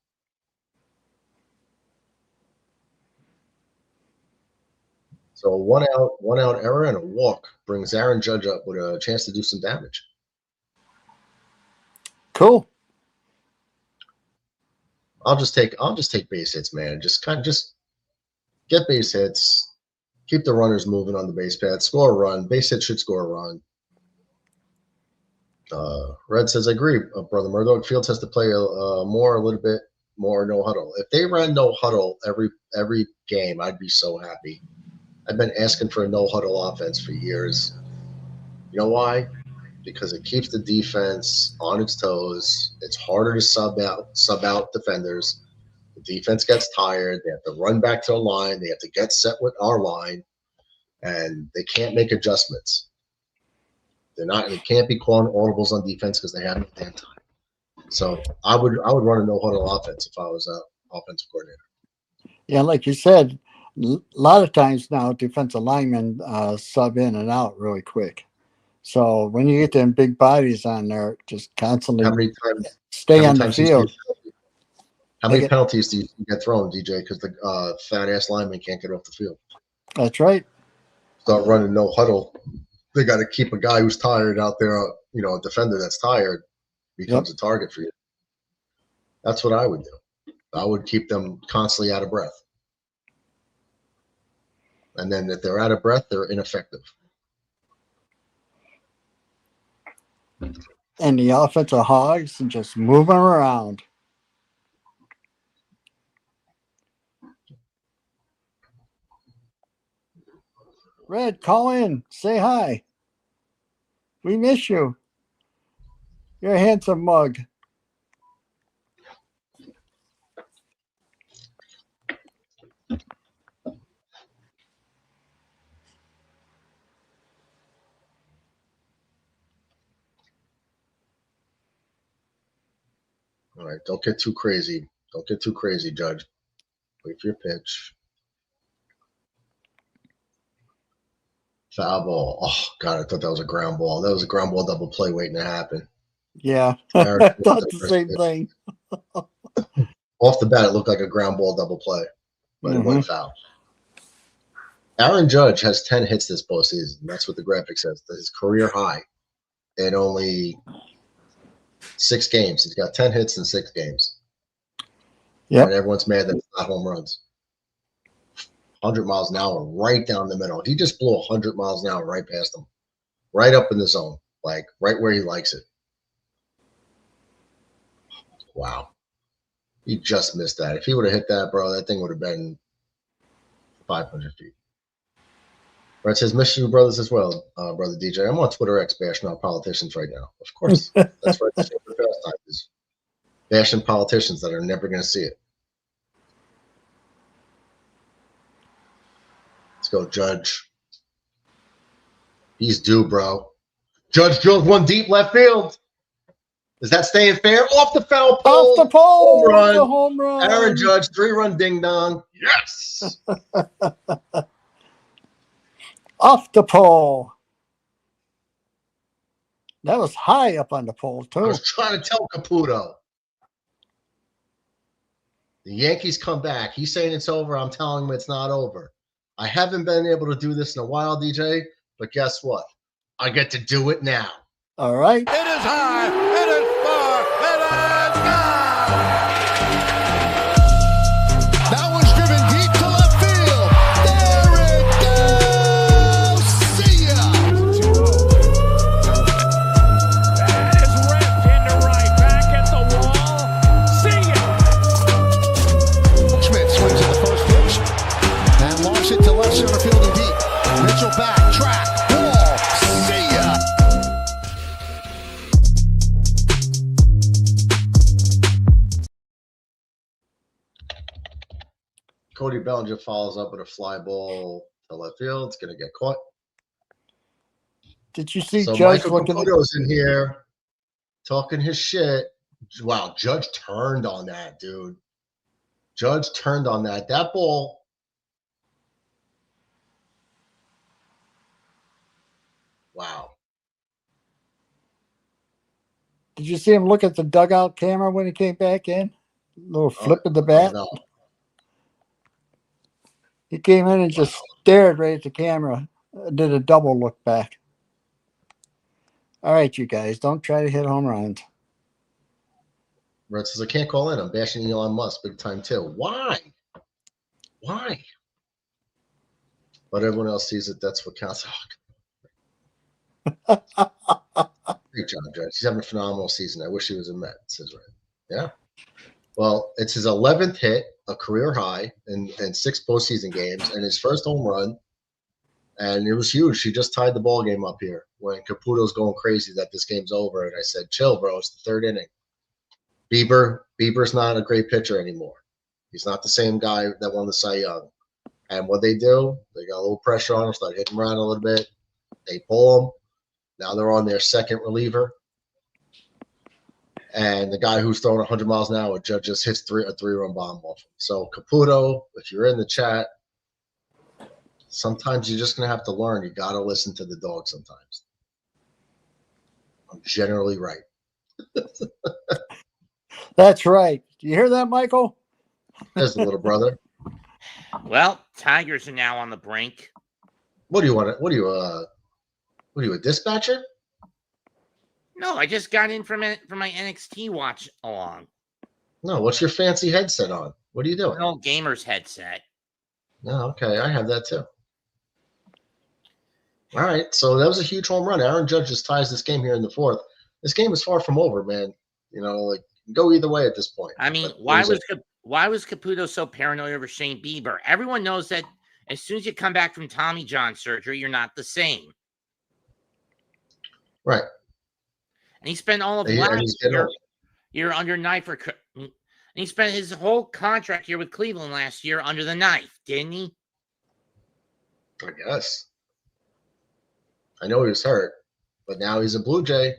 So a one out error and a walk brings Aaron Judge up with a chance to do some damage. Cool. I'll just take base hits, man. Just get base hits. Keep the runners moving on the base path. Score a run. Base hit should score a run. Red says, I agree, Brother Murdoch. Fields has to play a little bit more no huddle. If they ran no huddle every game, I'd be so happy. I've been asking for a no huddle offense for years. You know why? Because it keeps the defense on its toes. It's harder to sub out defenders. The defense gets tired. They have to run back to the line. They have to get set with our line, and they can't make adjustments. They can't be calling audibles on defense because they have no damn time. So I would run a no huddle offense if I was an offensive coordinator. Yeah, like you said, a lot of times now defensive linemen sub in and out really quick. So when you get them big bodies on there, just constantly stay on the field. How many penalties do you get thrown, DJ? Because the fat ass lineman can't get off the field. That's right. Start running no huddle. They got to keep a guy who's tired out there. A defender that's tired becomes a target for you. That's what I would do. I would keep them constantly out of breath. And then if they're out of breath, they're ineffective. And the offensive hogs and just moving around. Red, call in. Say hi. We miss you. You're a handsome mug. All right, don't get too crazy. Don't get too crazy, Judge. Wait for your pitch. Foul ball. Oh, God, I thought that was a ground ball. That was a ground ball double play waiting to happen. Yeah, I thought the same thing. Off the bat, it looked like a ground ball double play, but it went foul. Aaron Judge has 10 hits this postseason. That's what the graphic says. His career high in only 6 games. He's got 10 hits in 6 games. Yeah, and everyone's mad that it's not home runs. 100 miles an hour right down the middle. He just blew 100 miles an hour right past him, right up in the zone, like right where he likes it. Wow. He just missed that. If he would have hit that, bro, that thing would have been 500 feet. Red says, Michigan brothers as well, brother DJ. I'm on Twitter X bashing out politicians right now. Of course. That's right. That's what the pastime is. Bashing politicians that are never going to see it. Let's go, Judge. He's due, bro. Judge drills one deep left field. Is that staying fair? Off the foul pole. Off the pole. Home run. The home run. Aaron Judge, 3-run ding dong. Yes. Off the pole. That was high up on the pole, I too. was trying to tell Caputo. The Yankees come back. He's saying it's over. I'm telling him it's not over. I haven't been able to do this in a while, DJ, but guess what? I get to do it now. All right. It is high, it is far, it is gone! That one's driven deep to left field. There it goes. See ya. That is ripped into right. Back at the wall. See ya. Schmidt swings at the first pitch and launches it to left center field and deep. Mitchell back, track, ball. See ya. Cody Bellinger follows up with a fly ball to left field. It's going to get caught. Did you see So Judge Michael looking? Caputo's in here talking his shit. Wow, Judge turned on that, dude. Judge turned on that. That ball. Wow. Did you see him look at the dugout camera when he came back in? Little flip of the bat. No. He came in and just stared right at the camera. Did a double look back. All right, you guys, don't try to hit home runs. Red says, I can't call in. I'm bashing Elon Musk big time too. Why? Why? But everyone else sees it. That's what counts. Great job, Judge. He's having a phenomenal season. I wish he was a Met, says Red. Yeah. Well, it's his 11th hit, a career high in 6 postseason games, and his first home run. And it was huge. He just tied the ball game up here when Caputo's going crazy that this game's over. And I said, chill, bro. It's the 3rd inning. Bieber's not a great pitcher anymore. He's not the same guy that won the Cy Young. And what they do, they got a little pressure on him, start hitting him around a little bit. They pull him. Now they're on their second reliever. And the guy who's throwing 100 miles an hour, Judge just hits a 3-run bomb off him. So Caputo, if you're in the chat, sometimes you're just going to have to learn. You got to listen to the dog sometimes. I'm generally right. That's right. Do you hear that, Michael? There's the little brother. Well, Tigers are now on the brink. What do you want? What are you, a dispatcher? No, I just got in from my NXT watch along. No, what's your fancy headset on? What are you doing? An old gamer's headset. No, okay, I have that too. All right, so that was a huge home run. Aaron Judge just ties this game here in the 4th. This game is far from over, man. You know, like go either way at this point. I mean, But why was Caputo so paranoid over Shane Bieber? Everyone knows that as soon as you come back from Tommy John surgery, you're not the same. Right. And he spent all of Yeah, last year under knife for, and he spent his whole contract here with Cleveland last year under the knife, didn't he? I guess. I know he was hurt, but now he's a Blue Jay.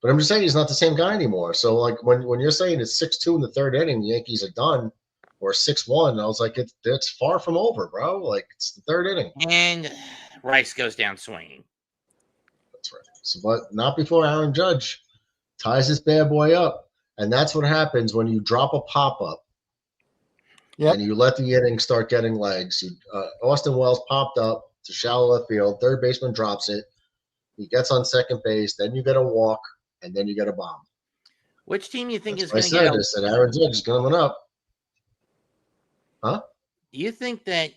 But I'm just saying he's not the same guy anymore. So, like, when you're saying it's 6-2 in the 3rd inning, the Yankees are done, or 6-1, I was like, it's far from over, bro. Like, it's the 3rd inning. And Rice goes down swinging. That's right. So, but not before Aaron Judge ties this bad boy up. And that's what happens when you drop a pop-up. Yep. And you let the inning start getting legs. Austin Wells popped up to shallow left field. Third baseman drops it. He gets on second base. Then you get a walk, and then you get a bomb. Which team you think That's is what going to get? I said Aaron Judge is coming up. Huh? You think that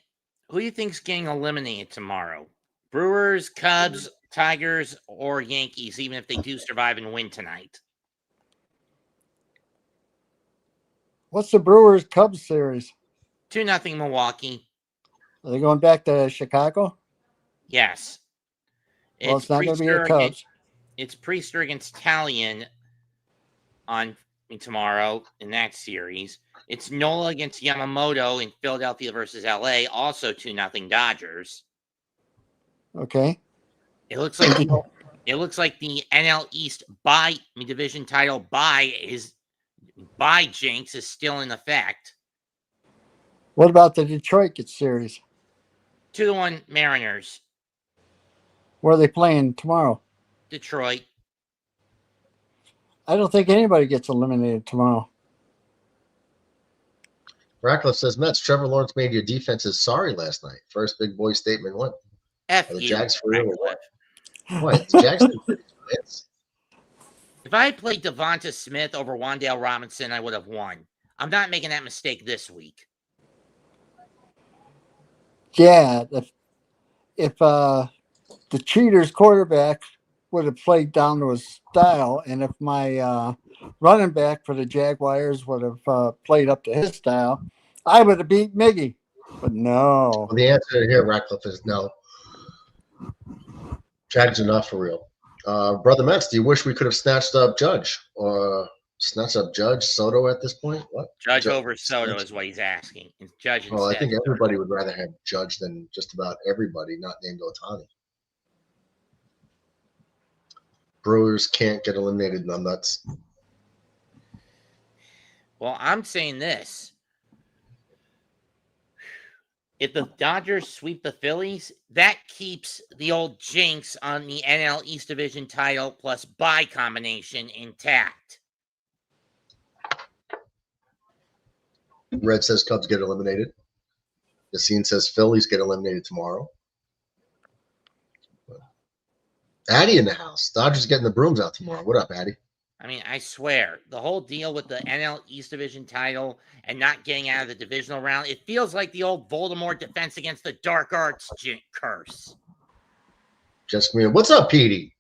who you think's getting eliminated tomorrow? Brewers, Cubs, Tigers, or Yankees? Even if they do survive and win tonight. What's the Brewers Cubs series? 2-0 Milwaukee. Are they going back to Chicago? Yes. Well, it's not going to be the Priester Cubs. It's Priester against Talion tomorrow in that series. It's Nola against Yamamoto in Philadelphia versus LA, also 2-0 Dodgers. Okay. It looks like the NL East division title by jinx is still in effect. What about the Detroit series? 2-1 Mariners. Where are they playing tomorrow? Detroit. I don't think anybody gets eliminated tomorrow. Ratcliffe says, Mets, Trevor Lawrence made your defenses sorry last night. First big boy statement won. F Are the you, Jags for real or Ratcliffe. what? The Jags didn't get wins. If I had played Devonta Smith over Wan'Dale Robinson, I would have won. I'm not making that mistake this week. Yeah, if the cheaters quarterback would have played down to his style, and if my running back for the Jaguars would have played up to his style, I would have beat Miggy. But no. Well, the answer here, Ratcliffe, is no. Jags are not for real. Brother Mets, do you wish we could have snatched up Judge or snatched up Judge Soto at this point? What? Judge over Soto is what he's asking. It's Judge instead. Well, I think everybody would rather have Judge than just about everybody not named Ohtani. Brewers can't get eliminated, numbnuts. Well, I'm saying this. If the Dodgers sweep the Phillies, that keeps the old jinx on the NL East Division title plus bye combination intact. Red says Cubs get eliminated. Yassine says Phillies get eliminated tomorrow. Addy in the house. Dodgers getting the brooms out tomorrow. What up, Addy? I mean, I swear, the whole deal with the NL East Division title and not getting out of the divisional round, it feels like the old Voldemort defense against the dark arts curse. Just me. What's up, Petey?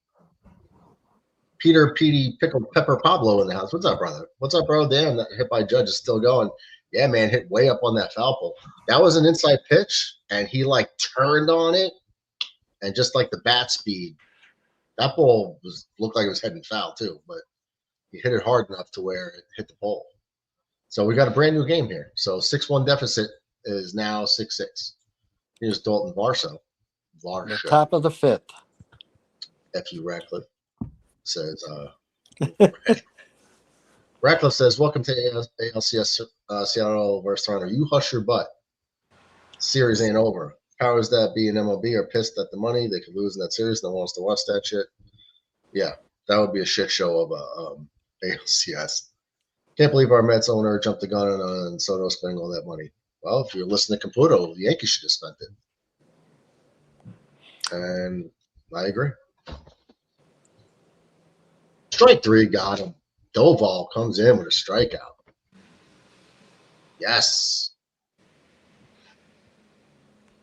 Petey, Pickle, Pepper, Pablo in the house. What's up, brother? What's up, bro? Damn, that hit by Judge is still going. Yeah, man, hit way up on that foul pole. That was an inside pitch, and he, like, turned on it, and just like the bat speed, that ball looked like it was heading foul, too, but he hit it hard enough to where it hit the pole. So we got a brand new game here. So 6-1 deficit is now 6-6. Here's Dalton Varsho. The top of the fifth. F.U. Ratcliffe says, Ratcliffe says, welcome to ALCS Seattle versus Toronto. You hush your butt. Series ain't over. Powers that be in MLB are pissed at the money. They could lose in that series. No one wants to watch that shit. Yeah, that would be a shit show of ALCS. Can't believe our Mets owner jumped the gun on Soto spending all that money. Well, if you're listening to Caputo, the Yankees should have spent it. And I agree. Strike three got him. Doval comes in with a strikeout. Yes.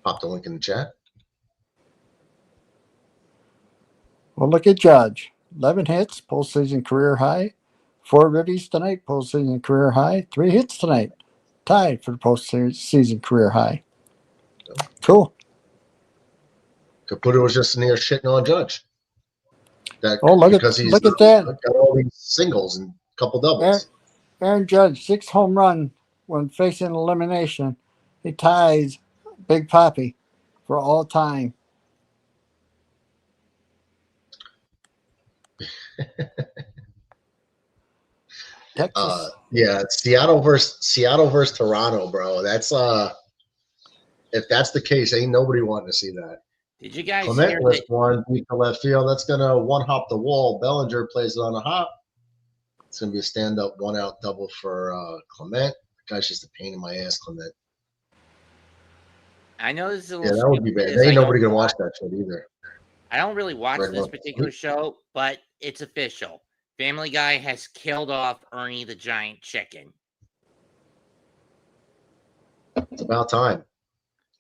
Pop the link in the chat. Well, look at Judge. 11 hits, postseason career high. 4 ribbies tonight, postseason career high. 3 hits tonight, tied for the postseason career high. Cool. Caputo was just in there shitting on Judge. Look at that. Got all these singles and a couple doubles. Aaron Judge, 6 home run when facing elimination. He ties Big Papi for all time. Texas. Yeah, Seattle versus Toronto, bro. That's if that's the case, ain't nobody wanting to see that. Did you guys Clement hear with that? one deep to left field. That's gonna one hop the wall. Bellinger plays it on a hop. It's gonna be a stand up 1-out double for Clement. That guy's just a pain in my ass, Clement. I know this is a Yeah, little that would be bad. Ain't nobody gonna watch that shit either. I don't really watch Right, this well, particular show, but it's official. Family Guy has killed off Ernie the Giant Chicken. It's about time.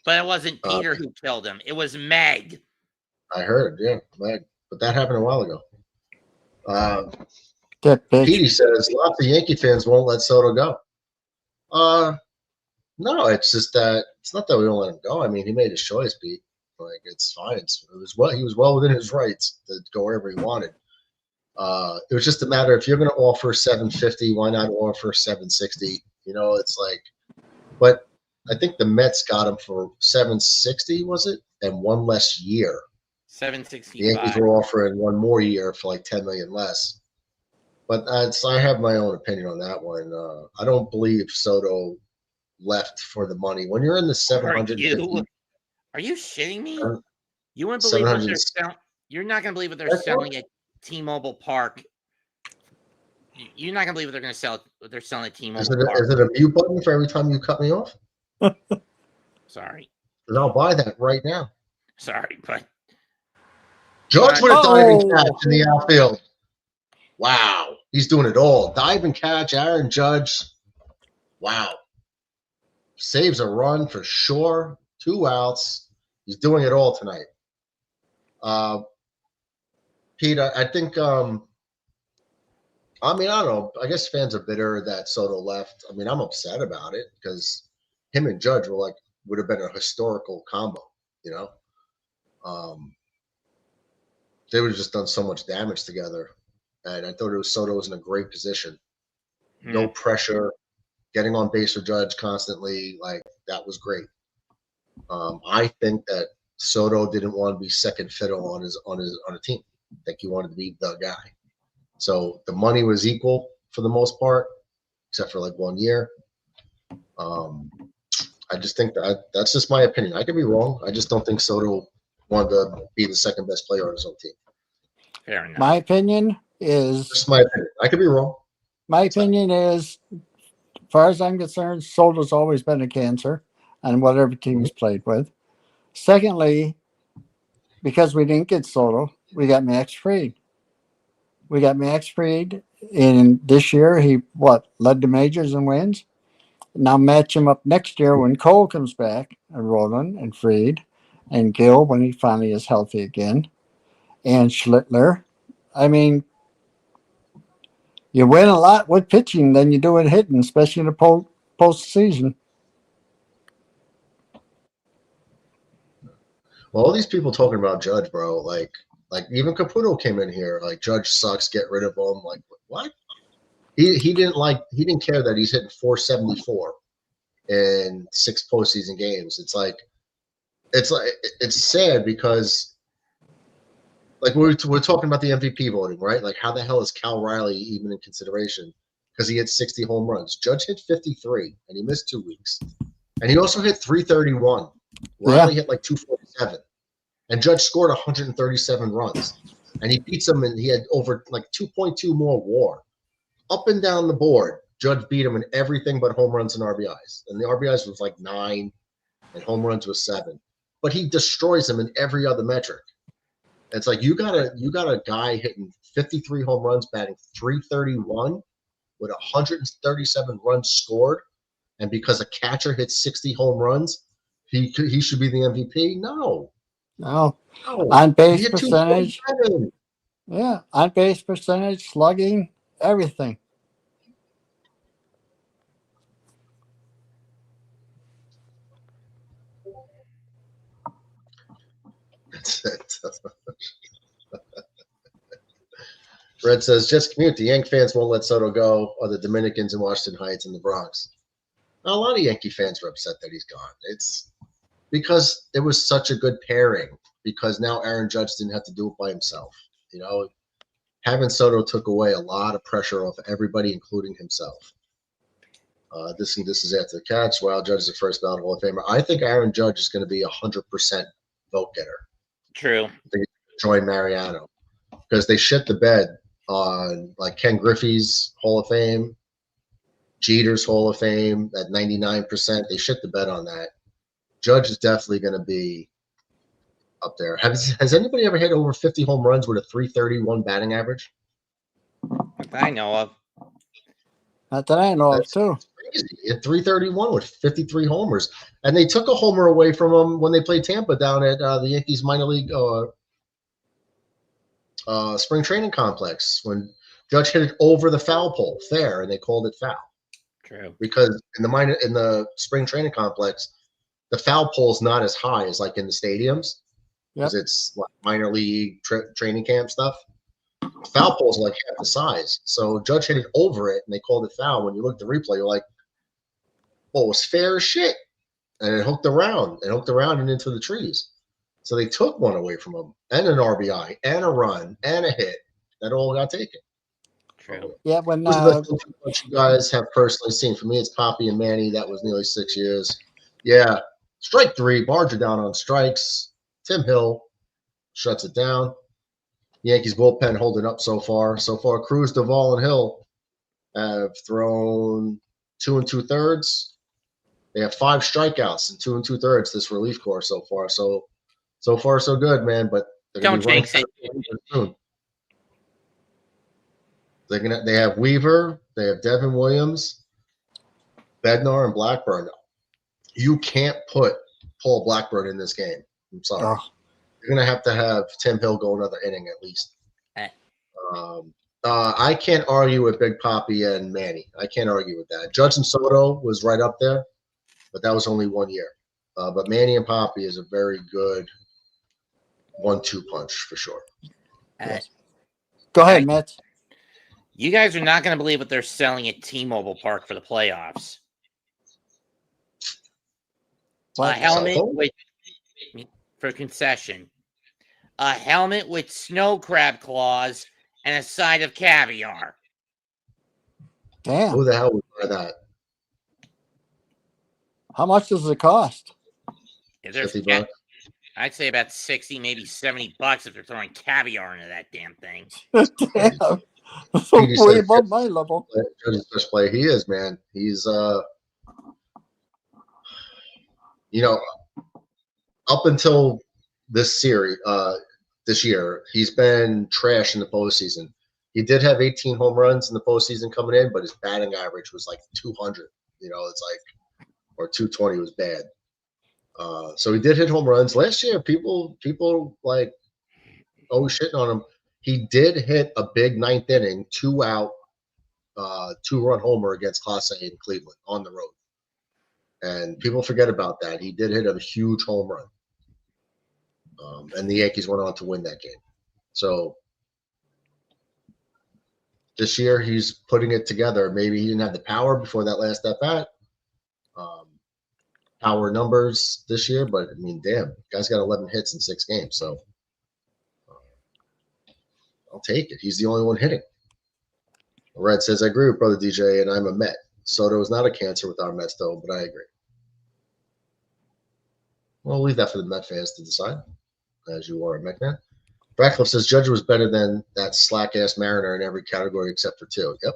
But it wasn't Peter who killed him. It was Meg. I heard, yeah, Meg. But that happened a while ago. That bitch. Petey says lots of Yankee fans won't let Soto go. No, it's just that it's not that we don't let him go. I mean, he made his choice, Pete. Like, it's fine. It was he was well within his rights to go wherever he wanted. It was just a matter, if you're going to offer 750, why not offer 760? You know, it's like, but I think the Mets got him for 760, was it? And one less year. 765. The Yankees were offering one more year for like 10 million less. But I have my own opinion on that one. I don't believe Soto left for the money. When you're in the 750, are you shitting me? You wouldn't believe what they're selling. You're not going to believe what they're selling at T-Mobile Park. You're not going to believe what they're going to sell. What they're selling at T-Mobile Park. Is it a mute button for every time you cut me off? Sorry. Because I'll buy that right now. Sorry, but Judge with a diving catch in the outfield. Wow. He's doing it all. Diving catch, Aaron Judge. Wow. Saves a run for sure. 2 outs. He's doing it all tonight. Pete, I think I don't know. I guess fans are bitter that Soto left. I mean, I'm upset about it because him and Judge would have been a historical combo, you know? They would have just done so much damage together. And I thought Soto was in a great position. No pressure, getting on base for Judge constantly. Like, that was great. I think that Soto didn't want to be second fiddle on a team. I think he wanted to be the guy. So the money was equal for the most part, except for like 1 year. I just think that's just my opinion. I could be wrong. I just don't think Soto wanted to be the second best player on his own team. Fair enough. My opinion is just my opinion. I could be wrong. My opinion is, as far as I'm concerned, Soto's always been a cancer on whatever team he's played with. Secondly, because we didn't get Soto, we got Max Fried. We got Max Fried in this year. He led the majors and wins. Now match him up next year when Cole comes back, and Rodon and Fried and Gill when he finally is healthy again, and Schlittler. I mean, you win a lot with pitching than you do with hitting, especially in the postseason. Well, all these people talking about Judge, bro, like even Caputo came in here, like, Judge sucks, get rid of him. Like, what? He didn't care that he's hitting 474 in 6 postseason games. It's sad because, like, we're talking about the MVP voting, right? Like, how the hell is Cal Riley even in consideration? Because he hit 60 home runs. Judge hit 53, and he missed 2 weeks. And he also hit 331. Riley hit like 247. And Judge scored 137 runs. And he beats him, and he had over like 2.2 more WAR. Up and down the board, Judge beat him in everything but home runs and RBIs. And the RBIs was like 9, and home runs was 7. But he destroys him in every other metric. It's like you got a guy hitting 53 home runs, batting 331 with 137 runs scored, and because a catcher hits 60 home runs, he should be the MVP? No. On base percentage. Yeah, on base percentage, slugging, everything. Red says, just commute. The Yankee fans won't let Soto go, or the Dominicans in Washington Heights and the Bronx. Now, a lot of Yankee fans are upset that he's gone. It's because it was such a good pairing, because now Aaron Judge didn't have to do it by himself. You know, having Soto took away a lot of pressure off everybody, including himself. This is after the catch. While Judge is the first ballot Hall of Famer, I think Aaron Judge is going to be 100% vote getter. True. I think join Mariano because they shit the bed on like Ken Griffey's Hall of Fame, Jeter's Hall of Fame at 99%. They shit the bed on that. Judge is definitely going to be up there. Has anybody ever hit over 50 home runs with a 331 batting average? That I know of. Not that I know of, too. Crazy. At 331 with 53 homers. And they took a homer away from him when they played Tampa down at the Yankees minor league spring training complex when Judge hit it over the foul pole, fair, and they called it foul. True. Because in the spring training complex, the foul pole's not as high as like in the stadiums. because it's like minor league training camp stuff. Foul poles are like half the size. So Judge hit it over it, and they called it foul. When you look at the replay, you're like, well, it was fair as shit. And it hooked around. It hooked around and into the trees. So they took one away from him, and an RBI, and a run, and a hit. That all got taken. True. Yeah, when Who's the best coach you guys have personally seen? For me, it's Poppy and Manny. That was nearly 6 years. Yeah. Strike 3. Barger down on strikes. Tim Hill shuts it down. Yankees bullpen holding up so far. So far, Cruz, Duvall, and Hill have thrown 2 2/3. They have 5 strikeouts and 2 2/3 this relief corps so far. So far, so good, man. But they're Don't gonna be jinx it. soon. They have Weaver, they have Devin Williams, Bednar, and Blackburn. You can't put Paul Blackburn in this game. I'm sorry. Oh. You're gonna have to have Tim Hill go another inning at least. Eh. I can't argue with Big Poppy and Manny. I can't argue with that. Judson Soto was right up there, but that was only 1 year. But Manny and Poppy is a very good 1-2 punch for sure. Yes. Go ahead, Right. Matt. You guys are not going to believe what they're selling at T-Mobile Park for the playoffs. A helmet with for concession. A helmet with snow crab claws and a side of caviar. Damn. Who the hell would buy that? How much does it cost? If there's $50? I'd say about 60, maybe $70 if they're throwing caviar into that damn thing. Damn. That's way above my level. Judge's best play. He is, man. He's up until this series, this year, he's been trash in the postseason. He did have 18 home runs in the postseason coming in, but his batting average was like 200. It's like, or 220 was bad. So he did hit home runs last year. People like always shitting on him. He did hit a big 9th inning, 2-out, 2-run homer against Class A in Cleveland on the road. And people forget about that. He did hit a huge home run. And the Yankees went on to win that game. So this year he's putting it together. Maybe he didn't have the power before that last at-bat. Power numbers this year, but I mean, damn, guy's got 11 hits in 6 games. So I'll take it. He's the only one hitting. Red says, I agree with Brother DJ, and I'm a Met. Soto is not a cancer with our Mets, though, but I agree. We'll leave that for the Met fans to decide, as you are a Met fan. Brackliff says, Judge was better than that slack-ass Mariner in every category except for 2. Yep.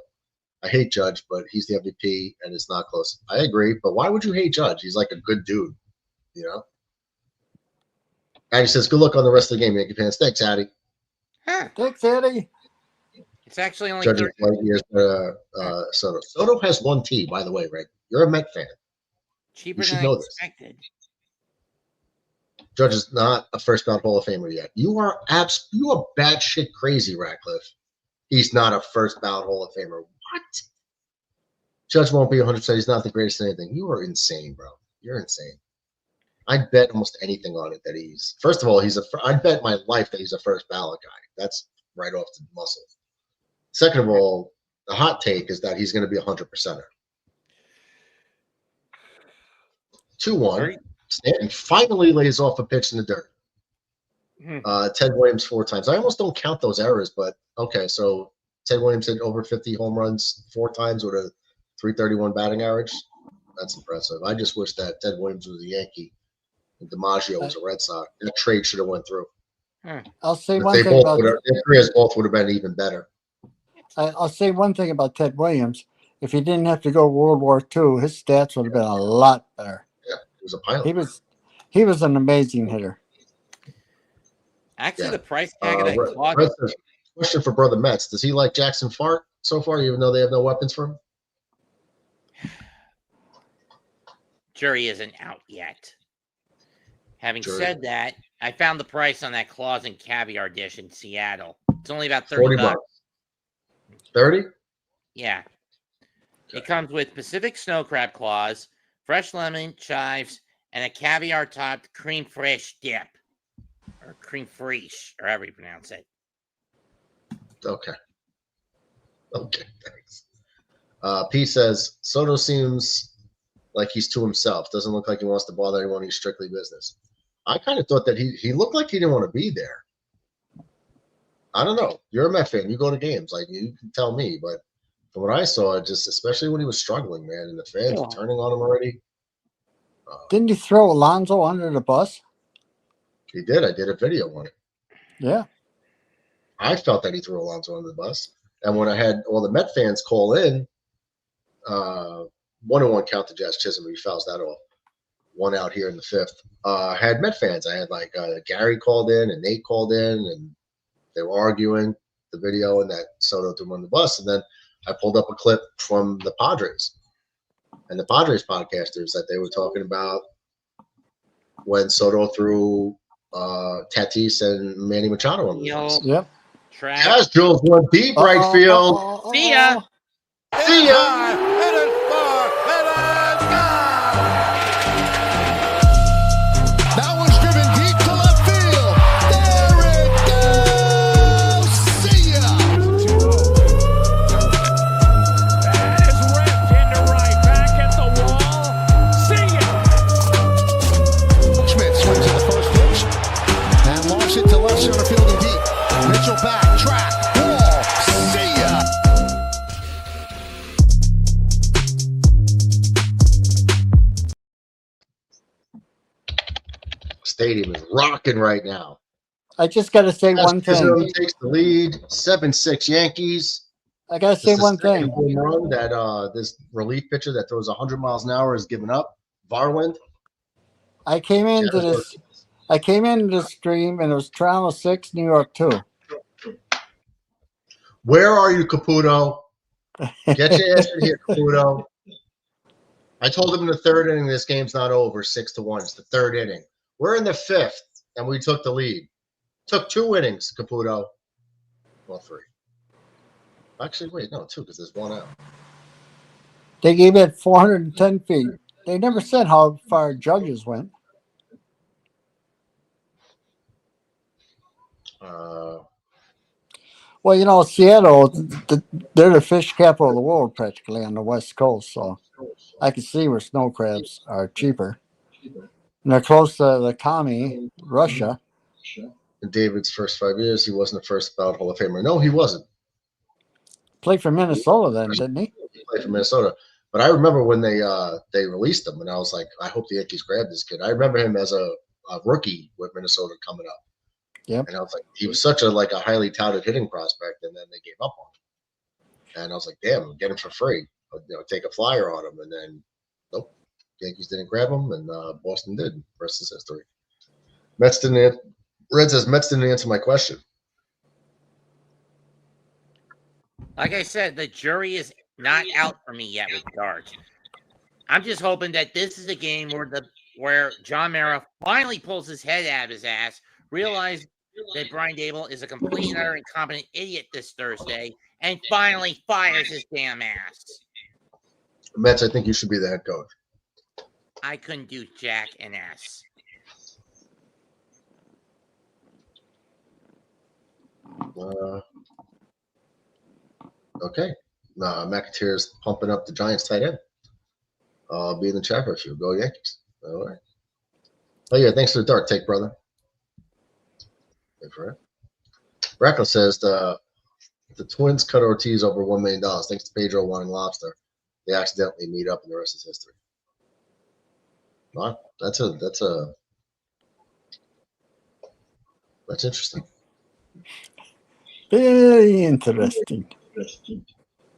I hate Judge, but he's the MVP, and it's not close. I agree, but why would you hate Judge? He's like a good dude, Addy says, good luck on the rest of the game, Yankee fans. Thanks, Addy. Huh. Thanks, Eddie. It's actually only Judge 30. years, Soto. Soto has 1 T, by the way, right? You're a Met fan. Cheaper You should than know I this. expected. Judge is not a first-bound Hall of Famer yet. You are batshit crazy, Ratcliffe. He's not a first-bound Hall of Famer. What? Judge won't be 100%. He's not the greatest at anything. You are insane, bro. You're insane. I'd bet almost anything on it that he's. First of all, I'd bet my life that he's a first ballot guy. That's right off the muscle. Second of all, the hot take is that he's going to be 100%er. 2-1. Stanton finally lays off a pitch in the dirt. Ted Williams 4 times. I almost don't count those errors, but okay. So Ted Williams hit over 50 home runs 4 times with a 331 batting average. That's impressive. I just wish that Ted Williams was a Yankee and DiMaggio was a Red Sox. That trade should have went through. I'll say If one they thing both about would have, their careers both would have been even better. I'll say one thing about Ted Williams. If he didn't have to go World War II, his stats would have been a lot better. Yeah, he was a pilot. He was an amazing hitter. Actually, Yeah. the price tag of that clock. Red says, question for Brother Metz. Does he like Jackson Fart so far, even though they have no weapons for him? Jury isn't out yet. Having Jury. said that, I found the price on that claws and caviar dish in Seattle. It's only about $30. 30? Yeah. It comes with Pacific snow crab claws, fresh lemon, chives, and a caviar-topped cream fresh dip. or cream fraiche, or however you pronounce it. Okay. Okay, thanks. P says Soto seems like he's to himself. Doesn't look like he wants to bother anyone. He's strictly business. I kind of thought that he looked like he didn't want to be there. I don't know. You're a Met fan. You go to games. Like, you can tell me. But from what I saw, just especially when he was struggling, man, and the fans were turning on him already. Didn't he throw Alonso under the bus? He did. I did a video on it. Yeah. I felt that he threw Alonso under the bus. And when I had all the Met fans call in, 1-1 count to Jazz Chisholm. He fouls that off. 1 out here in the 5th. I had Met fans. I had like Gary called in and Nate called in, and they were arguing the video and that Soto threw him on the bus. And then I pulled up a clip from the Padres and the Padres podcasters that they were talking about when Soto threw Tatis and Manny Machado on the bus. Yep. Jazz drills one deep right field. See ya. See ya. Hit it far. It is gone. That one's driven deep to left field. There it goes. See ya. That is ripped into right. Back at the wall. See ya. Schmidt swings at the first pitch and launches it to left center field and deep. Mitchell back, track, wall. See ya. Stadium is rocking right now. I just got to say one Chisholm thing. takes the lead. 7-6 Yankees. I got to say one thing. Home run that this relief pitcher that throws 100 miles an hour is giving up. Varland. I came into this stream and it was Toronto 6, New York 2. Where are you, Caputo? Get your ass in here, Caputo. I told him in the 3rd inning this game's not over, 6-1. It's the 3rd inning. We're in the 5th, and we took the lead. Took 2 innings, Caputo. Well, 3. Actually, wait, no, 2, because there's 1 out. They gave it 410 feet. They never said how far Judges went. Well, you know, Seattle, they're the fish capital of the world practically on the West Coast, so I can see where snow crabs are cheaper. And they're close to the commie, Russia. In David's first 5 years, he wasn't the first ballot Hall of Famer. No, he wasn't. Played for Minnesota then, didn't he? He played for Minnesota. But I remember when they released him, and I was like, I hope the Yankees grab this kid. I remember him as a rookie with Minnesota coming up. Yep. And I was like, he was such a highly touted hitting prospect, and then they gave up on him. And I was like, damn, get him for free. Take a flyer on him, and then nope, Yankees didn't grab him, and Boston did. Rest is history. Red says Mets didn't answer my question. Like I said, the jury is not out for me yet with Dodge. I'm just hoping that this is a game where John Mara finally pulls his head out of his ass, realizes that Brian Dable is a complete and utter incompetent idiot this Thursday, and finally fires his damn ass. Mets, I think you should be the head coach. I couldn't do jack and ass. Okay. McAteer's pumping up the Giants tight end. I'll be in the chat for a few. Go Yankees. All right. Oh, yeah. Thanks for the dark take, brother. Wait for it. Brackle says the Twins cut Ortiz over $1 million thanks to Pedro wanting lobster. They accidentally meet up, and the rest is history. Wow, that's interesting. Very interesting.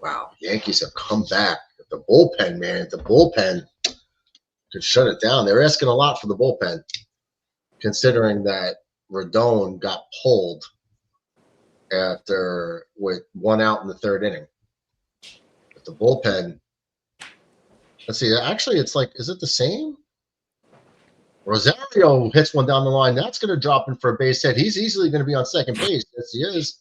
Wow, Yankees have come back. The bullpen, man. The bullpen could shut it down. They're asking a lot for the bullpen, considering that Rodon got pulled with 1 out in the 3rd inning. But the bullpen, let's see. Actually, it's is it the same? Rosario hits one down the line. That's going to drop in for a base hit. He's easily going to be on second base. Yes, he is.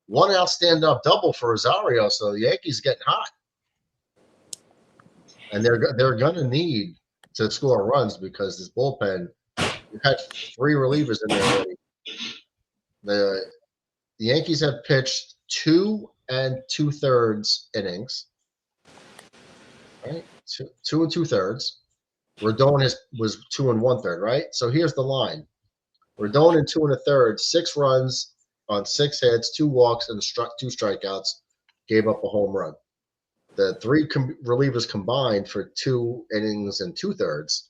1 out stand-up double for Rosario. So the Yankees getting hot, and they're going to need to score runs because this bullpen. You've had 3 relievers in there already. The Yankees have pitched 2 2/3 innings. Right? Two and 2/3. Rodon was 2 1/3, right? So here's the line. Rodon in 2 1/3, 6 runs on 6 hits, 2 walks, and 2 strikeouts, gave up a home run. The 3 relievers combined for 2 innings and 2/3,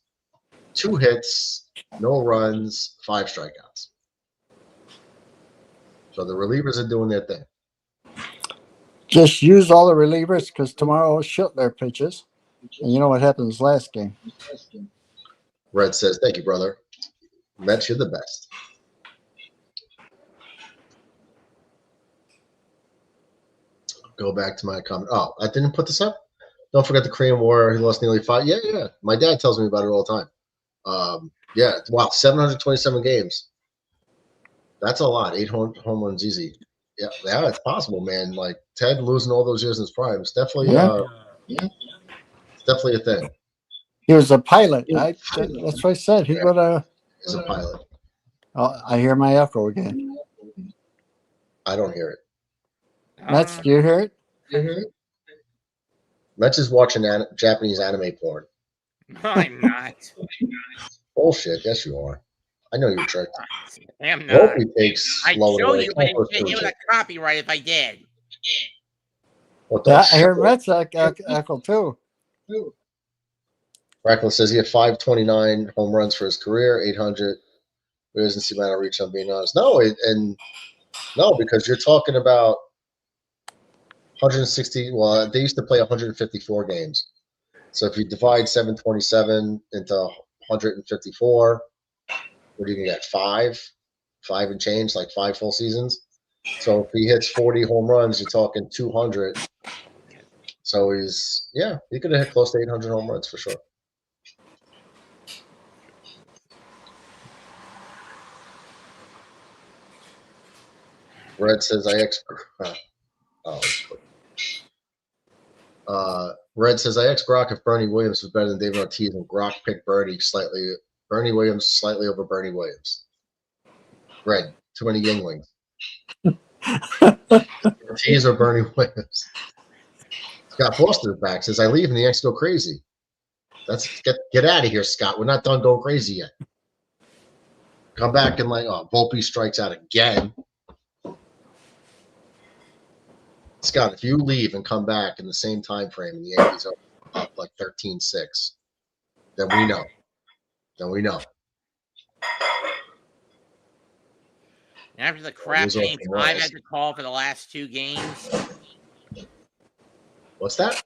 2 hits, no runs, 5 strikeouts. So the relievers are doing their thing. Just use all the relievers because tomorrow Schiltler pitches. And you know what happens last game. Red says, thank you, brother. Mets, you're the best. Go back to my comment. Oh, I didn't put this up? Don't forget the Korean War. He lost nearly 5. Yeah. My dad tells me about it all the time. Yeah, wow, 727 games. That's a lot. 8 home runs easy. Yeah, it's possible, man. Like Ted losing all those years in his prime. It's definitely it's definitely a thing. He was a pilot. That's what I said. He would have. He's a pilot. Oh, I hear my echo again. I don't hear it. Mets, do you hear it? Mets is watching Japanese anime porn. I'm not. Bullshit. Yes, you are. I know you're tricked. I am not. Takes I'd low show away. you, but it would have copyright if I did. What I hear Mets echo too. Reckless says he had 529 home runs for his career, 800. He doesn't seem out of reach, I'm being honest. No, because you're talking about 160. Well, they used to play 154 games. So if you divide 727 into 154, what are you going to get? 5 and change, like 5 full seasons. So if he hits 40 home runs, you're talking 200. So he could have hit close to 800 home runs for sure. Red says Red says I asked Grok if Bernie Williams was better than David Ortiz, and Grok picked Bernie Williams slightly over Bernie Williams. Red, too many Yinglings. Ortiz or Bernie Williams. Scott Foster's back, says I leave and the Yankees go crazy. Let's get out of here, Scott. We're not done going crazy yet. Come back and Volpe strikes out again. Scott, if you leave and come back in the same time frame and the Yankees are up like 13-6, then we know. After the crap games I've had to call for the last 2 games. What's that?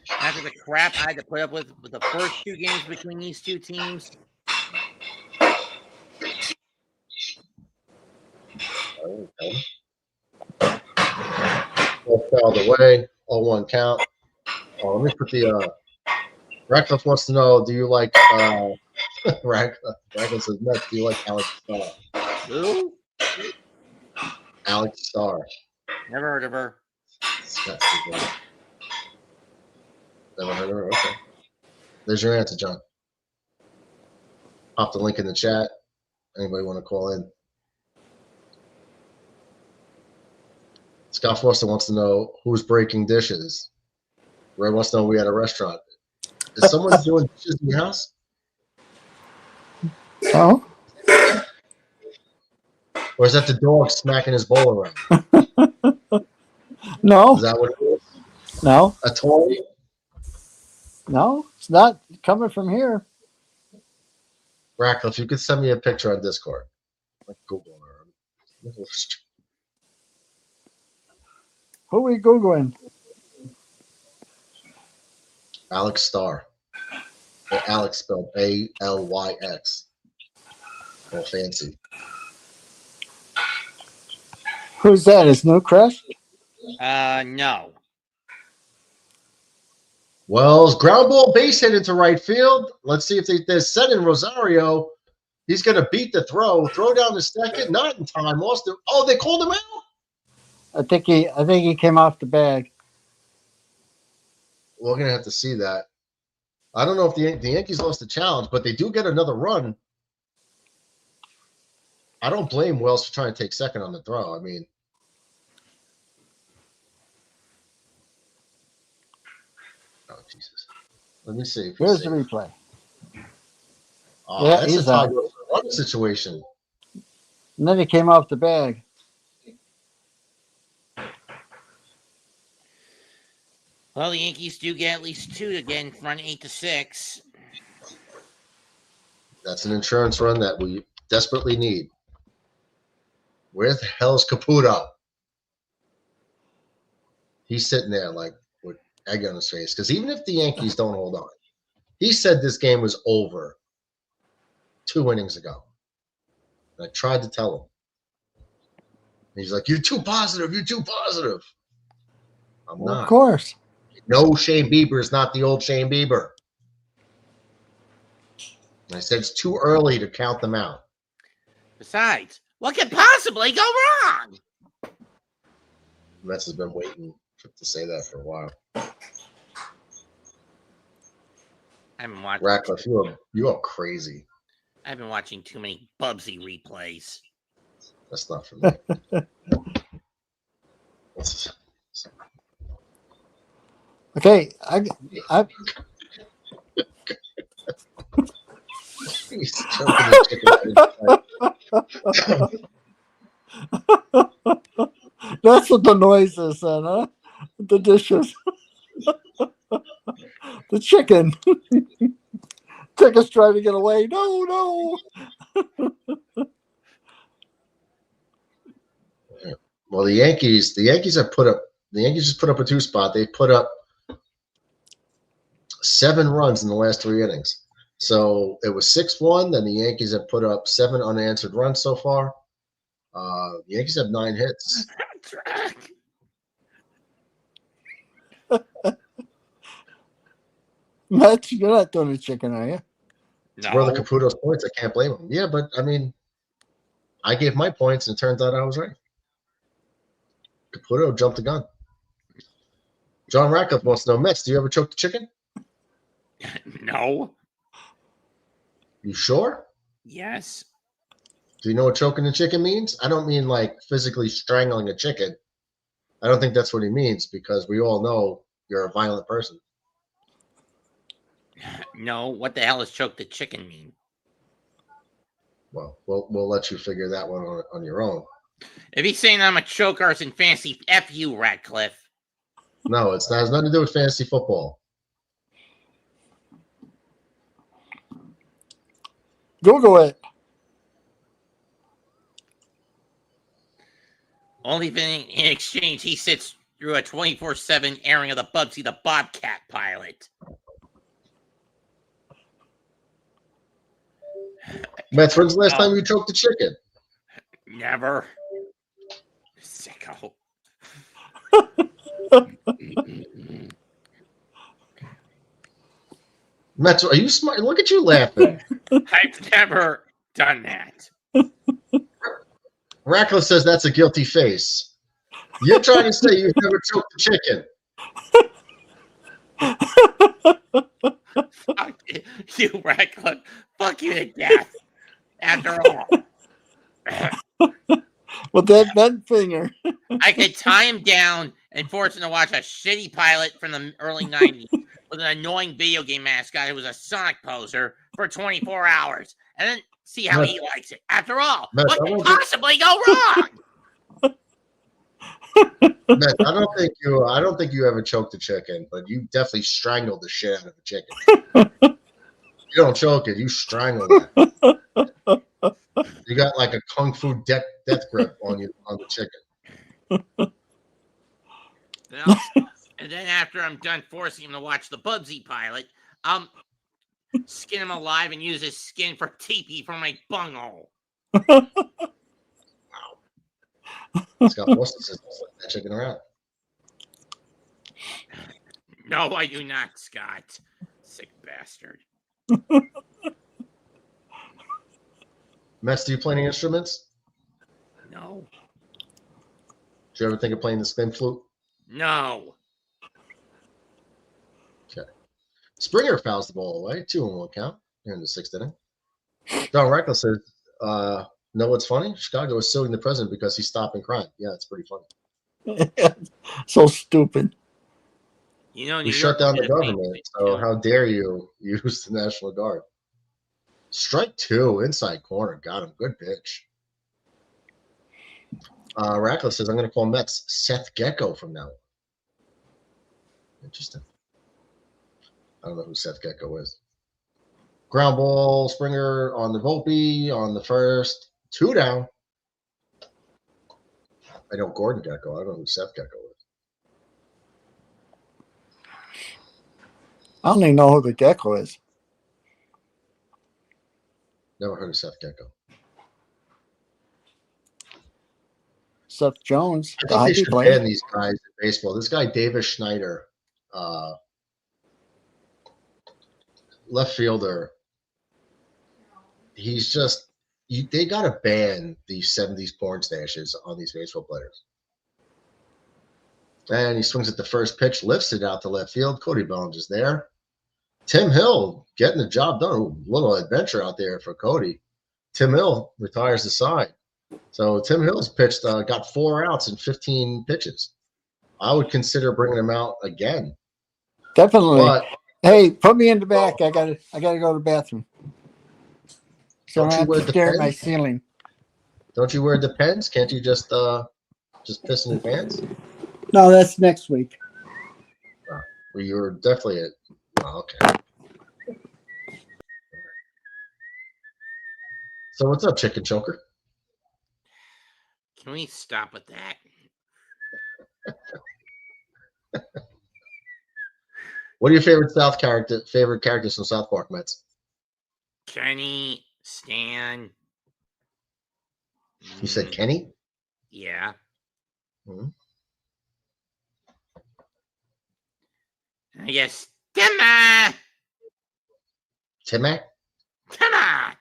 After the crap I had to put up with the first 2 games between these 2 teams. All fouled away. 0-1 count. Let me put the Radcliffe wants to know, do you like Radcliffe says, Mets, do you like Alex Starr? Who? Alex Starr. Never heard of her. Never heard of her? Okay. There's your answer, John. Pop the link in the chat. Anybody want to call in? Scott Foster wants to know who's breaking dishes. Ray wants to know we at a restaurant. Is someone doing dishes in your house? Oh. Or is that the dog smacking his bowl around? No. Is that what it is? No. A toy? No, it's not coming from here. Radcliffe, you could send me a picture on Discord. Like Google her. Who are we Googling? Alex Starr. Alex spelled A-L-Y-X. All fancy. Who's that? Is Newcrest? No. Wells, ground ball base hit into right field. Let's see if they're setting Rosario. He's going to beat the throw. Throw down the second. Not in time. Austin. Oh, they called him out? I think he came off the bag. We're going to have to see that. I don't know if the Yankees lost the challenge, but they do get another run. I don't blame Wells for trying to take second on the throw. I mean, oh Jesus. Let me see. Here's the replay. Oh, Yeah, that's a he's tie out. run situation. And then he came off the bag. Well, the Yankees do get at least 2 to get in front, 8-6. That's an insurance run that we desperately need. Where the hell's Caputo? He's sitting there like with egg on his face. Because even if the Yankees don't hold on, he said this game was over 2 innings ago. And I tried to tell him. And he's like, "You're too positive. You're too positive." I'm Well, not. of course. No, Shane Bieber is not the old Shane Bieber. And I said it's too early to count them out. Besides, what could possibly go wrong? Mets has been waiting to say that for a while. I've been watching. Ratcliffe, you are crazy. I've been watching too many Bubsy replays. That's not for me. Okay, I He's choking the chicken. that's what the noise is, then, huh? The dishes. The chicken. Chicken's trying to get away. No. Well, the Yankees just put up a 2 spot. They put up 7 runs in the last 3 innings. So it was 6-1. Then the Yankees have put up 7 unanswered runs so far. The Yankees have 9 hits. Matt, you're not doing the chicken, are you? No. For the Caputo's points, I can't blame him. Yeah, but I mean, I gave my points, and it turns out I was right. Caputo jumped the gun. John Ratcliffe wants to know, Mets, do you ever choke the chicken? No. You sure? Yes. Do you know what choking the chicken means? I don't mean like physically strangling a chicken. I don't think that's what he means, because we all know you're a violent person. No. What the hell does choke the chicken mean? Well, we'll let you figure that one on your own. If he's saying I'm a choker, it's in fancy. F you, Ratcliffe. No, it's not. It has nothing to do with fantasy football. Google it. Only thing in exchange, he sits through a 24/7 airing of the Bubsy the Bobcat pilot. Mets, when's the last time you choked the chicken? Never. Sicko. Mets, are you smart? Look at you laughing. I've never done that. Ratcliffe says that's a guilty face. You're trying to say you've never choked the chicken. Fuck you, Ratcliffe. Fuck you to death. After all. With that bent finger. I could tie him down and force him to watch a shitty pilot from the early 90s with an annoying video game mascot who was a Sonic poser for 24 hours and then see how he likes it. After all, what could possibly go wrong? Matt, I don't think you ever choked a chicken, but you definitely strangled the shit out of a chicken. You don't choke it, you strangle it. You got like a kung fu death grip on the chicken. And then after I'm done forcing him to watch the Bubsy pilot, I'll skin him alive and use his skin for teepee for my bunghole. Wow. Scott Wilson says flip that chicken around. No, I do not, Scott. Sick bastard. Mets, do you play any instruments? No. Did you ever think of playing the spin flute? No. Okay. Springer fouls the ball away. 2-1 count here in the 6th inning. Don Ratcliffe says, Know what's funny? Chicago is suing the president because he's stopping crime. Yeah, it's pretty funny. So stupid. You know, We New shut York down the did a thing government, too. so how dare you use the National Guard? Strike 2, inside corner. Got him. Good pitch. Rackles says, I'm going to call Mets Seth Gecko from now on. Interesting. I don't know who Seth Gecko is. Ground ball, Springer on the Volpe on the first. 2 down. I know Gordon Gecko. I don't know who Seth Gecko is. I don't even know who the Gecko is. Never heard of Seth Gecko. Seth Jones. I The think they hockey should player. ban these guys in baseball. This guy, Davis Schneider, left fielder, he's just they got to ban these 70s porn stashes on these baseball players. And he swings at the first pitch, lifts it out to left field. Cody Bellinger's there. Tim Hill getting the job done. Ooh, little adventure out there for Cody. Tim Hill retires the side. So Tim Hill's pitched, got 4 outs in 15 pitches. I would consider bringing him out again. Definitely. But Hey, put me in the back. I gotta go to the bathroom. So Don't I you have wear to stare at my Depends? ceiling. Don't you wear Depends? Can't you just piss in your pants? No, that's next week. Well, you're definitely at. Oh, okay. So what's up, Chicken Choker? Can we stop with that? What are your favorite characters from South Park, Mets? Kenny, Stan. You said Kenny? Yeah. Hmm. I guess Timma. Timac? Timma.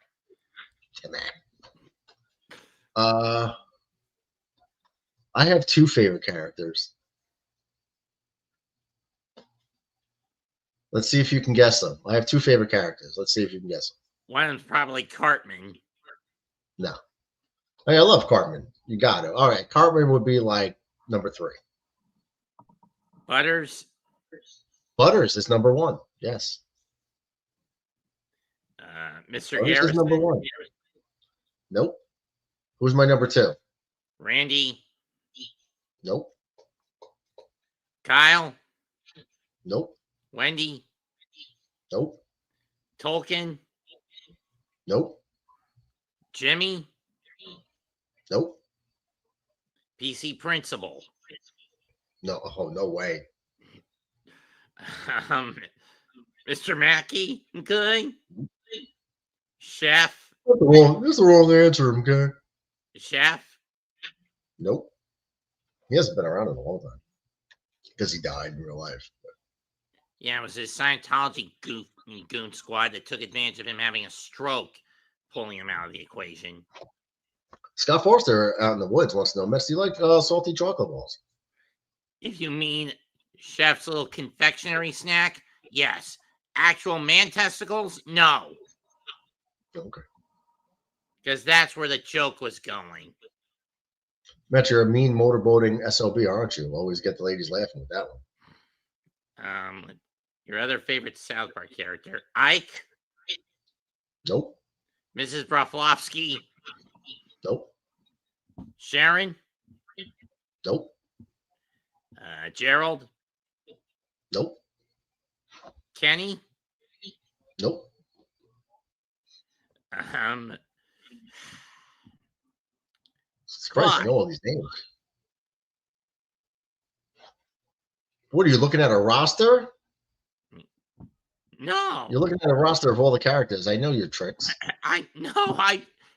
I have 2 favorite characters. Let's see if you can guess them. I have 2 favorite characters. Let's see if you can guess them. One of them's probably Cartman. No. Hey, I love Cartman. You got it. All right. Cartman would be like number 3. Butters. Butters is number 1. Yes. Mr. Butters is Harrison. number 1. Nope. Who's my number 2? Randy. Nope. Kyle. Nope. Wendy. Nope. Tolkien. Nope. Jimmy. Nope. PC Principal. No. Oh, no way. Mr. Mackey. Okay. Chef. That's the wrong answer, okay? Chef. Nope. He hasn't been around in a long time because he died in real life. Yeah, it was his Scientology goon squad that took advantage of him having a stroke, pulling him out of the equation. Scott Forster out in the woods wants to know, Mess, do you like salty chocolate balls? If you mean Chef's little confectionery snack, yes. Actual man testicles, no. Okay. Because that's where the joke was going. Matt, you're a mean motorboating SOB, aren't you? Always get the ladies laughing with that one. Your other favorite South Park character, Ike. Nope. Mrs. Broflovsky. Nope. Sharon. Nope. Gerald. Nope. Kenny. Nope. Christ, I know all these names. What are you looking at, a roster? No. You're looking at a roster of all the characters. I know your tricks. I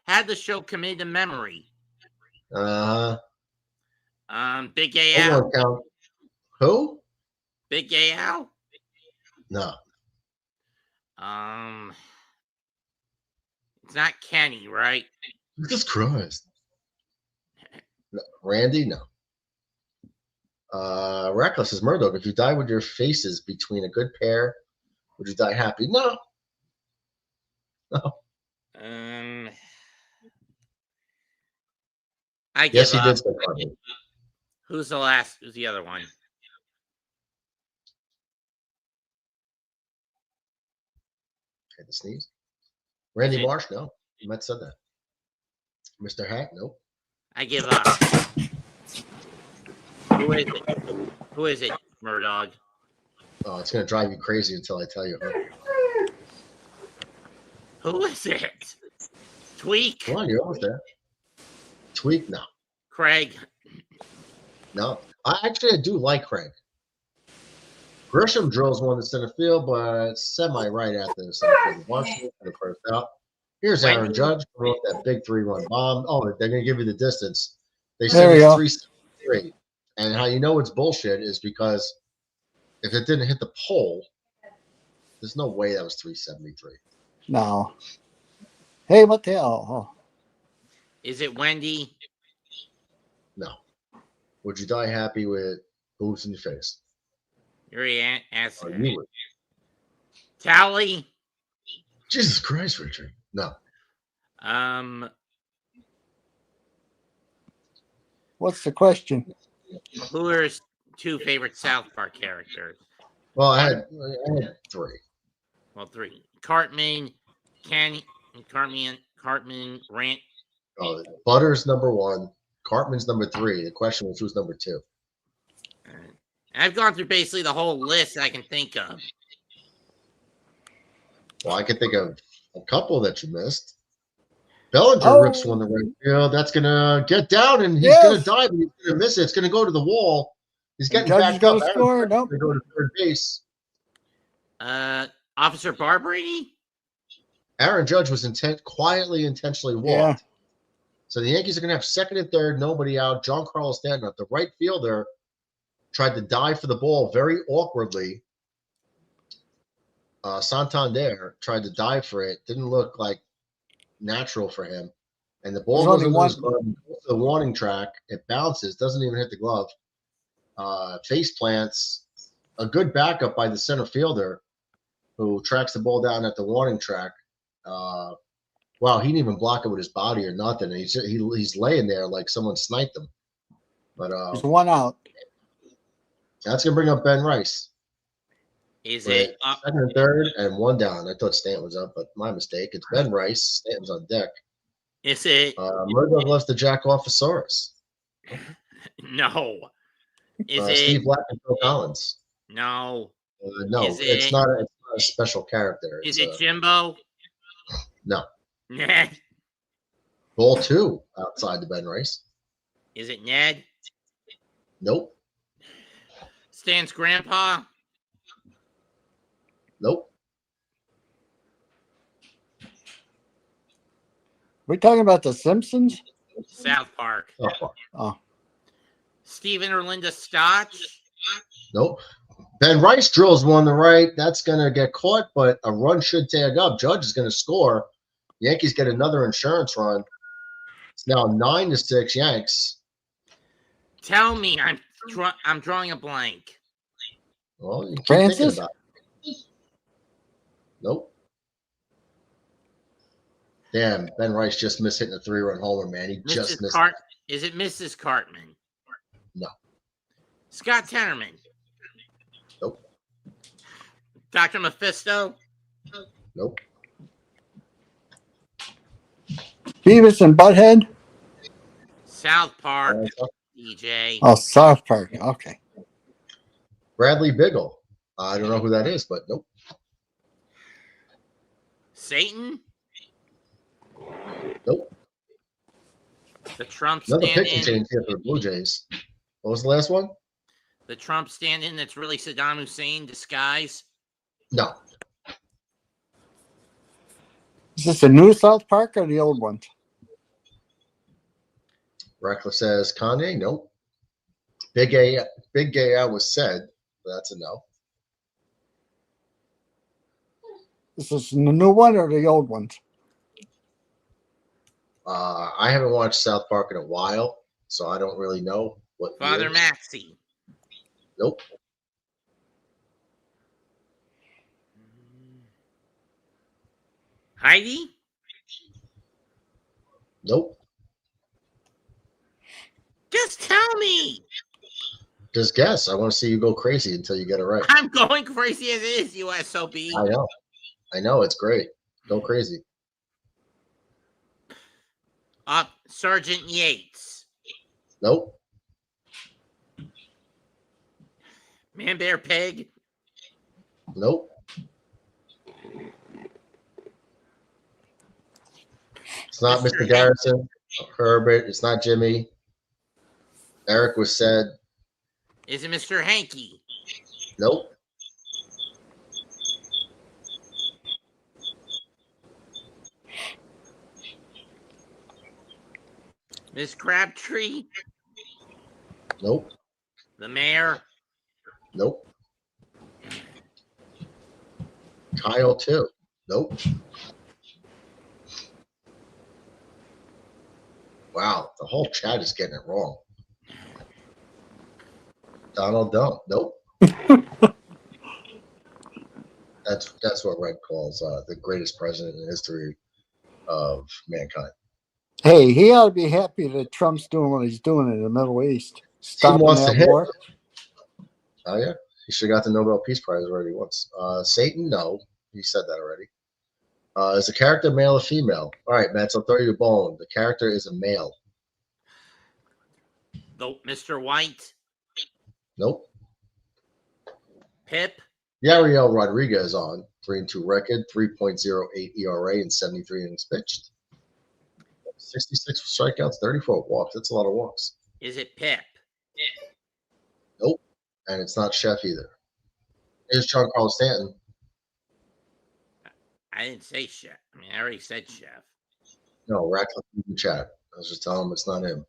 had the show committed to memory. Big Gay Al. Count. Who? Big Gay Al? No. It's not Kenny, right? Jesus Christ. No. Randy? No. Reckless is Murdoch. If you die with your faces between a good pair, would you die happy? No. No. I give Yes, he up. did say Cartman. Who's the last? Who's the other one? Had to sneeze. Randy Is it- Marsh? No. Matt said that. Mr. Hack? Nope. I give up. Who is it? Who is it, Murdog? Oh, it's going to drive you crazy until I tell you. Huh? Who is it? Tweak? Come on, you're almost there. Tweak? No. Craig? No. I do like Craig. Grisham drills one to center field, but semi-right at the center field. Washington for the first out. Here's Aaron Judge who wrote that big 3-run bomb. Oh, they're going to give you the distance. They said it's 373. And how you know it's bullshit is because if it didn't hit the pole, there's no way that was 373. No. Hey, what the hell? Oh. Is it Wendy? No. Would you die happy with boots in your face? You're answer. You would. Tally? Jesus Christ, Richard. No. What's the question? Who are his two favorite South Park characters? Well, I had 3. Well, 3. Cartman, Cartman, Rant. Oh, Butter's number 1. Cartman's number 3. The question was who's number 2. I've gone through basically the whole list I can think of. Well, I can think of a couple that you missed. Bellinger rips one to right field. That's going to get down, and he's going to dive, and he's going to miss it. It's going to go to the wall. He's getting back up. Score. Nope. Going to go to third base. Officer Barbrady? Aaron Judge was quietly, intentionally walked. Yeah. So the Yankees are going to have second and third, nobody out. John Carlos Stanton up. The right fielder tried to dive for the ball very awkwardly. Santander tried to dive for it. Didn't look like natural for him. And the ball goes into the warning track. It bounces, doesn't even hit the glove. Face plants. A good backup by the center fielder who tracks the ball down at the warning track. Wow, he didn't even block it with his body or nothing. He's laying there like someone sniped him. But there's 1 out. That's gonna bring up Ben Rice. Is it second and third and 1 down? I thought Stanton was up, but my mistake. It's Ben Rice. Stanton's on deck. Is it Murdoch loves the jack offosaurus. No. Is Steve it Black and Phil Collins? No. No, it's not a special character. Is it Jimbo? No. Ned? Ball 2 outside the Ben Rice. Is it Ned? Nope. Stan's grandpa? Nope. We talking about the Simpsons? South Park. Oh. Stephen or Linda Stotch? Nope. Ben Rice drills one to right. That's going to get caught, but a run should tag up. Judge is going to score. Yankees get another insurance run. It's now 9-6 Yanks. Tell me, I'm drawing a blank. Well, you keep Francis? thinking about it. Nope. Damn, Ben Rice just missed hitting a 3-run homer, man. He just missed it. Is it Mrs. Cartman? No. Scott Tenorman? Nope. Dr. Mephisto? Nope. Beavis and Butthead? South Park. DJ. Oh, South Park. Okay. Bradley Biggle. I don't know who that is, but nope. Satan? Nope. The Trump Another stand-in. pitching change here for the Blue Jays. What was the last one? The Trump stand-in that's really Saddam Hussein disguise. No. Is this the new South Park or the old one? Reckless says Kanye. Nope. Big Gay out was said. But that's a no. Is this the new one or the old one? I haven't watched South Park in a while, so I don't really know what. Father years. Maxie. Nope. Heidi? Nope. Just tell me. Just guess. I want to see you go crazy until you get it right. I'm going crazy as it is, you SOB. I know. It's great. Go crazy. Sergeant Yates. Nope. Man, Bear, Pig. Nope. It's not Mr. Garrison, Herbert. It's not Jimmy. Eric was said. Is it Mr. Hanky? Nope. Miss Crabtree? Nope. The mayor? Nope. Kyle too. Nope. Wow, the whole chat is getting it wrong. Donald Dump. Nope. That's what Red calls the greatest president in the history of mankind. Hey, he ought to be happy that Trump's doing what he's doing in the Middle East. Stopping wants to that hit. war. Oh yeah, he should have got the Nobel Peace Prize already once. Satan, no, he said that already. Is the character male or female? All right, Matt, so I'll throw you a bone. The character is a male. Nope. Mr. White? Nope. Pip? Yariel Rodriguez on 3-2 record, 3.08 ERA, and 73 innings pitched. 66 strikeouts, 34 walks. That's a lot of walks. Is it Pip? Nope. And it's not Chef either. It's John Carlos Stanton. I didn't say Chef. I mean, I already said Chef. No, Ratcliffe in the chat. I was just telling him it's not him.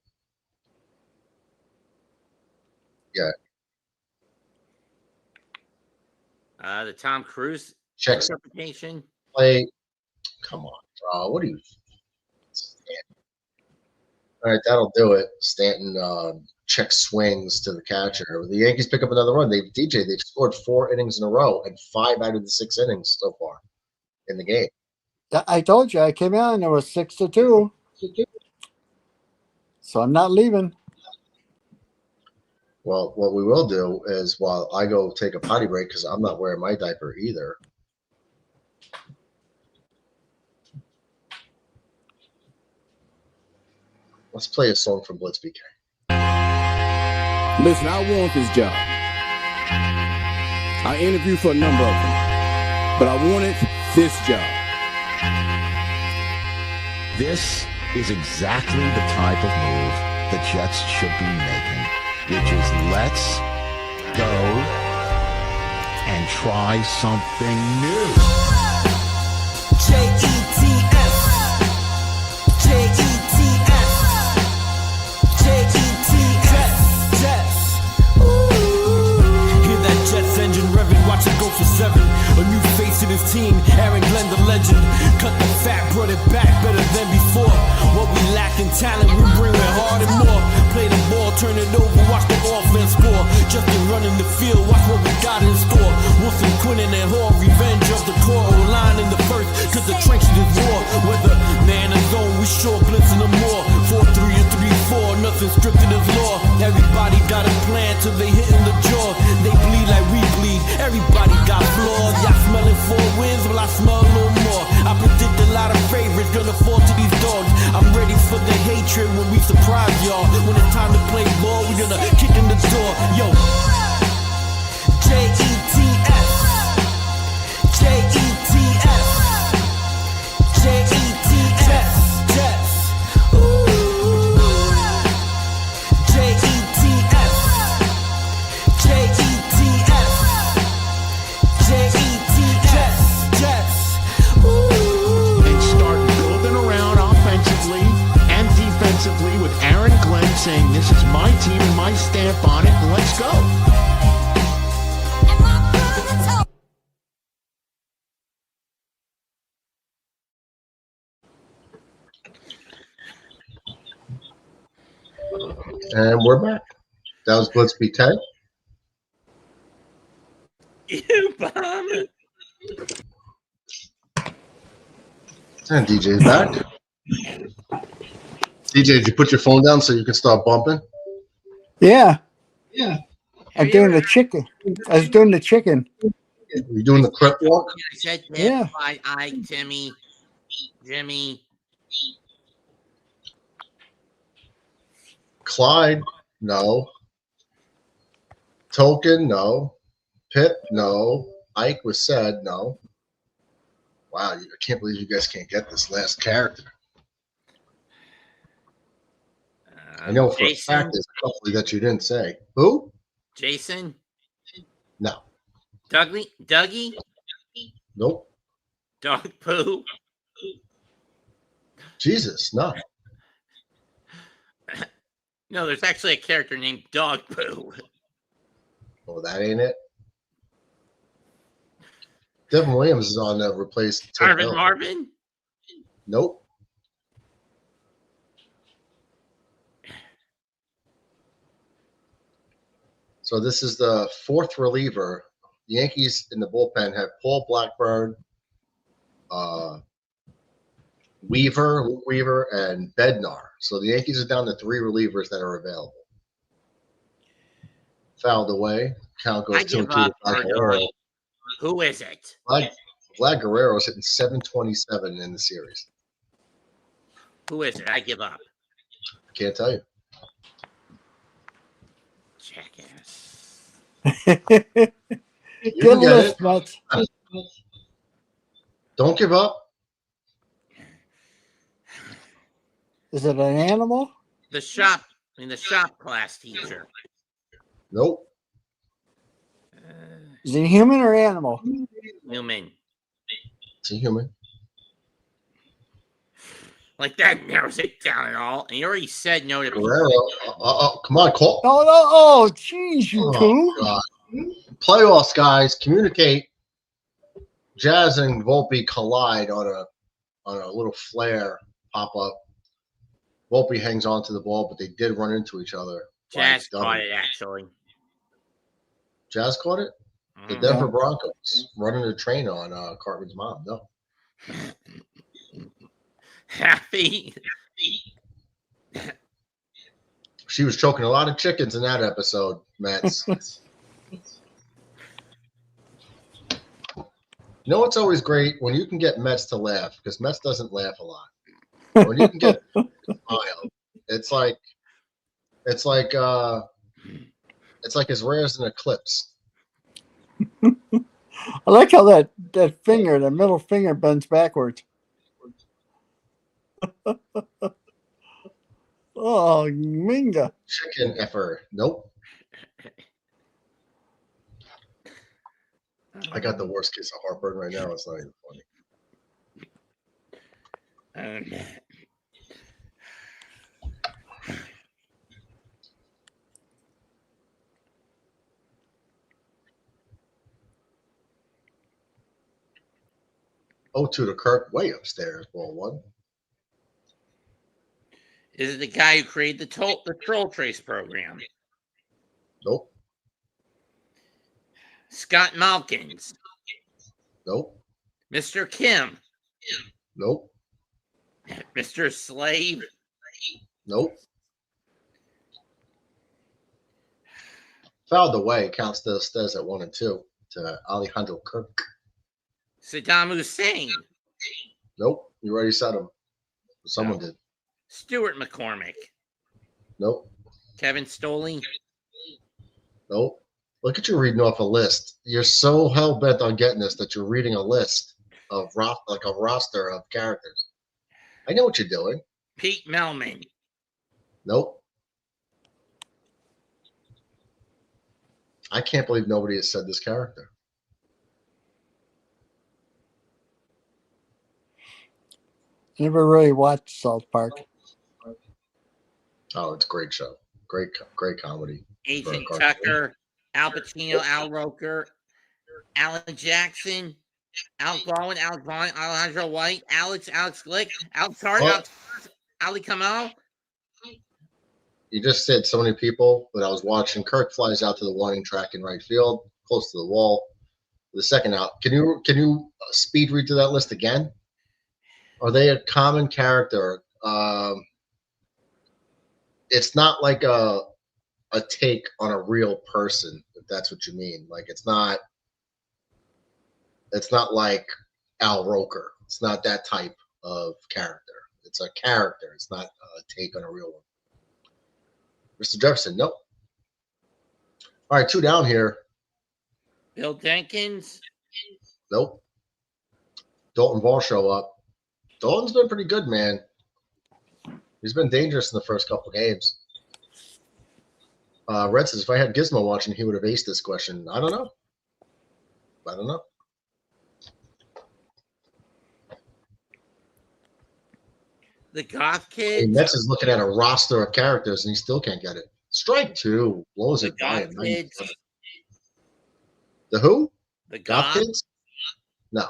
Yeah. The Tom Cruise Check interpretation. Play. Come on, what are you? Stanton. All right, that'll do it. Stanton check swings to the catcher. The Yankees pick up another run. They've scored 4 innings in a row and 5 out of the 6 innings so far in the game. I told you I came out and it was 6-2. So I'm not leaving. Well, what we will do is while I go take a potty break, because I'm not wearing my diaper either. Let's play a song from Blitz BK. Listen, I want this job. I interviewed for a number of them, but I wanted this job. This is exactly the type of move the Jets should be making, which is let's go and try something new. JETS, Jets. Hear that Jets engine revving, watch it go for 7. A new face in his team, Aaron Glenn the legend. Cut the fat, brought it back better than before. What we lack in talent, we bring it hard and more. Play the ball, turn it over, watch the offense score. Just been running the field, watch what we got in store. Wilson, Quinnen, and Hall, revenge of the core O-line in the first, cause the trenches is war. Whether man or zone, we sure blitzing them more. 4-3 and 3-4, nothing scripted as law. Everybody got a plan till they hitting the jaw. They bleed like we bleed, everybody got flaws. Y'all smelling 4 wins, well I smell a little more. I predict a lot of favorites gonna fall to these dogs. I'm ready for the hatred when we surprise y'all. When it's time to play ball, we gonna kick in the door. Yo, JETS, Jets. Ooh, Jets. Ooh. And start building around offensively and defensively with Aaron Glenn saying this is my team and my stamp on it, and let's go. And we're back. That was Blitz BK. You bum. And DJ's back. DJ, did you put your phone down so you can start bumping? Yeah, Have I'm you doing ever the chicken. I was doing the chicken. You doing the crip walk? I said Yeah. Clyde, Ike, Timmy, Jimmy. Clyde, no. Token, no. Pip, no. Ike was said, no. Wow, I can't believe you guys can't get this last character. I know for Jason, a fact there's a couple that you didn't say. Who? Jason, No. Dougie, Nope. Dog Poo. Jesus, no. No, there's actually a character named Dog Poo. Oh, that ain't it. Devin Williams is on to replace Tim Arvin Hill. Marvin. Nope. So this is the fourth reliever. The Yankees in the bullpen have Paul Blackburn, Weaver, and Bednar. So the Yankees are down to 3 relievers that are available. Fouled away. Count goes 2-2 to Guerrero. Who is it? Vlad Guerrero's hitting .727 in the series. Who is it? I give up. I can't tell you. Jackass. Good list, Mutz. Don't give up. Is it an animal? The shop class teacher. Nope. Is it human or animal? Human. It's a human. Like that narrows it down at all. And you already said no to Guerrero. Come on, call. No. Oh, jeez, you two. God. Playoffs, guys. Communicate. Jazz and Volpe collide on a little flare pop up. Volpe hangs on to the ball, but they did run into each other. Jazz caught it, actually. Jazz caught it? The Denver Broncos running a train on Cartman's mom. No. Happy. She was choking a lot of chickens in that episode, Mets. You know what's always great? When you can get Mets to laugh, because Mets doesn't laugh a lot. When you can get a smile, it's like as rare as an eclipse. I like how that finger, the middle finger, bends backwards. Oh, Minga. Chicken effer. Nope. I got the worst case of heartburn right now. It's not even funny. 0-2 to Kirk, way upstairs. Ball 1. Is it the guy who created the Troll Trace program? Nope. Scott Malkins. Nope. Mr. Kim. Nope. Mr. Slave. Nope. Fouled away. Count still stays at 1 and 2 to Alejandro Kirk. Saddam Hussein. Nope. You already said him. Someone did. Stuart McCormick. Nope. Kevin Stoley. Nope. Look at you reading off a list. You're so hell bent on getting this that you're reading a list of like a roster of characters. I know what you're doing. Pete Melman. Nope. I can't believe nobody has said this character. Never really watched South Park. Oh, it's a great show. Great comedy. Agent Tucker. Al Pacino, Al Roker, Alan Jackson, Al Baldwin, Alejandro White, Alex Glick, Alex Hart, Ali Kamal. You just said so many people, but I was watching. Kirk flies out to the warning track in right field, close to the wall. The second out. Can you speed read to that list again? Are they a common character? It's not like a take on a real person, if that's what you mean. Like it's not like Al Roker. It's not that type of character. It's a character. It's not a take on a real one. Mr. Jefferson, nope. All right, 2 down here. Bill Jenkins. Nope. Dalton Ball show up. Dalton's been pretty good, man. He's been dangerous in the first couple games. Red says, if I had Gizmo watching, he would have aced this question. I don't know. The Goth Hey, Kids. Mets is looking at a roster of characters, and he still can't get it. Strike 2. Blows The it by Goth him. Kids. The who? The Goth Kids? No.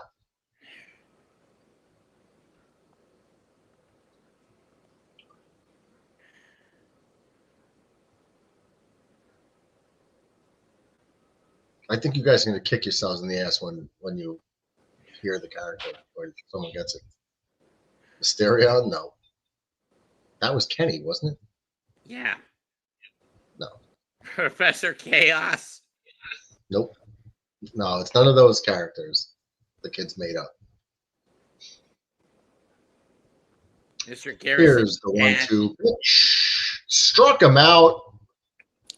I think you guys are going to kick yourselves in the ass when you hear the character or someone gets it. Mysterio? No. That was Kenny, wasn't it? Yeah. No. Professor Chaos. Nope. No, it's none of those characters the kids made up. Mr. Garrison. Here's the 1-2 pitch. Struck him out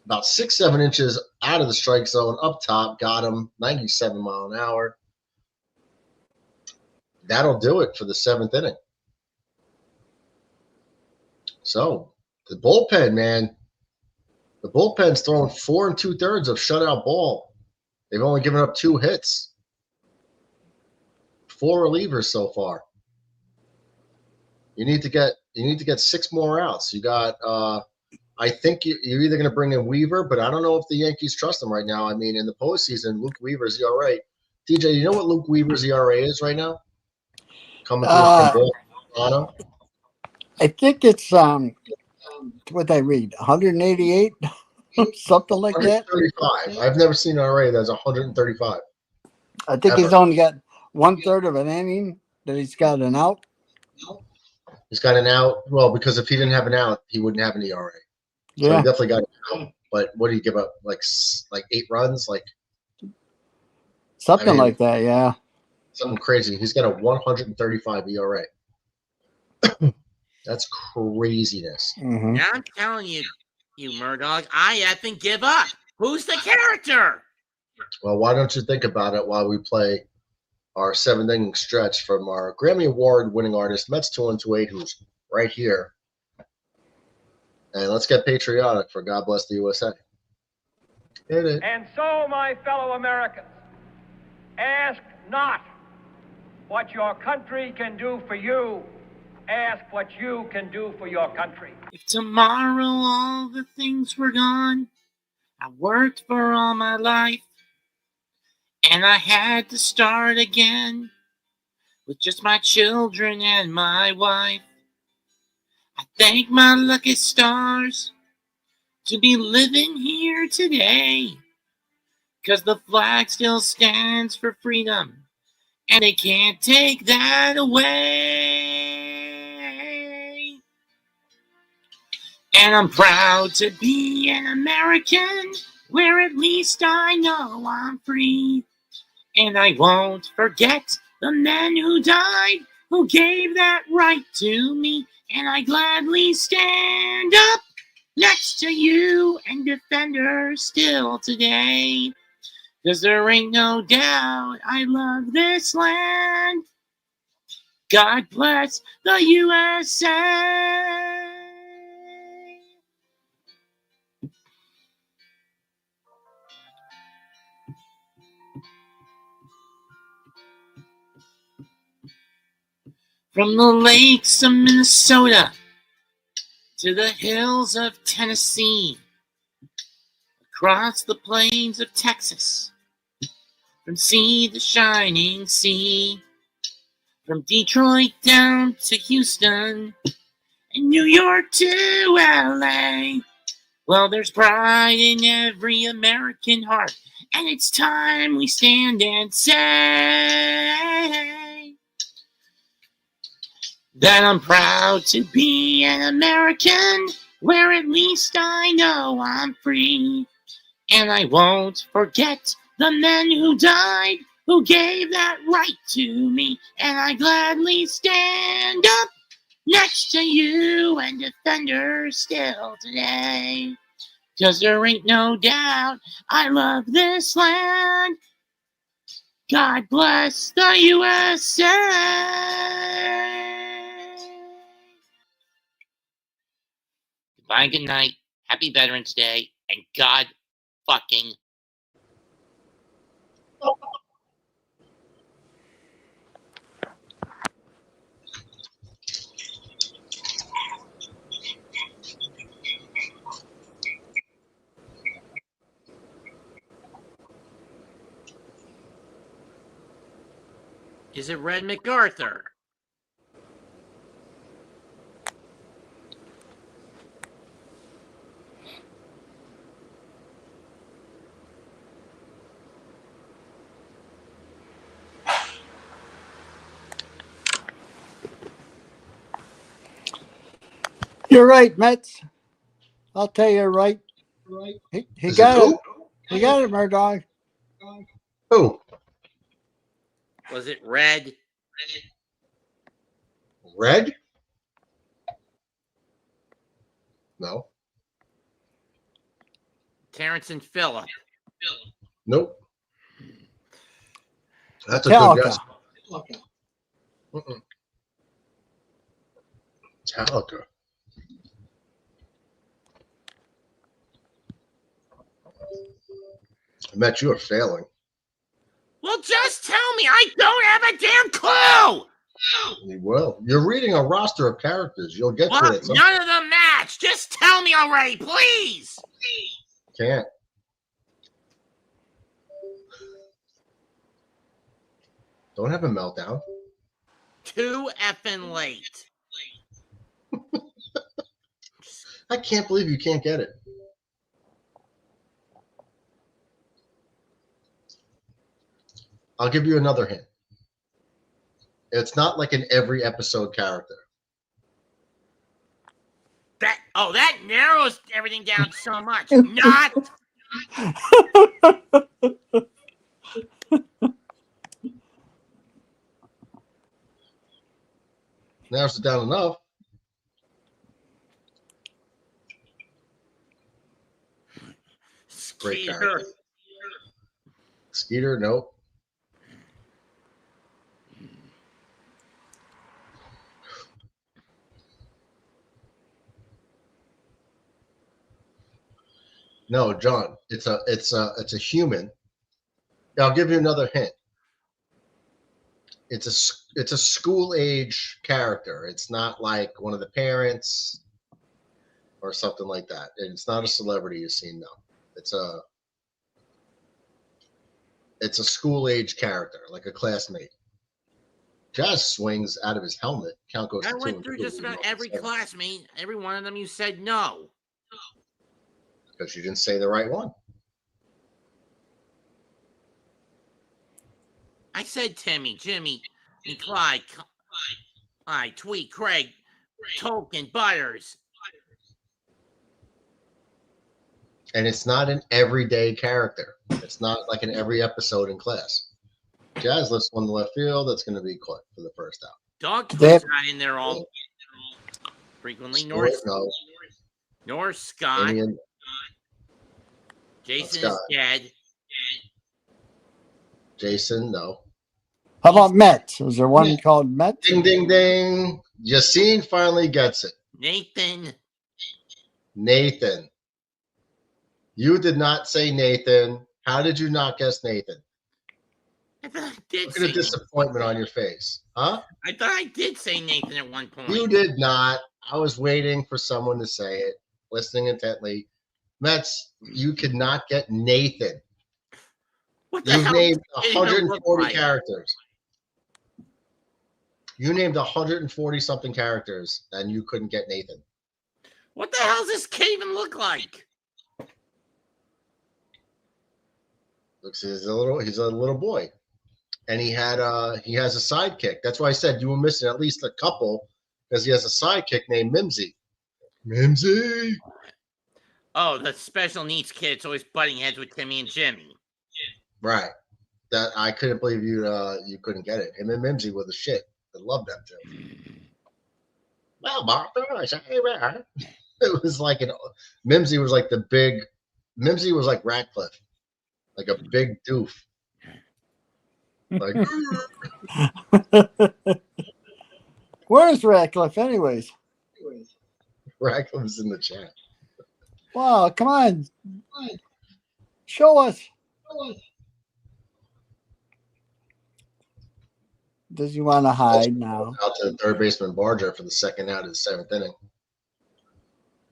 about 6-7 inches out of the strike zone, up top, got him 97 mile an hour. That'll do it for the 7th inning. So the bullpen, man, the bullpen's throwing 4 2/3 of shutout ball. They've only given up 2 hits. 4 relievers so far. You need to get 6 more outs. You got I think you're either going to bring in Weaver, but I don't know if the Yankees trust him right now. I mean, in the postseason, Luke Weaver's ERA. DJ, you know what Luke Weaver's ERA is right now? Coming through from I think it's what I read, 188, something like that. 135. I've never seen an ERA that's 135. I think he's only got 1/3 of an inning that he's got an out. He's got an out. Well, because if he didn't have an out, he wouldn't have an ERA. So Yeah, he definitely got an out. But what do you give up? Like 8 runs? Like something like that. Yeah. something crazy. He's got a 135 ERA. That's craziness. Mm-hmm. Now I'm telling you, you Murdoch, I effing give up. Who's the character? Well, why don't you think about it while we play our 7th inning stretch from our Grammy Award winning artist, Mets 2128, who's right here. And let's get patriotic for God Bless the USA. Hit it. And so, my fellow Americans, ask not what your country can do for you. Ask what you can do for your country. If tomorrow all the things were gone, I worked for all my life, and I had to start again with just my children and my wife. I thank my lucky stars to be living here today, 'cause the flag still stands for freedom, and they can't take that away. And I'm proud to be an American, where at least I know I'm free. And I won't forget the men who died, who gave that right to me. And I gladly stand up next to you and defend her still today. 'Cause there ain't no doubt I love this land. God bless the USA. From the lakes of Minnesota to the hills of Tennessee, across the plains of Texas, from sea to shining sea, from Detroit down to Houston, and New York to LA. Well, there's pride in every American heart, and it's time we stand and say that I'm proud to be an American, where at least I know I'm free. And I won't forget the men who died, who gave that right to me. And I gladly stand up next to you and defend her still today. 'Cause there ain't no doubt I love this land. God bless the USA. Goodbye and good night. Happy Veterans Day. And God fucking. Is it Red MacArthur? You're right, Mets. I'll tell you right. He got it. He got it, Murdoch. Who? Was it Red? Red? No. Terrence and Phillip. Nope. That's a good guess. Metallica. Matt, you are failing. Well, just tell me. I don't have a damn clue. Well, you're reading a roster of characters. You'll get to it. None of them match. Just tell me already, please. Can't. Don't have a meltdown. Too effing late. I can't believe you can't get it. I'll give you another hint. It's not like an every episode character. That narrows everything down so much. Not. Narrows it down enough. Great character. Skeeter, nope. No, John. It's a human. I'll give you another hint. It's a school age character. It's not like one of the parents or something like that. And it's not a celebrity you've seen. No, it's a school age character, like a classmate. Jazz swings out of his helmet. Count goes. I went through just about every classmate. Every one of them, you said no. Because you didn't say the right one. I said Timmy, Jimmy, and Clyde. Tweet, Craig, Tolkien, Butters. And it's not an everyday character. It's not like an every episode in class. Jazz lifts one to left field. That's going to be Cliff for the first out. Dog Tooth's not in there all frequently. Nor Scott. Damien. Jason is dead. Jason, no. How about Mets? Is there one called Mets? Ding, ding, ding. Yassine finally gets it. Nathan. You did not say Nathan. How did you not guess Nathan? I thought I did. Look at the disappointment on your face. Huh? I thought I did say Nathan at one point. You did not. I was waiting for someone to say it, listening intently. Mets, you could not get Nathan. What the You've hell named does it even look 140 like? characters. You named 140 something characters, and you couldn't get Nathan. What the hell does this kid even look like? Looks he's a little boy, and he has a sidekick. That's why I said you were missing at least a couple, because he has a sidekick named Mimsy. Mimsy. Oh, the special needs kid's always butting heads with Timmy and Jimmy. Right. That I couldn't believe you couldn't get it. Him and Mimsy were the shit. I love them too. Well, Martha, I say, man. It was like Mimsy was like Mimsy was like Ratcliffe, like a big doof. Like, Where's Ratcliffe, anyways? Ratcliffe's in the chat. Wow, come on. Show us. Does he want to hide now? Out to the third baseman Barger for the second out of the seventh inning.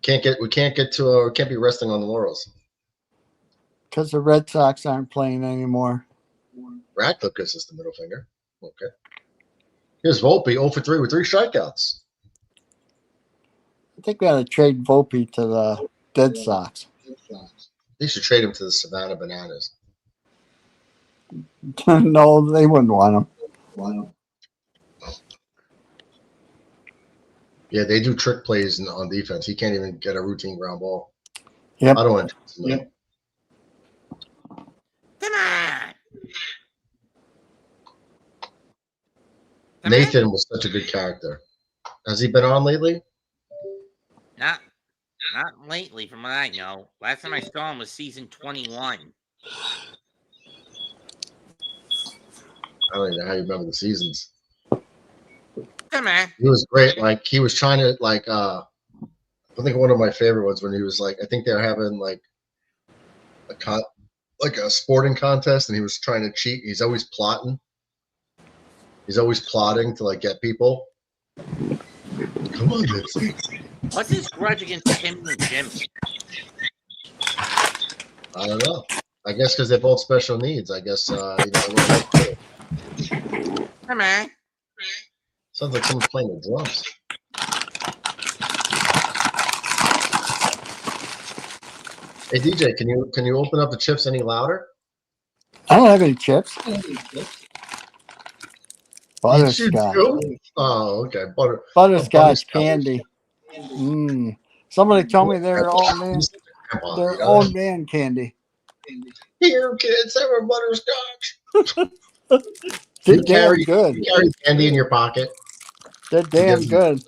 We can't be resting on the laurels. Because the Red Sox aren't playing anymore. Ratcliffe gives us the middle finger. Okay. Here's Volpe, 0 for 3 with 3 strikeouts. I think we got to trade Volpe to the Dead Sox. They should trade him to the Savannah Bananas. No, they wouldn't want him. Yeah, they do trick plays on defense. He can't even get a routine ground ball. Yep. I don't want to. Yep. Come on. Nathan was such a good character. Has he been on lately? Not lately, from what I know. Last time I saw him was season 21. I don't even know how you remember the seasons. Come on. He was great. Like he was trying to I think one of my favorite ones when he was like, I think they're having like a sporting contest and he was trying to cheat. He's always plotting. He's always plotting to like get people. Come on, Dixie. What's his grudge against Timmy and Jimmy? I don't know. I guess because they're both special needs. I guess Come on. Sounds like someone's playing the drums. Hey DJ, can you open up the chips any louder? I don't have any chips. Butterscotch. Oh, okay. Butterscotch candy. Somebody told me they're old man candy. Here, kids, have a butterscotch. They're damn good. You carry candy in your pocket. They're damn good.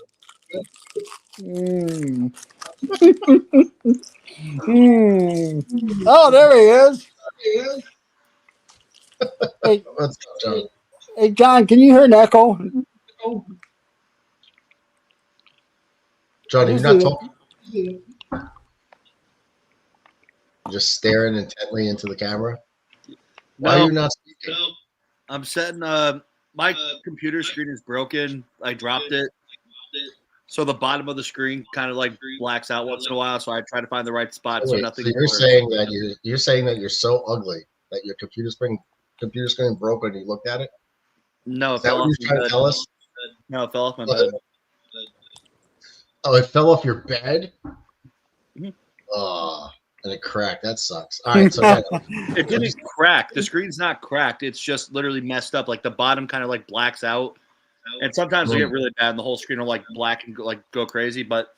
Oh, there he is. Hey, What's up, John? Hey, John, can you hear an echo? Johnny, you're not talking. Just staring intently into the camera. Why are you not speaking? I'm setting. My computer screen is broken. I dropped it, so the bottom of the screen kind of like blacks out once in a while. So I try to find the right spot. So nothing. So you're saying that you're so ugly that your computer screen broke when you looked at it? No, is that what you're trying to tell us? No, it fell off my bed. Oh, it fell off your bed? Mm-hmm. Oh, and it cracked. That sucks. All right, so it didn't crack. The screen's not cracked. It's just literally messed up. Like the bottom kind of like blacks out, and sometimes we get really bad, and the whole screen will like black and go crazy. But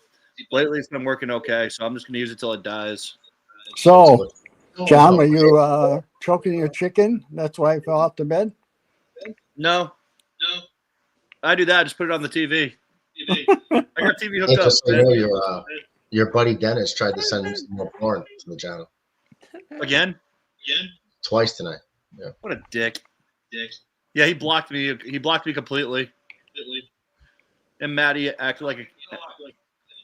lately, it's been working okay. So I'm just gonna use it till it dies. So, John, are you choking your chicken? That's why it fell off the bed. No. I do that. I just put it on the TV. I got TV hooked up. So you know, your buddy Dennis tried to send you some more porn to the channel. Again? Twice tonight. Yeah. What a dick. Yeah, he blocked me. He blocked me completely. And Maddie acted like a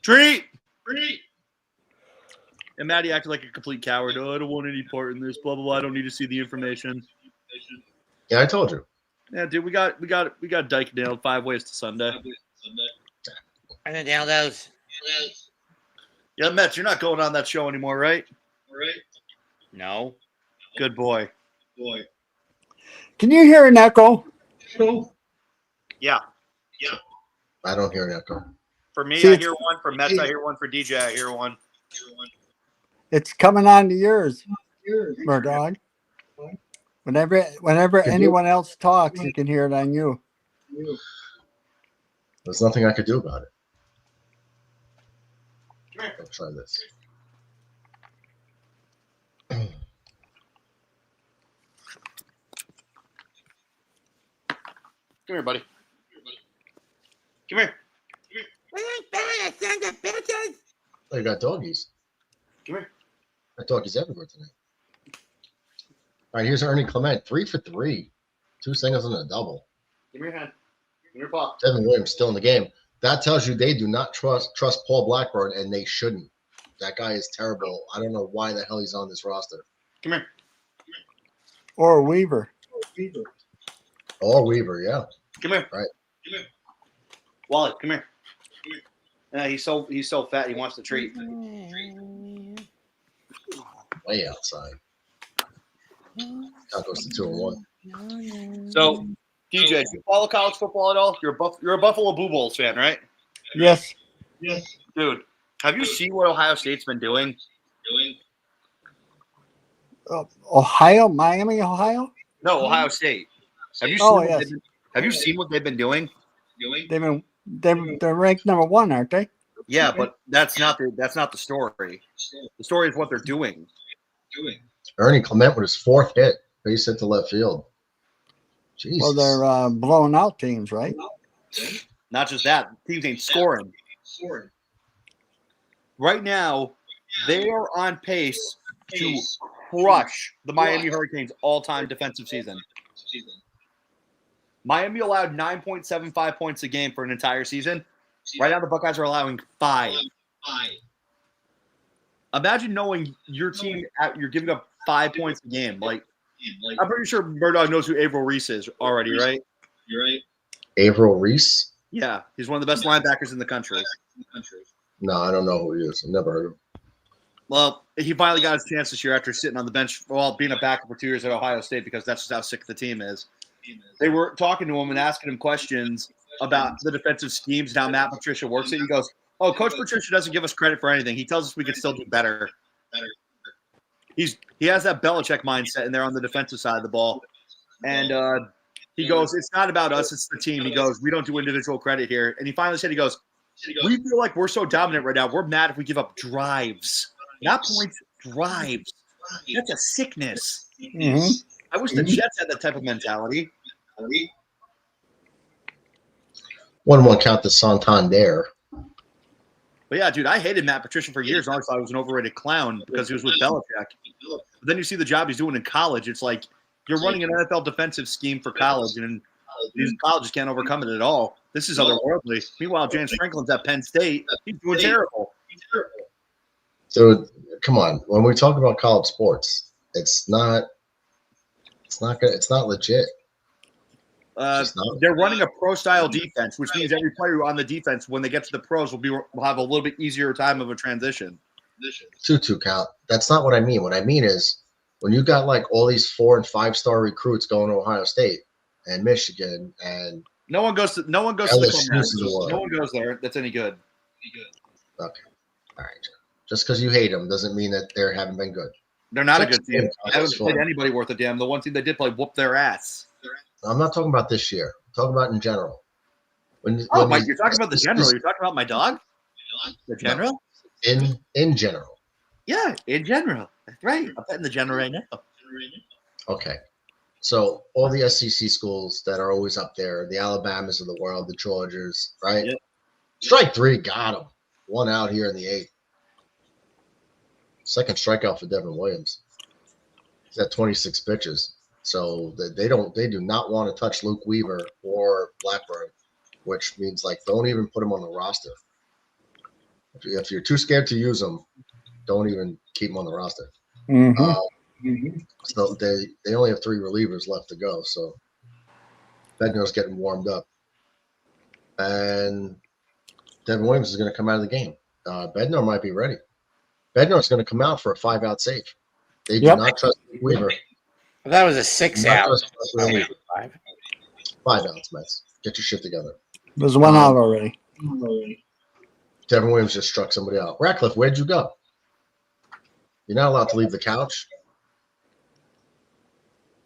treat. And Maddie acted like a complete coward. Oh, I don't want any part in this. Blah blah blah. I don't need to see the information. Yeah, I told you. Yeah, dude, we got Dyke nailed 5 ways to Sunday. I didn't nail those. Yeah, Mets, you're not going on that show anymore, right? No. Good boy. Can you hear an echo? Yeah. I don't hear an echo. For me, I hear one. For Mets, I hear one. For DJ, I hear one. It's coming on to yours, Murdoch. Whenever anyone else talks, you can hear it on you. There's nothing I could do about it. Let's try this. Come here, buddy. Come here. Oh, you got doggies. Come here. Got doggies everywhere tonight. All right, here's Ernie Clement. 3 for 3. 2 singles and a double. Give me your hand. Give me your paw. Devin Williams still in the game. That tells you they do not trust Paul Blackburn, and they shouldn't. That guy is terrible. I don't know why the hell he's on this roster. Come here. Or Weaver. Or Weaver, yeah. Come here. Right. Come here. Wally, come here. Yeah, he's so fat he wants to treat. Way outside. That goes to 2-1. So, DJ, do you follow college football at all? You're a Buffalo Blue Bulls fan, right? Yes. Yes. Dude, have you seen what Ohio State's been doing? Ohio? Miami, Ohio? No, Ohio State. Have you seen? Oh, yes. Have you seen what they've been doing? They're ranked number 1, aren't they? Yeah, but that's not the story. The story is what they're doing. Ernie Clement with his 4th hit. Base hit to left field. Jesus. Well, they're blowing out teams, right? Not just that. Teams ain't scoring. Right now, they are on pace to crush the Miami Hurricanes' all-time defensive season. Miami allowed 9.75 points a game for an entire season. Right now, the Buckeyes are allowing 5. Imagine knowing your team, you're giving up 5 points a game. Like, I'm pretty sure Murdoch knows who Averill Reese is already, right? You're right. Averill Reese? Yeah, he's one of the best linebackers in the country. No, I don't know who he is. I've never heard of him. Well, he finally got his chance this year after sitting on the bench, being a backup for 2 years at Ohio State because that's just how sick the team is. They were talking to him and asking him questions about the defensive schemes and how Matt Patricia works it. He goes, "Oh, Coach Patricia doesn't give us credit for anything. He tells us we can still do better." He has that Belichick mindset in there on the defensive side of the ball, and he goes, "It's not about us; it's the team." He goes, "We don't do individual credit here." And he finally said, "He goes, we feel like we're so dominant right now. We're mad if we give up drives, not points, drives. That's a sickness." Mm-hmm. I wish the Jets had that type of mentality. 1-1 count to Santander. But yeah, dude, I hated Matt Patricia for years. I always thought he was an overrated clown because he was with Belichick. But then you see the job he's doing in college. It's like you're running an NFL defensive scheme for college, and these colleges can't overcome it at all. This is otherworldly. Meanwhile, James Franklin's at Penn State. He's doing terrible. So, come on. When we talk about college sports, it's not good. It's not legit. They're running a pro-style defense, which means every player on the defense, when they get to the pros, will have a little bit easier time of a transition. 2-2 count. That's not what I mean. What I mean is when you got like all these 4- and 5-star recruits going to Ohio State and Michigan, and no one goes to the Clemson. No one goes there. That's any good. Okay, all right. Just because you hate them doesn't mean that they haven't been good. They're not a good team. I haven't played anybody worth a damn. The one team they did play whooped their ass. I'm not talking about this year. I'm talking about in general. Mike, you're talking about the general. You're talking about my dog? The general? No, in general. Yeah, in general. That's right. I'm betting the general right now. Okay. So all the SEC schools that are always up there, the Alabamas of the world, the Georgias, right? Yep. Strike 3, got him. 1 out here in the 8th. Second strikeout for Devin Williams. He's at 26 pitches. So they do not want to touch Luke Weaver or Blackburn, which means like don't even put him on the roster. If you're too scared to use them, don't even keep him on the roster. Mm-hmm. So they only have 3 relievers left to go. So Bednar's getting warmed up, and Devin Williams is going to come out of the game. Bednar might be ready. Bednar's going to come out for a 5-out save. They do not trust Weaver. Well, that was a 6-out. 5 outs, Mets. Get your shit together. There's 1 out already. Devin Williams just struck somebody out. Ratcliffe, where'd you go? You're not allowed to leave the couch.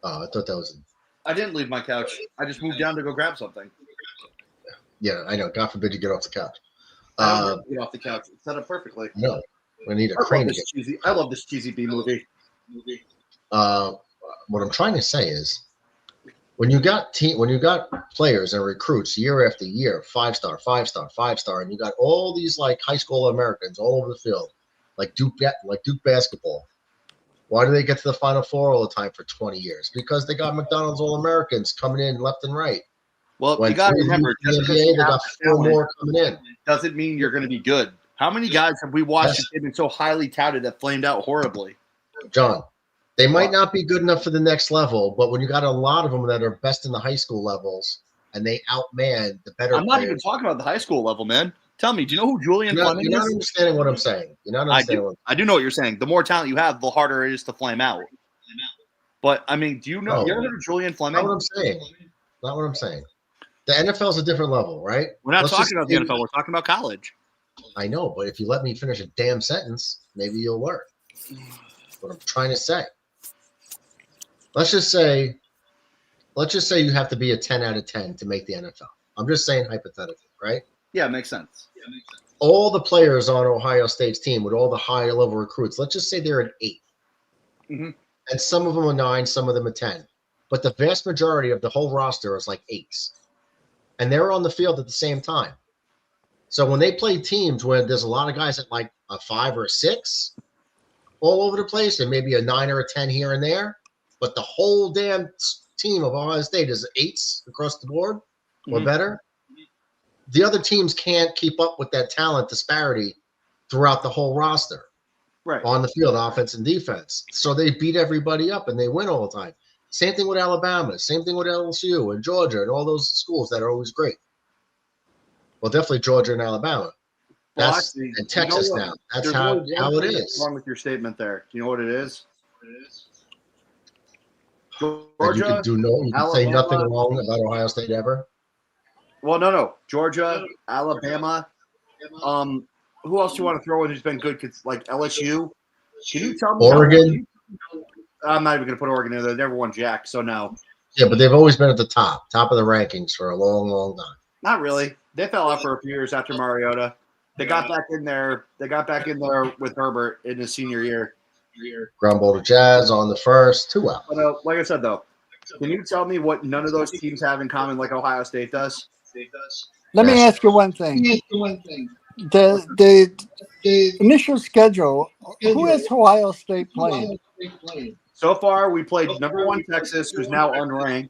Oh, I thought that was. I didn't leave my couch. I just moved down to go grab something. Yeah, I know. God forbid you get off the couch. I don't get off the couch. It's set up perfectly. No, we need a crane. I love this cheesy B movie. What I'm trying to say is, when you got players and recruits year after year, 5-star, 5-star, 5-star, and you got all these like high school Americans all over the field, like Duke basketball. Why do they get to the Final Four all the time for 20 years? Because they got McDonald's All-Americans coming in left and right. Well, you got to remember, just because they got 4 more coming in doesn't mean you're going to be good. How many guys have we watched that have been so highly touted that flamed out horribly? John, they might not be good enough for the next level, but when you got a lot of them that are best in the high school levels and they outman the better I'm not even talking about the high school level, man. Tell me, do you know who Julian Fleming is? You're not understanding what I'm saying. You're not understanding I do know what you're saying. The more talent you have, the harder it is to flame out. But, I mean, do you know? You ever heard of Julian Fleming? Not what I'm saying. Not what I'm saying. The NFL is a different level, right? We're not talking about the NFL. We're talking about college. I know, but if you let me finish a damn sentence, maybe you'll learn. That's what I'm trying to say. Let's just say you have to be a 10 out of 10 to make the NFL. I'm just saying hypothetically, right? Yeah, it makes sense. All the players on Ohio State's team with all the high level recruits, let's just say they're an 8. Mm-hmm. And some of them are 9, some of them are 10. But the vast majority of the whole roster is like 8s. And they're on the field at the same time. So when they play teams where there's a lot of guys at like a 5 or a 6 all over the place, and maybe a 9 or a 10 here and there, but the whole damn team of Ohio State is 8s across the board or better, the other teams can't keep up with that talent disparity throughout the whole roster on the field, offense and defense. So they beat everybody up and they win all the time. Same thing with Alabama. Same thing with LSU and Georgia and all those schools that are always great. Well, definitely Georgia and Alabama. That's and Texas now. That's how it is. Wrong with your statement there. Do you know what it is? Georgia, you can say nothing wrong about Ohio State ever. Well, no. Georgia, Alabama. Who else do you want to throw in who's been good? Like LSU. Can you tell me? Oregon. I'm not even going to put Oregon in there. They never won jack, so no. Yeah, but they've always been at the top of the rankings for a long, long time. Not really. They fell out for a few years after Mariota. They got back in there. They got back in there with Herbert in his senior year. Ground ball to Jazz on the first 2 out. But, like I said, though, can you tell me what none of those teams have in common like Ohio State does? Let me ask you one thing. The initial schedule, who has Ohio State playing? So far, we played number 1 Texas, who's now unranked.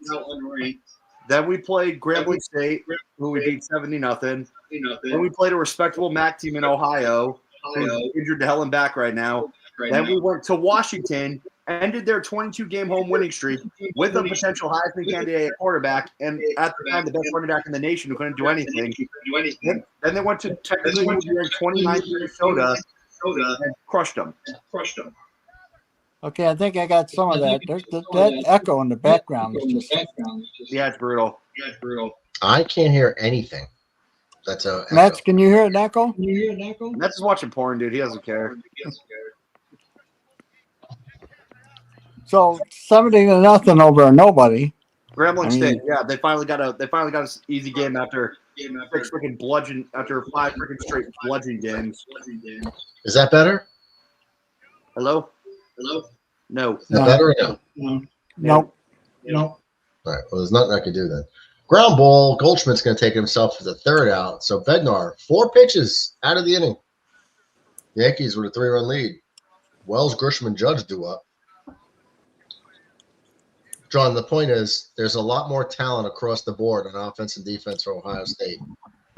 Then we played Grambling State, who we beat 70-0. Then we played a respectable MAC team in Ohio, who's injured to hell and back right now. Then we went to Washington, ended their 22-game home winning streak with a potential Heisman candidate at quarterback, and at the time, the best running back in the nation who couldn't do anything. Then they went to technically 29th Minnesota and crushed them. Okay, I think I got some of that. There's that echo in the background. Is just yeah, it's brutal. I can't hear anything. That's a Matt, can you hear an echo? Matt's just watching porn, dude. He doesn't care. So 70-0 over nobody. Grambling State, yeah, they finally got an easy game after 5 freaking straight bludgeon games. Is that better? Hello? No. Is that better or no? Nope. All right. Well, there's nothing I can do then. Ground ball. Goldschmidt's going to take himself for the 3rd out. So Bednar, 4 pitches out of the inning. Yankees with a 3-run lead. Wells, Grisham, and Judge do up. John, the point is there's a lot more talent across the board on offense and defense for Ohio State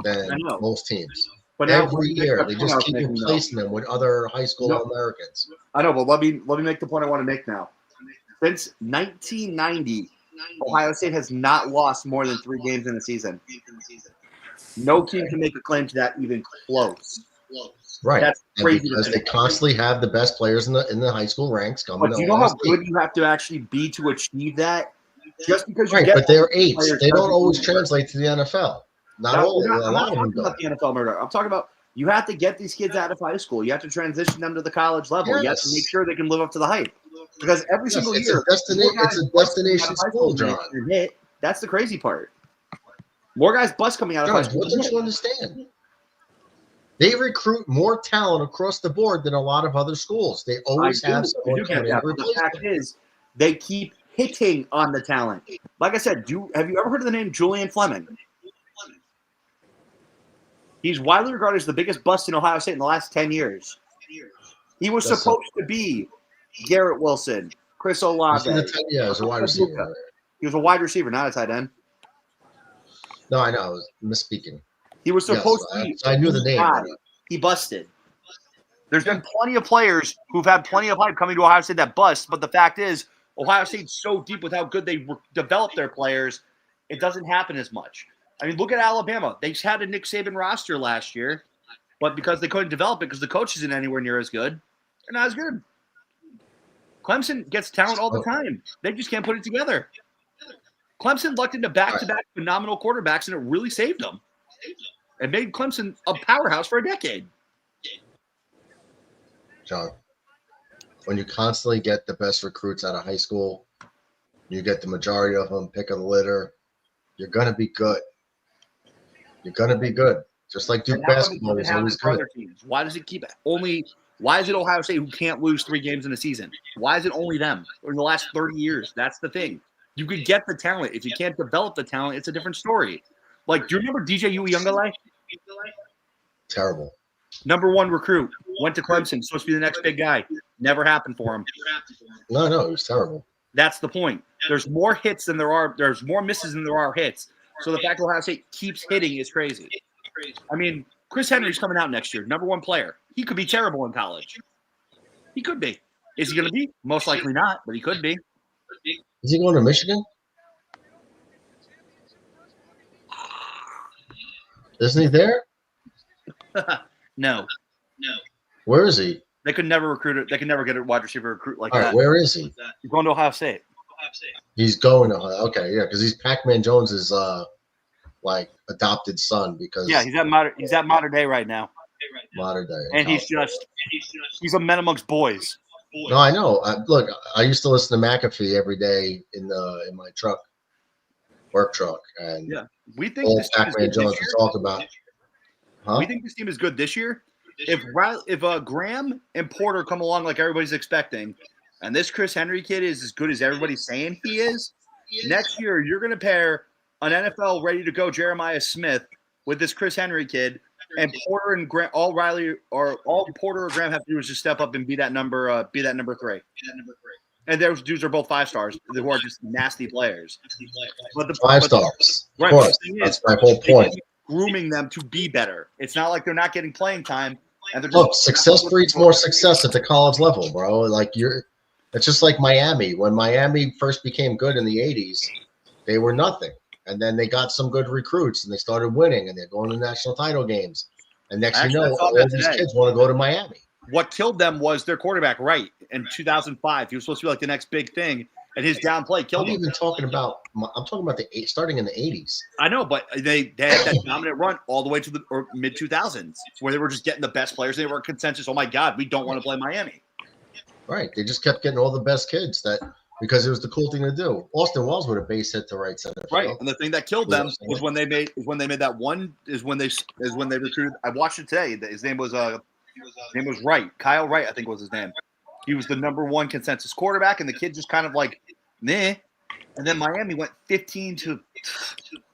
than most teams. But every year they just keep replacing them with other high school Americans. I know, but let me make the point I want to make now. Since 1990, Ohio State has not lost more than 3 games in a season. No team can make a claim to that even close. Right. That's crazy. Because they constantly have the best players in the high school ranks coming. But do you know how good you have to actually be to achieve that? Just because you but they're 8s. They don't always translate to the NFL. Not all. A lot of them don't. About the NFL murder. I'm talking about you have to get these kids out of high school. You have to transition them to the college level. Yes. You have to make sure they can live up to the hype. Because every single year, it's a destination school, John. That's the crazy part. More guys bust coming out of high school. What don't you understand? They recruit more talent across the board than a lot of other schools. They always have someone coming in to The replace fact them. is, they keep hitting on the talent. Like I said, have you ever heard of the name Julian Fleming? He's widely regarded as the biggest bust in Ohio State in the last 10 years. He was supposed to be Garrett Wilson, Chris Olave. Yeah, as a wide receiver. He was a wide receiver, not a tight end. No, I know. I was misspeaking. He was supposed to be. I knew the name. He busted. There's been plenty of players who've had plenty of hype coming to Ohio State that bust, but the fact is, Ohio State's so deep with how good they develop their players, it doesn't happen as much. I mean, look at Alabama. They had a Nick Saban roster last year, but because they couldn't develop it because the coach isn't anywhere near as good, they're not as good. Clemson gets talent all the time. They just can't put it together. Clemson lucked into back-to-back phenomenal quarterbacks, and it really saved them. It made Clemson a powerhouse for a decade. John, when you constantly get the best recruits out of high school, you get the majority of them, pick of the litter, you're going to be good. You're going to be good. Just like Duke basketball is always good. Why does it keep only – why is it Ohio State who can't lose 3 games in a season? Why is it only them in the last 30 years? That's the thing. You could get the talent. If you can't develop the talent, it's a different story. Like, do you remember DJ Uyunglele? Terrible. Number 1 recruit. Went to Clemson. Supposed to be the next big guy. Never happened for him. No, it was terrible. That's the point. There's more hits than there are – there's more misses than there are hits. So the fact that Ohio State keeps hitting is crazy. I mean, Chris Henry's coming out next year. Number 1 player. He could be terrible in college. He could be. Is he going to be? Most likely not, but he could be. Is he going to Michigan? Isn't he there? No. Where is he? They could never recruit it. They could never get a wide receiver recruit like All that. right, where is he? He's going to Ohio State. He's going to Ohio. Okay, yeah, because he's Pac-Man Jones's like adopted son. Because he's at Modern Day right now. Modern Day, and he's a man amongst boys. No, I know. Look, I used to listen to McAfee every day in my truck, work truck, and we think old this team is Pac-Man good Jones this year. to talk about. Huh? We think this team is good this year. If Graham and Porter come along like everybody's expecting, and this Chris Henry kid is as good as everybody's saying he is, next year you're going to pair an NFL ready to go Jeremiah Smith with this Chris Henry kid, and Porter and Graham, all Porter or Graham have to do is just step up and be that number 3. And those dudes are both 5 stars who are just nasty players. But the 5 stars, right? Of course, that's my whole point. Grooming them to be better. It's not like they're not getting playing time. And they're look, success breeds more success at the college level, bro. Like it's just like Miami. When Miami first became good in the 80s, they were nothing. And then they got some good recruits and they started winning and they're going to national title games. And next thing you know, all these kids want to go to Miami. What killed them was their quarterback, Wright, in 2005. He was supposed to be like the next big thing, and his downplay killed him. I'm talking about the starting in the 80s. I know, but they had that dominant run all the way to the mid 2000s, where they were just getting the best players. They were consensus. Oh my God, we don't want to play Miami. Right. They just kept getting all the best kids because it was the cool thing to do. Austin Wells with a base hit to right center. Right, and the thing that killed them was when they made that one. Is when they recruited. I watched it today. His name was Wright. Kyle Wright, I think was his name. He was the number 1 consensus quarterback, and the kid just kind of like, meh. And then Miami went 15 to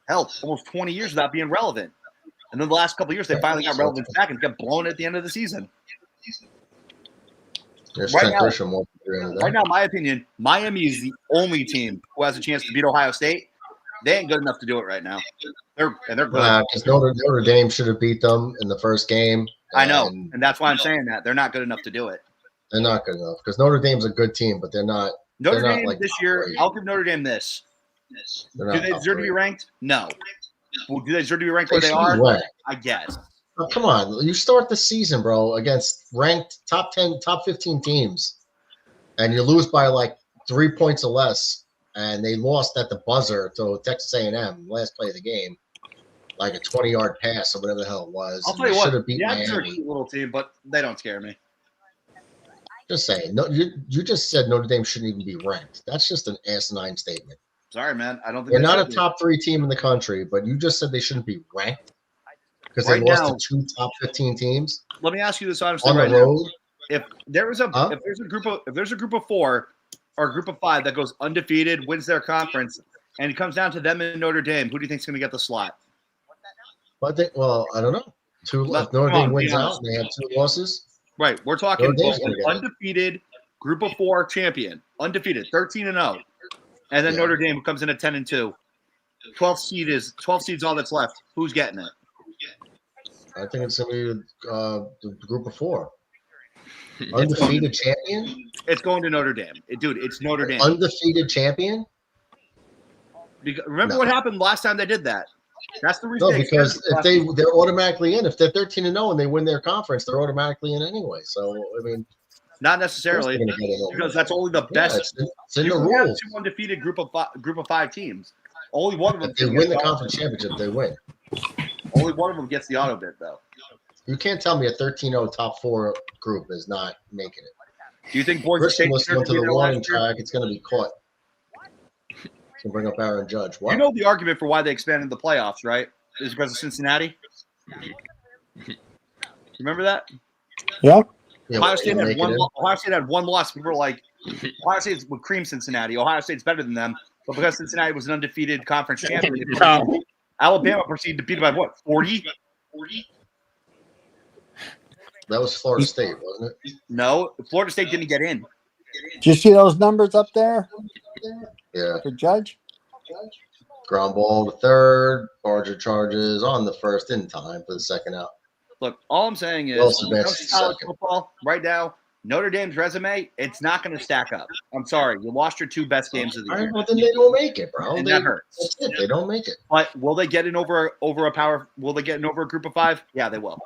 almost 20 years without being relevant. And then the last couple of years, they finally got relevance back and got blown at the end of the season. Right now, my opinion, Miami is the only team who has a chance to beat Ohio State. They ain't good enough to do it right now. They're good. Because Notre Dame should have beat them in the first game. I know, and that's why I'm saying that. They're not good enough to do it. They're not good enough because Notre Dame's a good team, but they're not. Notre Dame like this year, I'll give Notre Dame this. Do they deserve to be ranked? No. Well, do they deserve to be ranked where they are? I guess. Oh, come on. You start the season, bro, against ranked top 10, top 15 teams, and you lose by like 3 points or less, and they lost at the buzzer to Texas A&M last play of the game, like a 20-yard pass or whatever the hell it was. I'll tell you what, Miami. They're a cute little team, but they don't scare me. Just saying. No, you just said Notre Dame shouldn't even be ranked. That's just an asinine statement. Sorry, man. I don't think they're not a top 3 team in the country, but you just said they shouldn't be ranked. because they lost to 2 top 15 teams. Let me ask you this honestly on the right road. now. If there's a group of 4 or a group of 5 that goes undefeated, wins their conference, and it comes down to them in Notre Dame, who do you think is going to get the slot? I don't know. If Notre Dame wins out and they have 2 losses. Right. We're talking an undefeated group of 4 champion, undefeated, 13-0. And then Notre Dame, who comes in at 10-2. 12 seeds all that's left. Who's getting it? I think it's going to be the group of 4. Undefeated champion? It's going to Notre Dame. It's Notre Dame. Undefeated champion? Remember what happened last time they did that? That's the reason. No, because if they're automatically in. If they're 13-0 and they win their conference, they're automatically in anyway. So, I mean. Not necessarily, because that's only the best. It's in the rules. 2 undefeated group of 5 teams. Only one of them. If they win the conference championship, they win. Only one of them gets the auto bid, though. You can't tell me a 13-0 top 4 group is not making it. Do you think Boise State went to the warning track? It's going to be caught. Can bring up Aaron Judge. What? You know the argument for why they expanded the playoffs, right? Is because of Cincinnati. Remember that? Yeah. Ohio State had one loss. People were like, Ohio State would cream Cincinnati. Ohio State's better than them. But because Cincinnati was an undefeated conference champion, Alabama proceeded to beat it by what? 40? That was Florida State, wasn't it? No, Florida State didn't get in. Did you see those numbers up there? Yeah. For Judge? Ground ball to third, Barger charges on the first in time for the second out. Look, all I'm saying is, when it comes to college football right now, Notre Dame's resume, it's not going to stack up. I'm sorry. You lost your 2 best games of the year. Well, then they don't make it, bro. And that hurts. That's it. They don't make it. But will they get in over a power? Will they get in over a group of 5? Yeah, they will.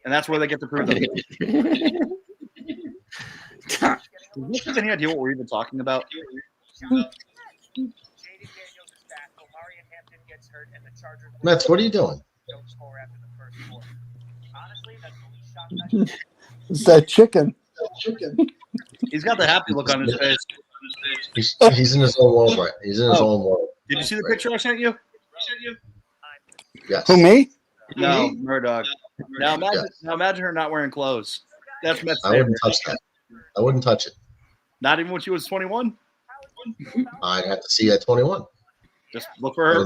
And that's where they get to prove them. Do you have any idea what we're even talking about? Mets, what are you doing? It's that chicken. He's got the happy look on his face. He's in his own world, right? He's in his own world. Did you see the picture I sent you? Yes. Who, me? No, Murdoch. Now imagine her not wearing clothes. That's Mets. I wouldn't touch that. I wouldn't touch it. Not even when she was 21? I'd have to see at 21. Just look for her.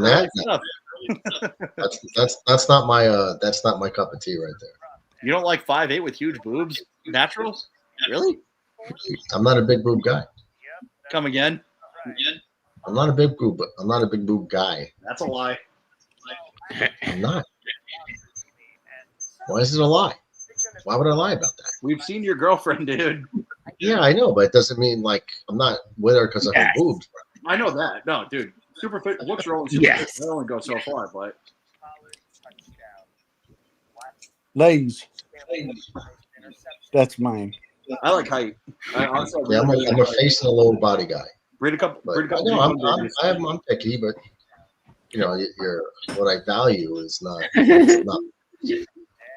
That's not my cup of tea right there. You don't like 5'8" with huge boobs? Natural? Really? I'm not a big boob guy. Come again? I'm not a big boob guy. That's a lie. I'm not. Why is it a lie? Why would I lie about that? We've seen your girlfriend, dude. Yeah, I know, but it doesn't mean like I'm not with her because of her boobs. Bro. I know that. No, dude. Super fit looks are only super fit. They only go so far, but Legs. That's mine. I like height. I'm a face and a lower body guy. Breed a couple. No, I'm picky, but you know, what I value is not.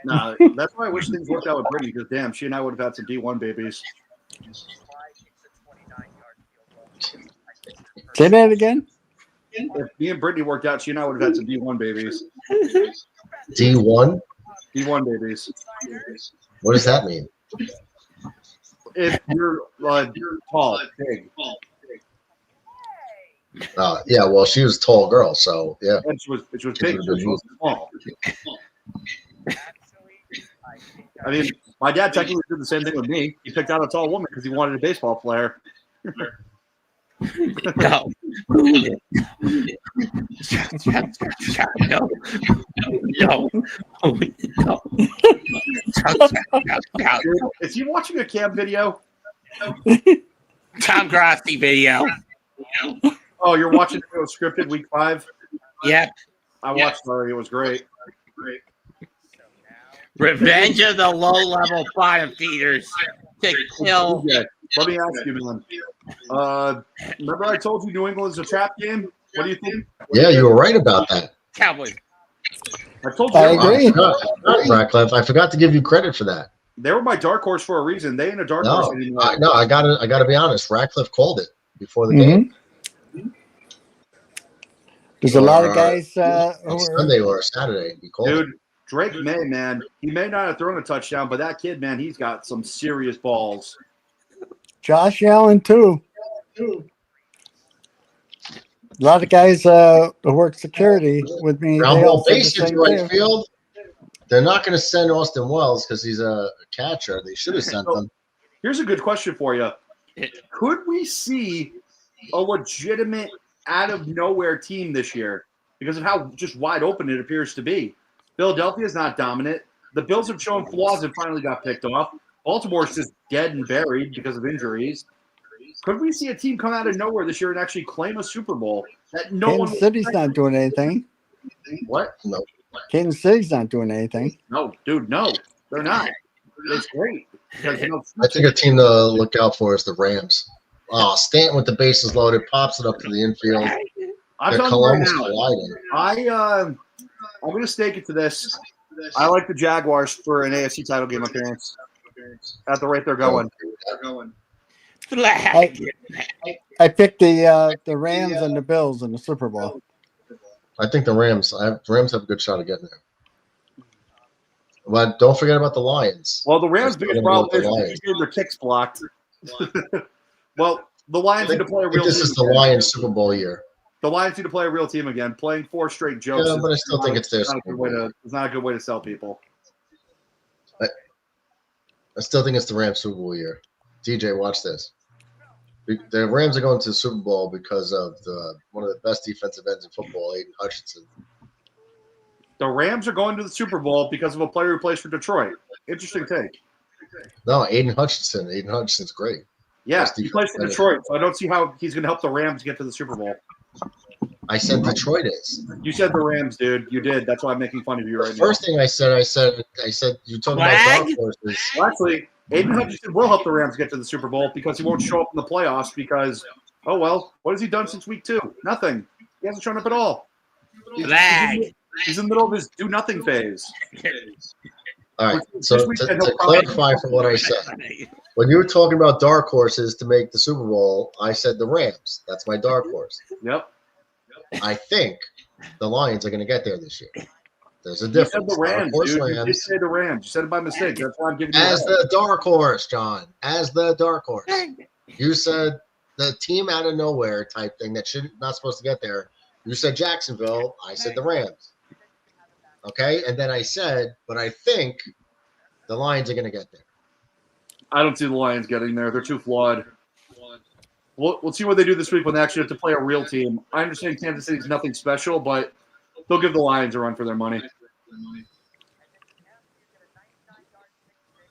Nah, that's why I wish things worked out with Brittany, because damn, she and I would have had some D1 babies. Say that again. If me and Brittany worked out, she and I would have had some D1 babies. D1? D1 babies. What does that mean? If you're tall, big. Yeah, well, she was a tall girl, so yeah. And she was big, so she was small. I mean, my dad technically did the same thing with me. He picked out a tall woman because he wanted a baseball player. No. No. Is he watching a cam video? Tom Grassi video. Oh, you're watching it was scripted week 5? Yep. I watched it already. It was great. Revenge of the low-level bottom feeders to kill. Yeah. Let me ask you, man. Remember I told you New England's a trap game? What do you think? Yeah, you were right about that. Cowboys. I told you. I agree. Ratcliffe, I forgot to give you credit for that. They were my dark horse for a reason. They ain't a dark horse anymore. I gotta be honest. Ratcliffe called it before the game. There's a lot of guys Sunday or Saturday. Dude, Drake May, man, he may not have thrown a touchdown, but that kid, man, he's got some serious balls. Josh Allen too. A lot of guys who work security with me. Ground They all ball said the base into same right thing. field. They're not going to send Austin Wells because he's a catcher. They should have sent him. Here's a good question for you. Could we see a legitimate out-of-nowhere team this year because of how just wide open it appears to be? Philadelphia is not dominant. The Bills have shown flaws and finally got picked off. Baltimore's just dead and buried because of injuries. Could we see a team come out of nowhere this year and actually claim a Super Bowl? That no one Kansas City's not doing anything. What? No. Kansas City's not doing anything. No, dude, no. They're not. It's great. Because, I think a team to look out for is the Rams. Oh, Stanton with the bases loaded, pops it up to the infield. I'm They're telling you right colliding. now, I'm going to stake it to this. I like the Jaguars for an AFC title game appearance. At the rate they're going. I picked the Rams and the Bills in the Super Bowl. I think the Rams have a good shot of getting there. But don't forget about the Lions. Well, the Rams' biggest problem is Lions. their kicks blocked. Well, the Lions need to play a real team. This is the Lions Super Bowl year. The Lions need to play a real team again. Playing 4 straight jokes. Yeah, but I still think it's their It's not a good way to sell people. I still think it's the Rams Super Bowl year. DJ, watch this. The Rams are going to the Super Bowl because of one of the best defensive ends in football, Aiden Hutchinson. The Rams are going to the Super Bowl because of a player who plays for Detroit. Interesting take. No, Aiden Hutchinson. Aiden Hutchinson's great. Yeah, he plays for Detroit, so I don't see how he's going to help the Rams get to the Super Bowl. I said Detroit is. You said the Rams, dude. You did. That's why I'm making fun of you right now. First thing I said you're talking about dark horses. Well, actually, Aiden Hutchinson will help the Rams get to the Super Bowl because he won't show up in the playoffs because, oh, well, what has he done since week 2? Nothing. He hasn't shown up at all. He's in the middle of his do-nothing phase. All right, so to clarify for what I said, when you were talking about dark horses to make the Super Bowl, I said the Rams. That's my dark horse. Yep. I think the Lions are going to get there this year. There's a difference. You said the Rams, dude. You did say the Rams. You said it by mistake. That's why I'm giving you as the dark horse, John. As the dark horse. You said the team out of nowhere type thing that not supposed to get there. You said Jacksonville. I said the Rams. Okay, and then I said, but I think the Lions are going to get there. I don't see the Lions getting there. They're too flawed. We'll see what they do this week when they actually have to play a real team. I understand Kansas City's nothing special, but they'll give the Lions a run for their money.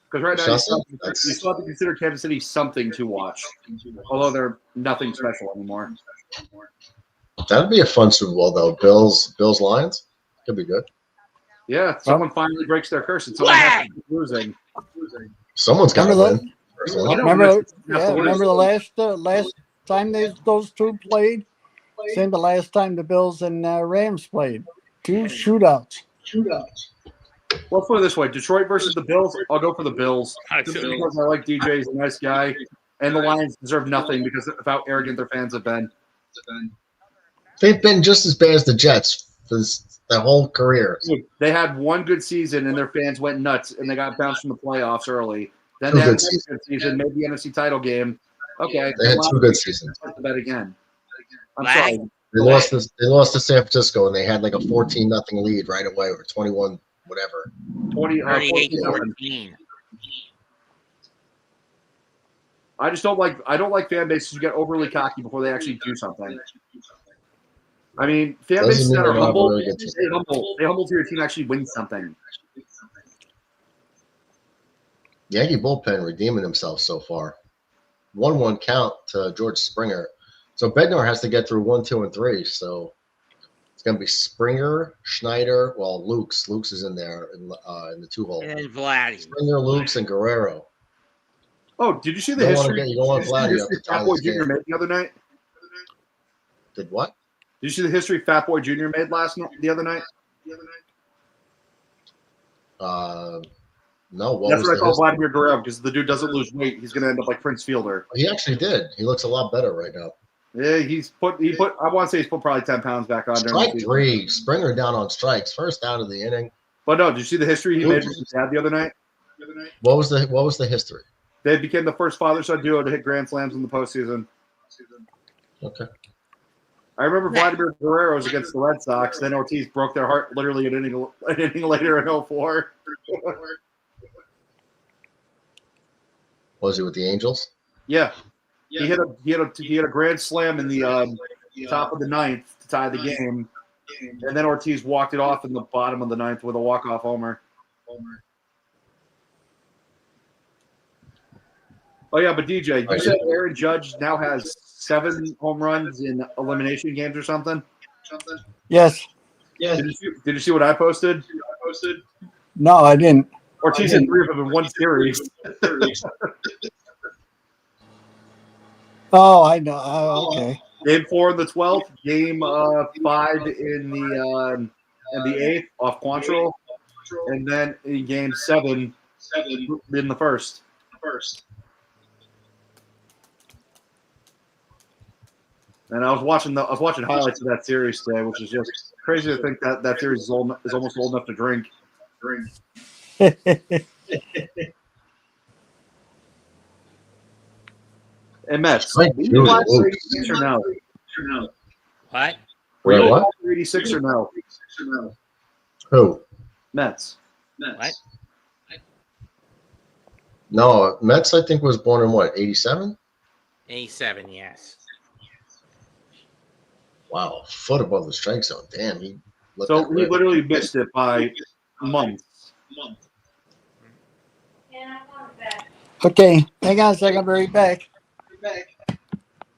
Because right now, you still have to consider Kansas City something to watch, although they're nothing special anymore. That'd be a fun Super Bowl, though. Bills, Lions. Could be good. Yeah, someone finally breaks their curse and someone has to keep losing. Someone's got to win. Remember the last time those two played? Same the last time the Bills and Rams played. 2 shootouts. Well, let's put it this way. Detroit versus the Bills, I'll go for the Bills. Because I like DJ. He's a nice guy. And the Lions deserve nothing because of how arrogant their fans have been. They've been just as bad as the Jets for their whole career. They had one good season, and their fans went nuts, and they got bounced from the playoffs early. Then they had a good season, made the NFC title game. Okay. They had 2 good seasons. Bet again. I'm sorry. They lost to San Francisco, and they had like a 14-0 lead right away, or 21, whatever. 28-14. I just don't like fan bases who get overly cocky before they actually do something. I mean, fan bases that are humble, they humble to your team actually win something. Yankee bullpen redeeming himself so far. 1-1 count to George Springer. So Bednar has to get through 1, 2, and 3. So it's going to be Springer, Schneider. Well, Lukes is in there in the 2-hole. And Vladdy. Springer, Lukes, and Guerrero. Oh, did you see the history? You don't want Vladdy up to Fat Boy Jr. made the other night? Did what? Did you see the history Fat Boy Jr. made the other night? No. That's what I call Vladimir Guerrero because the dude doesn't lose weight. He's going to end up like Prince Fielder. He actually did. He looks a lot better right now. Yeah, he put. I want to say he's put probably 10 pounds back on. Strike 3. Springer down on strikes. First out of the inning. But no, did you see the history he made with his dad the other night? What was the history? They became the first father-son duo to hit grand slams in the postseason. Okay. I remember Vladimir Guerrero's against the Red Sox. Then Ortiz broke their heart literally an inning later in 04. Was he with the Angels? Yeah. He had a grand slam in the top of the ninth to tie the game, and then Ortiz walked it off in the bottom of the ninth with a walk-off homer. Oh yeah, but DJ, you said Aaron Judge now has 7 home runs in elimination games or something? Yes. Did you see what I posted? No, I didn't. Ortiz had 3 of them in one series. Oh, I know. Oh, okay. Game 4 in the 12th, game 5 in the 8th off Quantrill, and then in game 7 in the first. And I was watching highlights of that series today, which is just crazy to think that series is almost old enough to drink. And Mets, were you alive for 86 or no? What? Were you alive for 86 or no? Who? Mets. What? No, Mets I think was born in what, 87? 87, yes. Wow, a foot above the strike zone. Damn, he literally missed it by months. Okay, hang on a second. I'll be right back.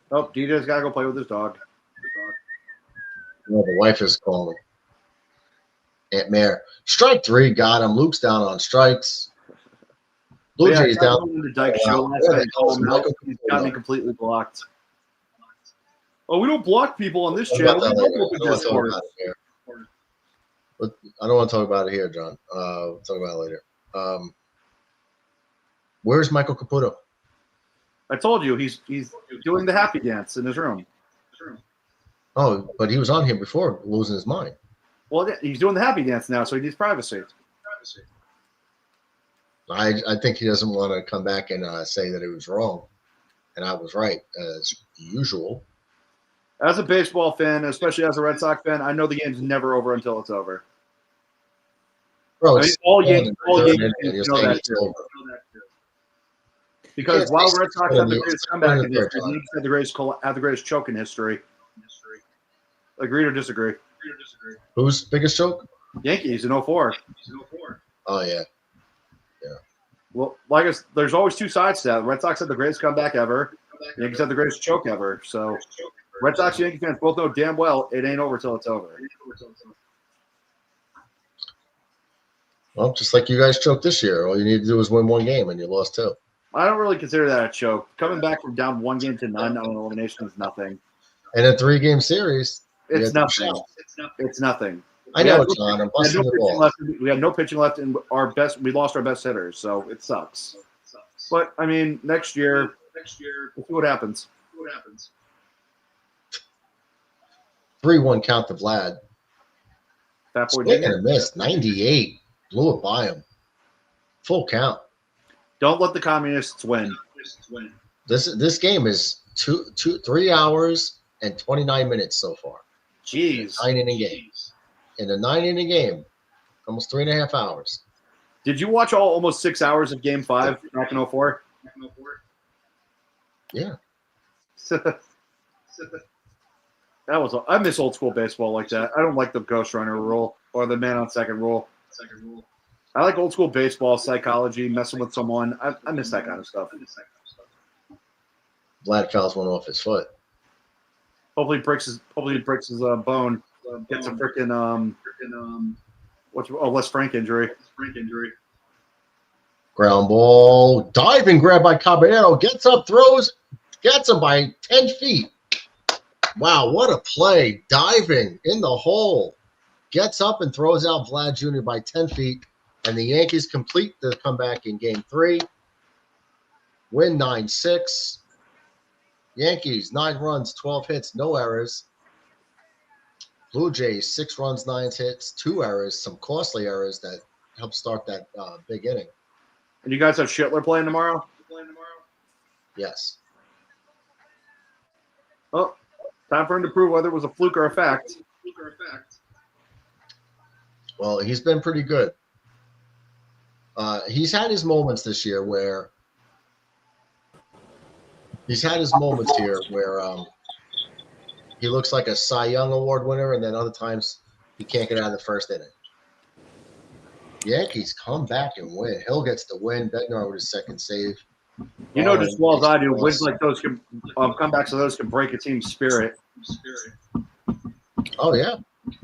Oh, DJ's got to go play with his dog. No, the wife is calling. Aunt Mare. Strike 3 got him. Luke's down on strikes. Blue Jays down. The Dyke show last night. He's got me completely blocked. Oh, we don't block people on this channel. I don't want to talk about it here, John. We'll talk about it later. Where's Michael Caputo? I told you he's doing the happy dance in his room. Oh, but he was on here before losing his mind. Well, he's doing the happy dance now, so he needs privacy. I think he doesn't want to come back and say that he was wrong, and I was right as usual. As a baseball fan, especially as a Red Sox fan, I know the game's never over until it's over. Bro, all Yankees know that too. Because while Red Sox have the greatest comeback in history, the Yankees have the greatest choke in history. Agreed or disagree? Who's biggest choke? Yankees in 04. Oh, yeah. Well, there's always two sides to that. Red Sox had the greatest comeback ever. The Yankees had the greatest choke ever. So Red Sox and Yankee fans both know damn well it ain't over till it's over. Well, just like you guys choked this year. All you need to do is win 1 game, and you lost 2. I don't really consider that a choke. Coming back from down 1 game to none on elimination is nothing. In a 3-game series, it's nothing. It's nothing. I know, John. I'm busting the ball. We had no pitching left, and we lost our best hitters, so it sucks. But I mean, next year, we'll see what happens. 3-1 count to Vlad. Fat boy Swing and a miss. 98. Blew it by him. Full count. Don't let the communists win. This game is 3 hours and 29 minutes so far. Jeez. 9-inning game. In a 9-inning game, almost 3.5 hours. Did you watch almost 6 hours of Game 5 back in 04? Yeah. I miss old school baseball like that. I don't like the ghost runner rule or the man on second rule. I like old school baseball psychology, messing with someone. I miss that kind of stuff. Vlad fouls one off his foot. Hopefully breaks his bone. Gets a freaking Les Frank injury. Ground ball, diving grab by Caputo, gets up, throws, gets him by 10 feet. Wow, what a play. Diving in the hole. Gets up and throws out Vlad Jr. by 10 feet. And the Yankees complete the comeback in Game 3. Win 9-6. Yankees, 9 runs, 12 hits, no errors. Blue Jays, 6 runs, 9 hits, 2 errors, some costly errors that helped start that big inning. And you guys have Schittler playing tomorrow? Yes. Oh, time for him to prove whether it was a fluke or a fact. Well, he's been pretty good. He's had his moments this year where he looks like a Cy Young Award winner, and then other times he can't get out of the first inning. Yankees come back and win. Hill gets the win. Bednar with his second save. You know just as well as I do, wins like those can comebacks of those can break a team's spirit. Oh yeah,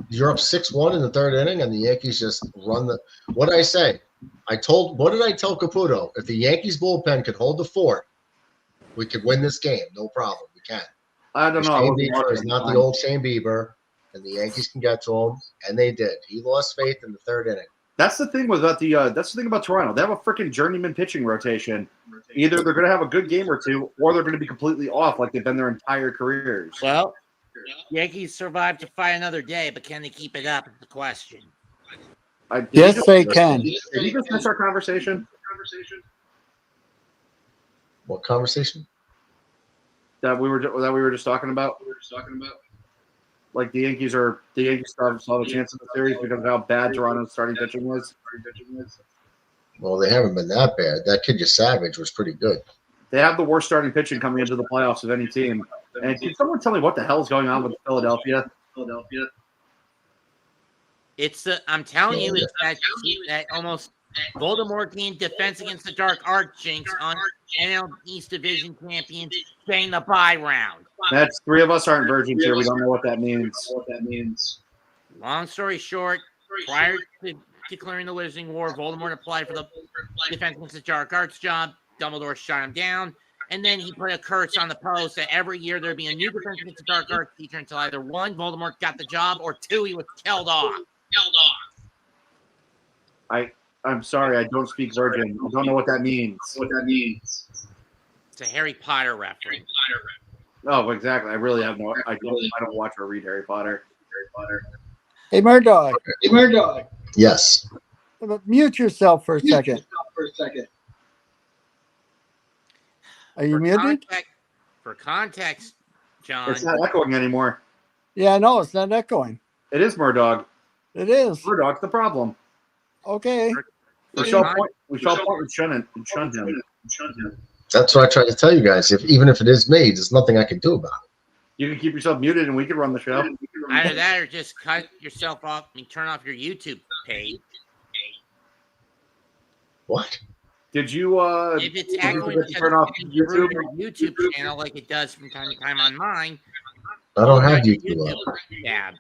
you're up 6-1 in the third inning, and the Yankees just run the. What did I say? What did I tell Caputo? If the Yankees bullpen could hold the fort, we could win this game. No problem. We can. I don't know. Shane Bieber is not the old Shane Bieber, and the Yankees can get to him, and they did. He lost faith in the third inning. That's the thing about Toronto. They have a freaking journeyman pitching rotation. Either they're going to have a good game or two, or they're going to be completely off like they've been their entire careers. Well, Yankees survived to fight another day, but can they keep it up is the question. Yes, they can. Did you just miss our conversation? What conversation? That we were just talking about. Like the Yankees saw the chance of the series because of how bad Toronto's starting pitching was. Well, they haven't been that bad. That kid Savage was pretty good. They have the worst starting pitching coming into the playoffs of any team. And can someone tell me what the hell is going on with Philadelphia? I'm telling you, it's that almost Voldemortian defense against the dark art jinx on NL East Division champions getting the bye round. That's 3 of us aren't virgins here. We don't know what that means. Long story short, prior to declaring the Wizarding War, Voldemort applied for the defense against the dark arts job. Dumbledore shot him down, and then he put a curse on the post that every year there'd be a new defense against the dark arts teacher until either 1, Voldemort got the job, or 2, he was killed off. I'm sorry, I don't speak virgin. I don't know what that means. It's a Harry Potter reference. Oh, exactly. I really have no. I don't watch or read Harry Potter. Hey, Murdoch. Yes. Mute yourself for a second. Are you muted? For context, John. It's not echoing anymore. Yeah, no, it's not echoing. It is Murdoch. It is. Murdoch's the problem. Okay. We shall point and shun him. That's what I tried to tell you guys. Even if it is me, there's nothing I can do about it. You can keep yourself muted, and we can run the show. Either that, or just cut yourself off and turn off your YouTube page. What? Did you? If it's echoing, turn off your YouTube channel like it does from time to time on mine. I don't have YouTube up. Yeah.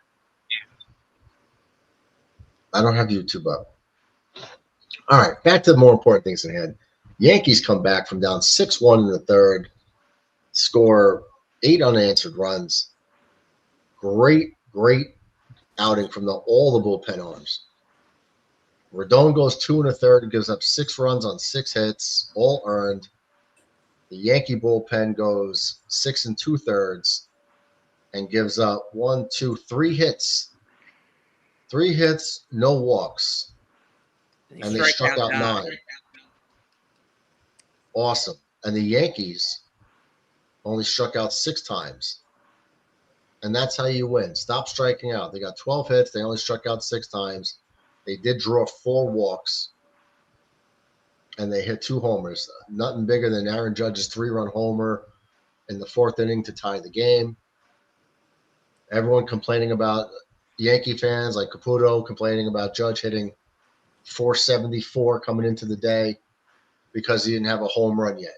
I don't have YouTube up. All right, back to the more important things at hand. Yankees come back from down 6-1 in the third, score 8 unanswered runs. Great outing from all the bullpen arms. Rodon goes 2 1/3 and gives up 6 runs on 6 hits, all earned. The Yankee bullpen goes 6 2/3 and gives up 3 hits. 3 hits, no walks. And they struck out 9. Awesome. And the Yankees only struck out 6 times. And that's how you win. Stop striking out. They got 12 hits. They only struck out 6 times. They did draw 4 walks. And they hit 2 homers. Nothing bigger than Aaron Judge's 3-run homer in the 4th inning to tie the game. Everyone complaining about Yankee fans like Caputo complaining about Judge hitting 474 coming into the day because he didn't have a home run yet.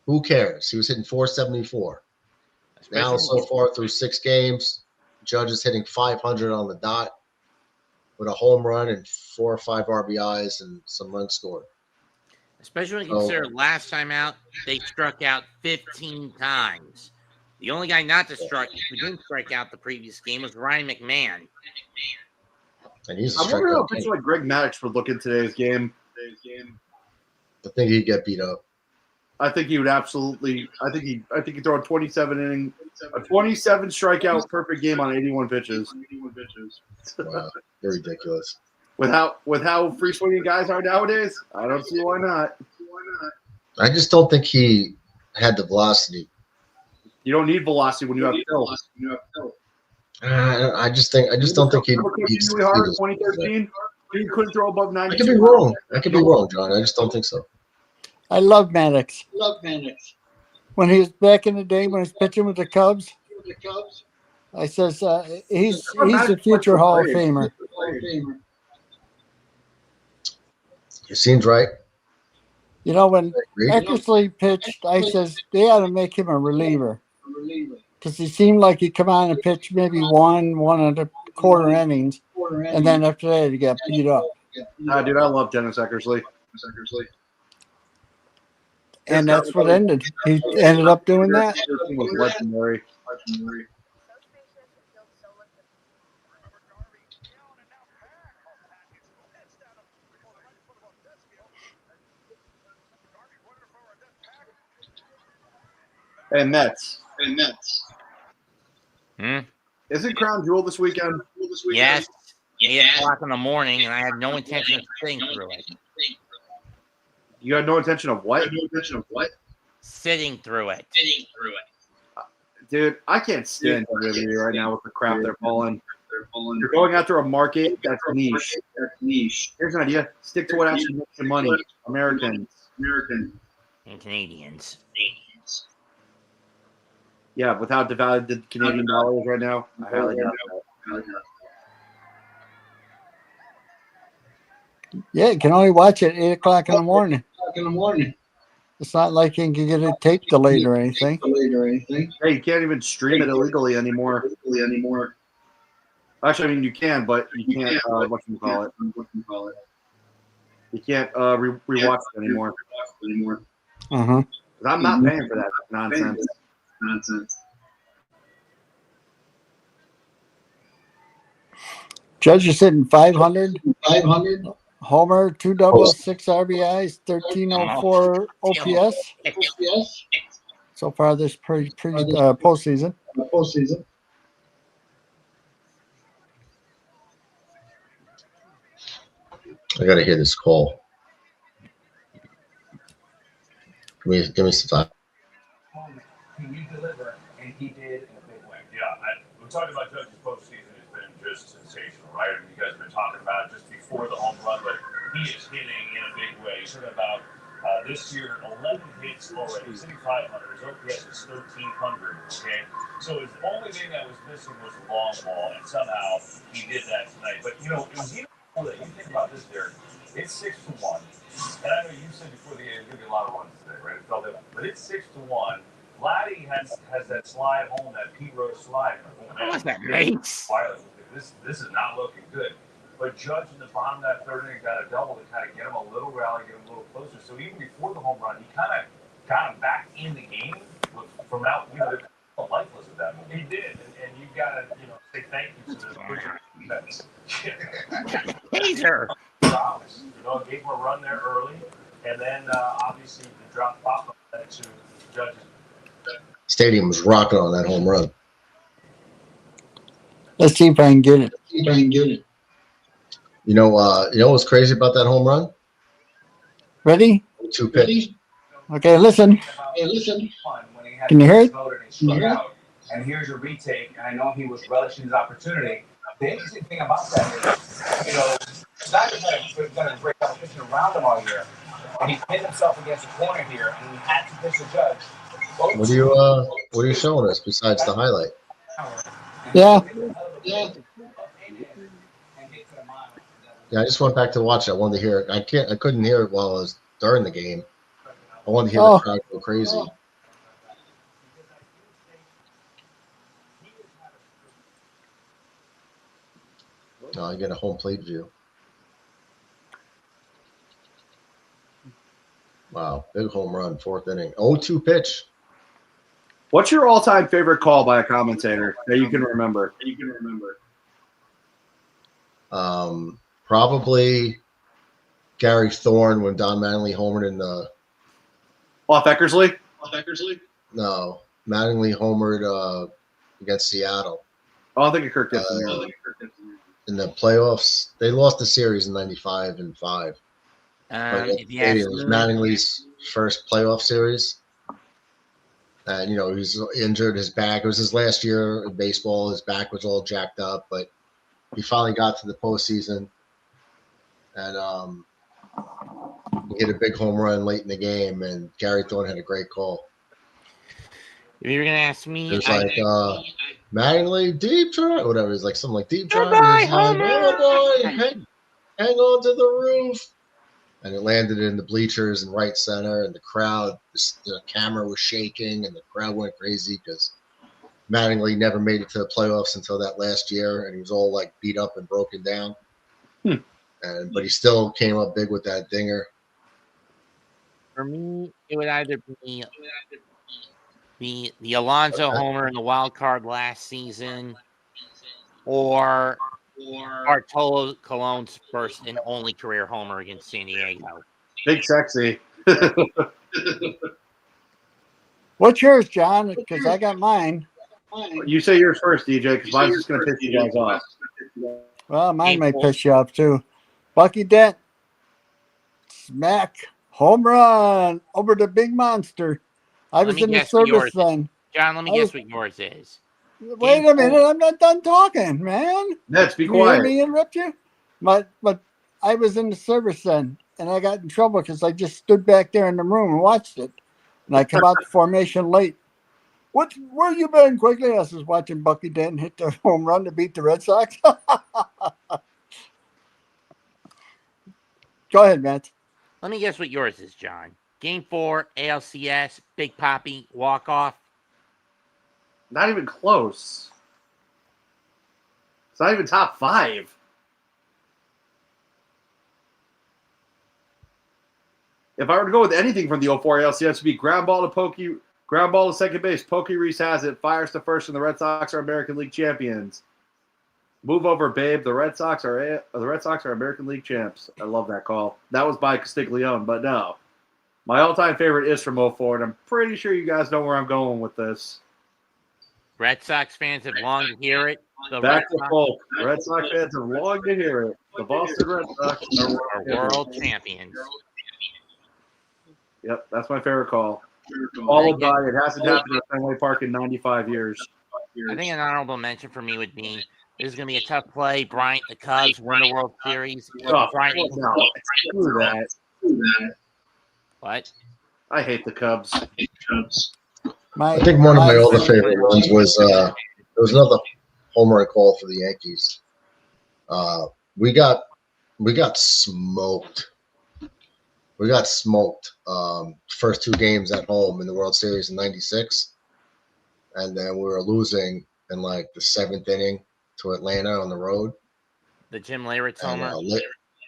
Who cares? He was hitting 474. Now, so far through 6 games, Judge is hitting 500 on the dot with a home run and 4 or 5 RBIs and some runs scored. Especially when you consider last time out, they struck out 15 times. The only guy who didn't strike out the previous game was Ryan McMahon. And he's I wonder how a pitcher like Greg Maddux would look in today's game. I think he'd get beat up. I think he would absolutely. I think he'd throw a 27 strikeout perfect game on 81 pitches. Wow, they're ridiculous. With how free swinging guys are nowadays, I don't see why not. I just don't think he had the velocity. You don't need velocity when you have Phil. I just don't think he. Really hard. 2013, he couldn't throw above 90. I could be wrong. John. I just don't think so. I love Maddox. When he was back in the day, when he was pitching with the Cubs, I says he's a future Hall of Famer. It seems right. You know, when Eckersley pitched, I says they ought to make him a reliever because he seemed like he'd come on and pitch maybe one and a quarter innings, and then after that he got beat up. Nah, dude, I love Dennis Eckersley. And that's what ended. He ended up doing that. Was legendary. And Mets. Isn't Crown Jewel this weekend? Yes. 8 o'clock in the morning, and I have no intention of sitting through it. You had no intention of what? Sitting through it. Dude, I can't stand WWE right now with the crap they're pulling. You're going after a market that's niche. Here's an idea. Stick to what actually makes the money. Americans. And Canadians. Yeah, with how devalued the Canadian dollar is right now, I highly doubt that. Yeah, you can only watch it 8 o'clock in the morning. It's not like you can get it tape delayed or anything. Hey, you can't even stream it illegally anymore. Actually, I mean, you can, but you can't, whatchamacallit. You can't rewatch it anymore. Uh-huh. I'm not paying for that nonsense. Judge is hitting 500. Homer, 2 doubles, 6 RBIs, 1304 OPS. So far this postseason. I gotta hear this call. Give me some time. Can you deliver? And he did in a big way. Yeah, we're talking about Judge's postseason has been just sensational, right? I mean, you guys have been talking about it just before the home run, but he is hitting in a big way. He's hitting about this year 11 hits already. He's hitting 500. His OPS is 1,300. Okay, so his only thing that was missing was the long ball, and somehow he did that tonight. But you know, it was even before that. You think about this, Derek. It's 6-1, and I know you said before the game there's gonna be a lot of runs today, right? It felt that, but it's 6-1. Vladdy has that slide home, that Pete Rose slide. What's that, mate? This is not looking good. But Judge in the bottom of that third inning got a double to kind of get him a little rally, get him a little closer. So even before the home run, he kind of got him back in the game from out, you know, they're lifeless at that moment. He did, and you've got to, you know, say thank you to the Taser. You know, gave him a run there early, and then obviously the drop pop up to Judge's. Stadium was rocking on that home run. Let's see if I can get it. You know what's crazy about that home run? Ready? 2 pitch. Okay, listen. Can you hear it? And here's your retake, and I know he was relishing his opportunity. The interesting thing about that is, you know, Snyder's done a great competition around him all year, and he pinned himself against the corner here, and he had to pitch the Judge. What are you showing us besides the highlight? Yeah, I just went back to watch it. I wanted to hear it. I couldn't hear it while I was during the game. I wanted to hear the crowd go crazy. No, I get a home plate view. Wow, big home run, 4th inning. 0-2 pitch. What's your all-time favorite call by a commentator that you can remember? Probably Gary Thorne when Don Mattingly homered in the Off Eckersley? No, Mattingly homered against Seattle. Oh, I think it Kirk Gibson. In the playoffs, they lost the series in '95 and 5. It was Mattingly's first playoff series. And, he was injured. His back, it was his last year in baseball. His back was all jacked up, but he finally got to the postseason. And he hit a big home run late in the game, and Gary Thorne had a great call. If you're going to ask me, it was Mattingly, deep try, whatever. It's like something like deep try. Oh, boy, hang on to the roof. And it landed in the bleachers in right center, and the crowd, the camera was shaking, and the crowd went crazy because Mattingly never made it to the playoffs until that last year, and he was all like beat up and broken down. But he still came up big with that dinger. For me, it would either be the Alonso homer in the wild card last season, or Bartolo Colon's first and only career homer against San Diego. Big sexy. What's yours, John? Because I got mine. You say yours first, DJ, because mine's just going to piss you guys off. Well, mine may piss you off, too. Bucky Dent. Smack. Home run over the big monster. I was in the service then. John, let me guess what yours is. Wait a minute. I'm not done talking, man. Let's be You quiet. hear me interrupt you? But I was in the service then, and I got in trouble because I just stood back there in the room and watched it. And I come out the formation late. Where you been? Quickly, I was watching Bucky Denton hit the home run to beat the Red Sox. Go ahead, Matt. Let me guess what yours is, John. Game 4, ALCS, Big Papi, walk-off. Not even close. It's not even top 5. If I were to go with anything from the 04 ALCS, it would be ground ball to second base. Pokey Reese has it, fires to first, and the Red Sox are American League champions. Move over, babe. The Red Sox are American League champs. I love that call. That was by Castiglione, but no. My all-time favorite is from 04, and I'm pretty sure you guys know where I'm going with this. Red Sox fans have longed to hear it. Back to folk. Red Sox fans have longed to hear it. The Boston Red Sox are world champions. Yep, that's my favorite call. Followed by, it hasn't happened at Fenway Park in 95 years. I think an honorable mention for me would be, this is going to be a tough play. Bryant, the Cubs, win the World Series. Screw that. What? I hate the Cubs. I think one of my other favorite ones was there was another home run call for the Yankees. We got smoked. We got smoked first 2 games at home in the World Series in '96, and then we were losing in like the 7th inning to Atlanta on the road. The Jim Leyritz homer.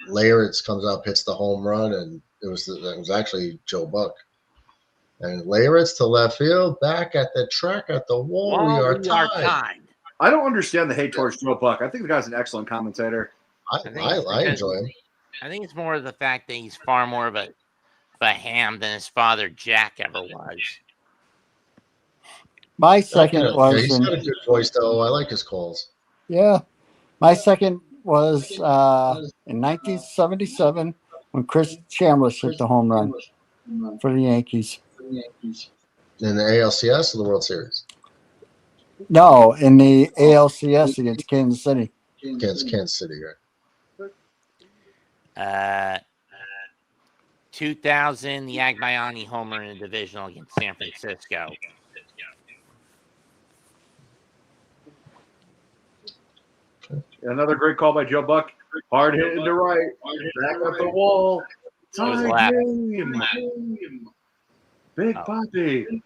Leyritz comes up, hits the home run, and it was actually Joe Buck. And Leyritz to left field, back at the track at the wall. We are tied. I don't understand the hate towards Joe Buck. I think the guy's an excellent commentator. I enjoy him. I think it's more of the fact that he's far more of a ham than his father Jack ever was. My second was he's got a good voice though. I like his calls. Yeah. My second was in 1977 when Chris Chambliss hit the home run for the Yankees. In the ALCS or the World Series? No, in the ALCS against Kansas City. Kansas City, right? 2000, the Agbayani homer in the divisional against San Francisco. Another great call by Joe Buck. Hard hit into right. Back up the wall. Big Papi.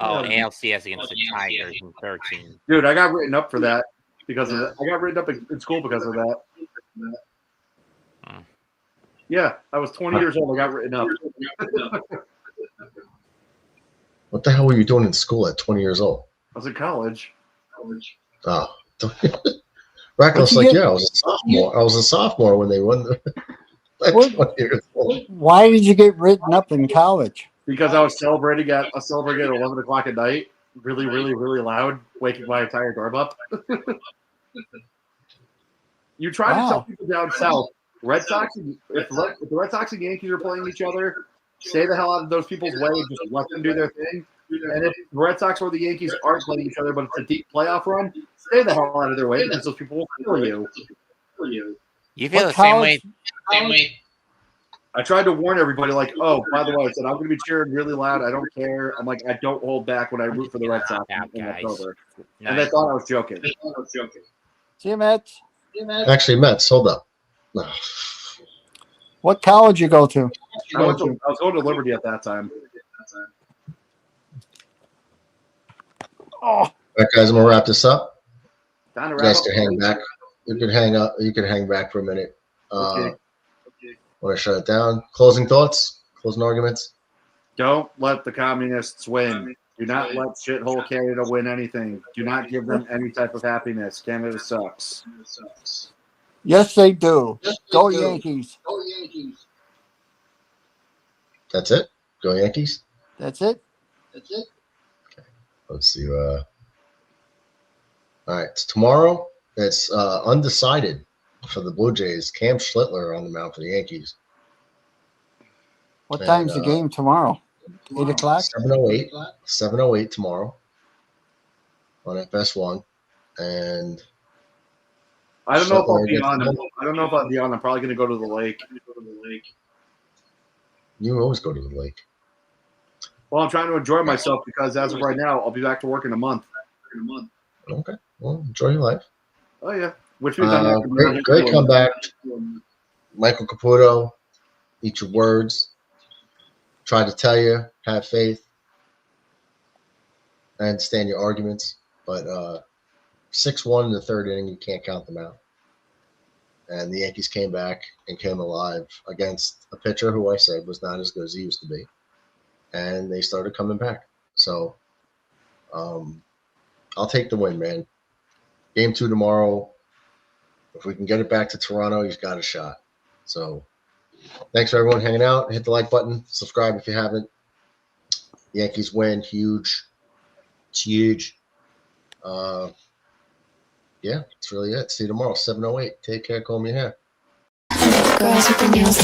ALCS against the Tigers in 13. Dude, I got written up for that because of that. I got written up in school because of that. Yeah, I was 20 years old. I got written up. What the hell were you doing in school at 20 years old? I was in college. Oh. Racco's like, yeah, I was a sophomore. I was a sophomore when they won the 20 years old. Why did you get written up in college? because I was celebrating at 11 o'clock at night, really, really, really loud, waking my entire dorm up. You try to tell people down south, if the Red Sox and Yankees are playing each other, stay the hell out of those people's way and just let them do their thing. And if the Red Sox or the Yankees aren't playing each other, but it's a deep playoff run, stay the hell out of their way because those people will kill you. You feel the same way. I tried to warn everybody, like, oh, by the way, I said I'm going to be cheering really loud. I don't care. I'm like, I don't hold back when I root for the Red Sox in October. And they thought I was joking. See you, Mets. Actually, Mets, hold up. No. What college you go to? I was going to Liberty at that time. Oh. All right, guys, I'm gonna wrap this up. Time to You wrap guys up. can hang back. You can hang up. You can hang back for a minute. Okay. Want to shut it down? Closing thoughts? Closing arguments? Don't let the communists win. Do not let shithole Canada win anything. Do not give them any type of happiness. Canada sucks. Yes, they do. Go Yankees. That's it. Go Yankees. That's it. Let's see. All right. Tomorrow, it's undecided for the Blue Jays. Cam Schlittler on the mound for the Yankees. What time's the game tomorrow? 8 o'clock? 7:08. 7:08 tomorrow on FS1. And I don't know if I'll be on. I don't know if I'll be on. I'm probably going to go to the lake. You always go to the lake. Well, I'm trying to enjoy myself because as of right now, I'll be back to work in a month. Okay. Well, enjoy your life. Oh, yeah. Which means I'm great comeback. Michael Caputo, eat your words. Tried to tell you, have faith. I understand your arguments, but 6-1 in the third inning, you can't count them out. And the Yankees came back and came alive against a pitcher who I said was not as good as he used to be. And they started coming back. So I'll take the win, man. Game 2 tomorrow. If we can get it back to Toronto, he's got a shot. So thanks for everyone hanging out. Hit the like button. Subscribe if you haven't. Yankees win. Huge. It's huge. Yeah, that's really it. See you tomorrow, 7:08. Take care. Comb your hair. Girls with the nails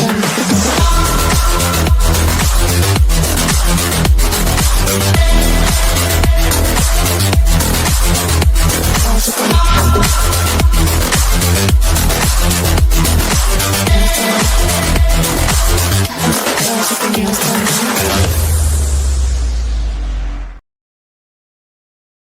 done.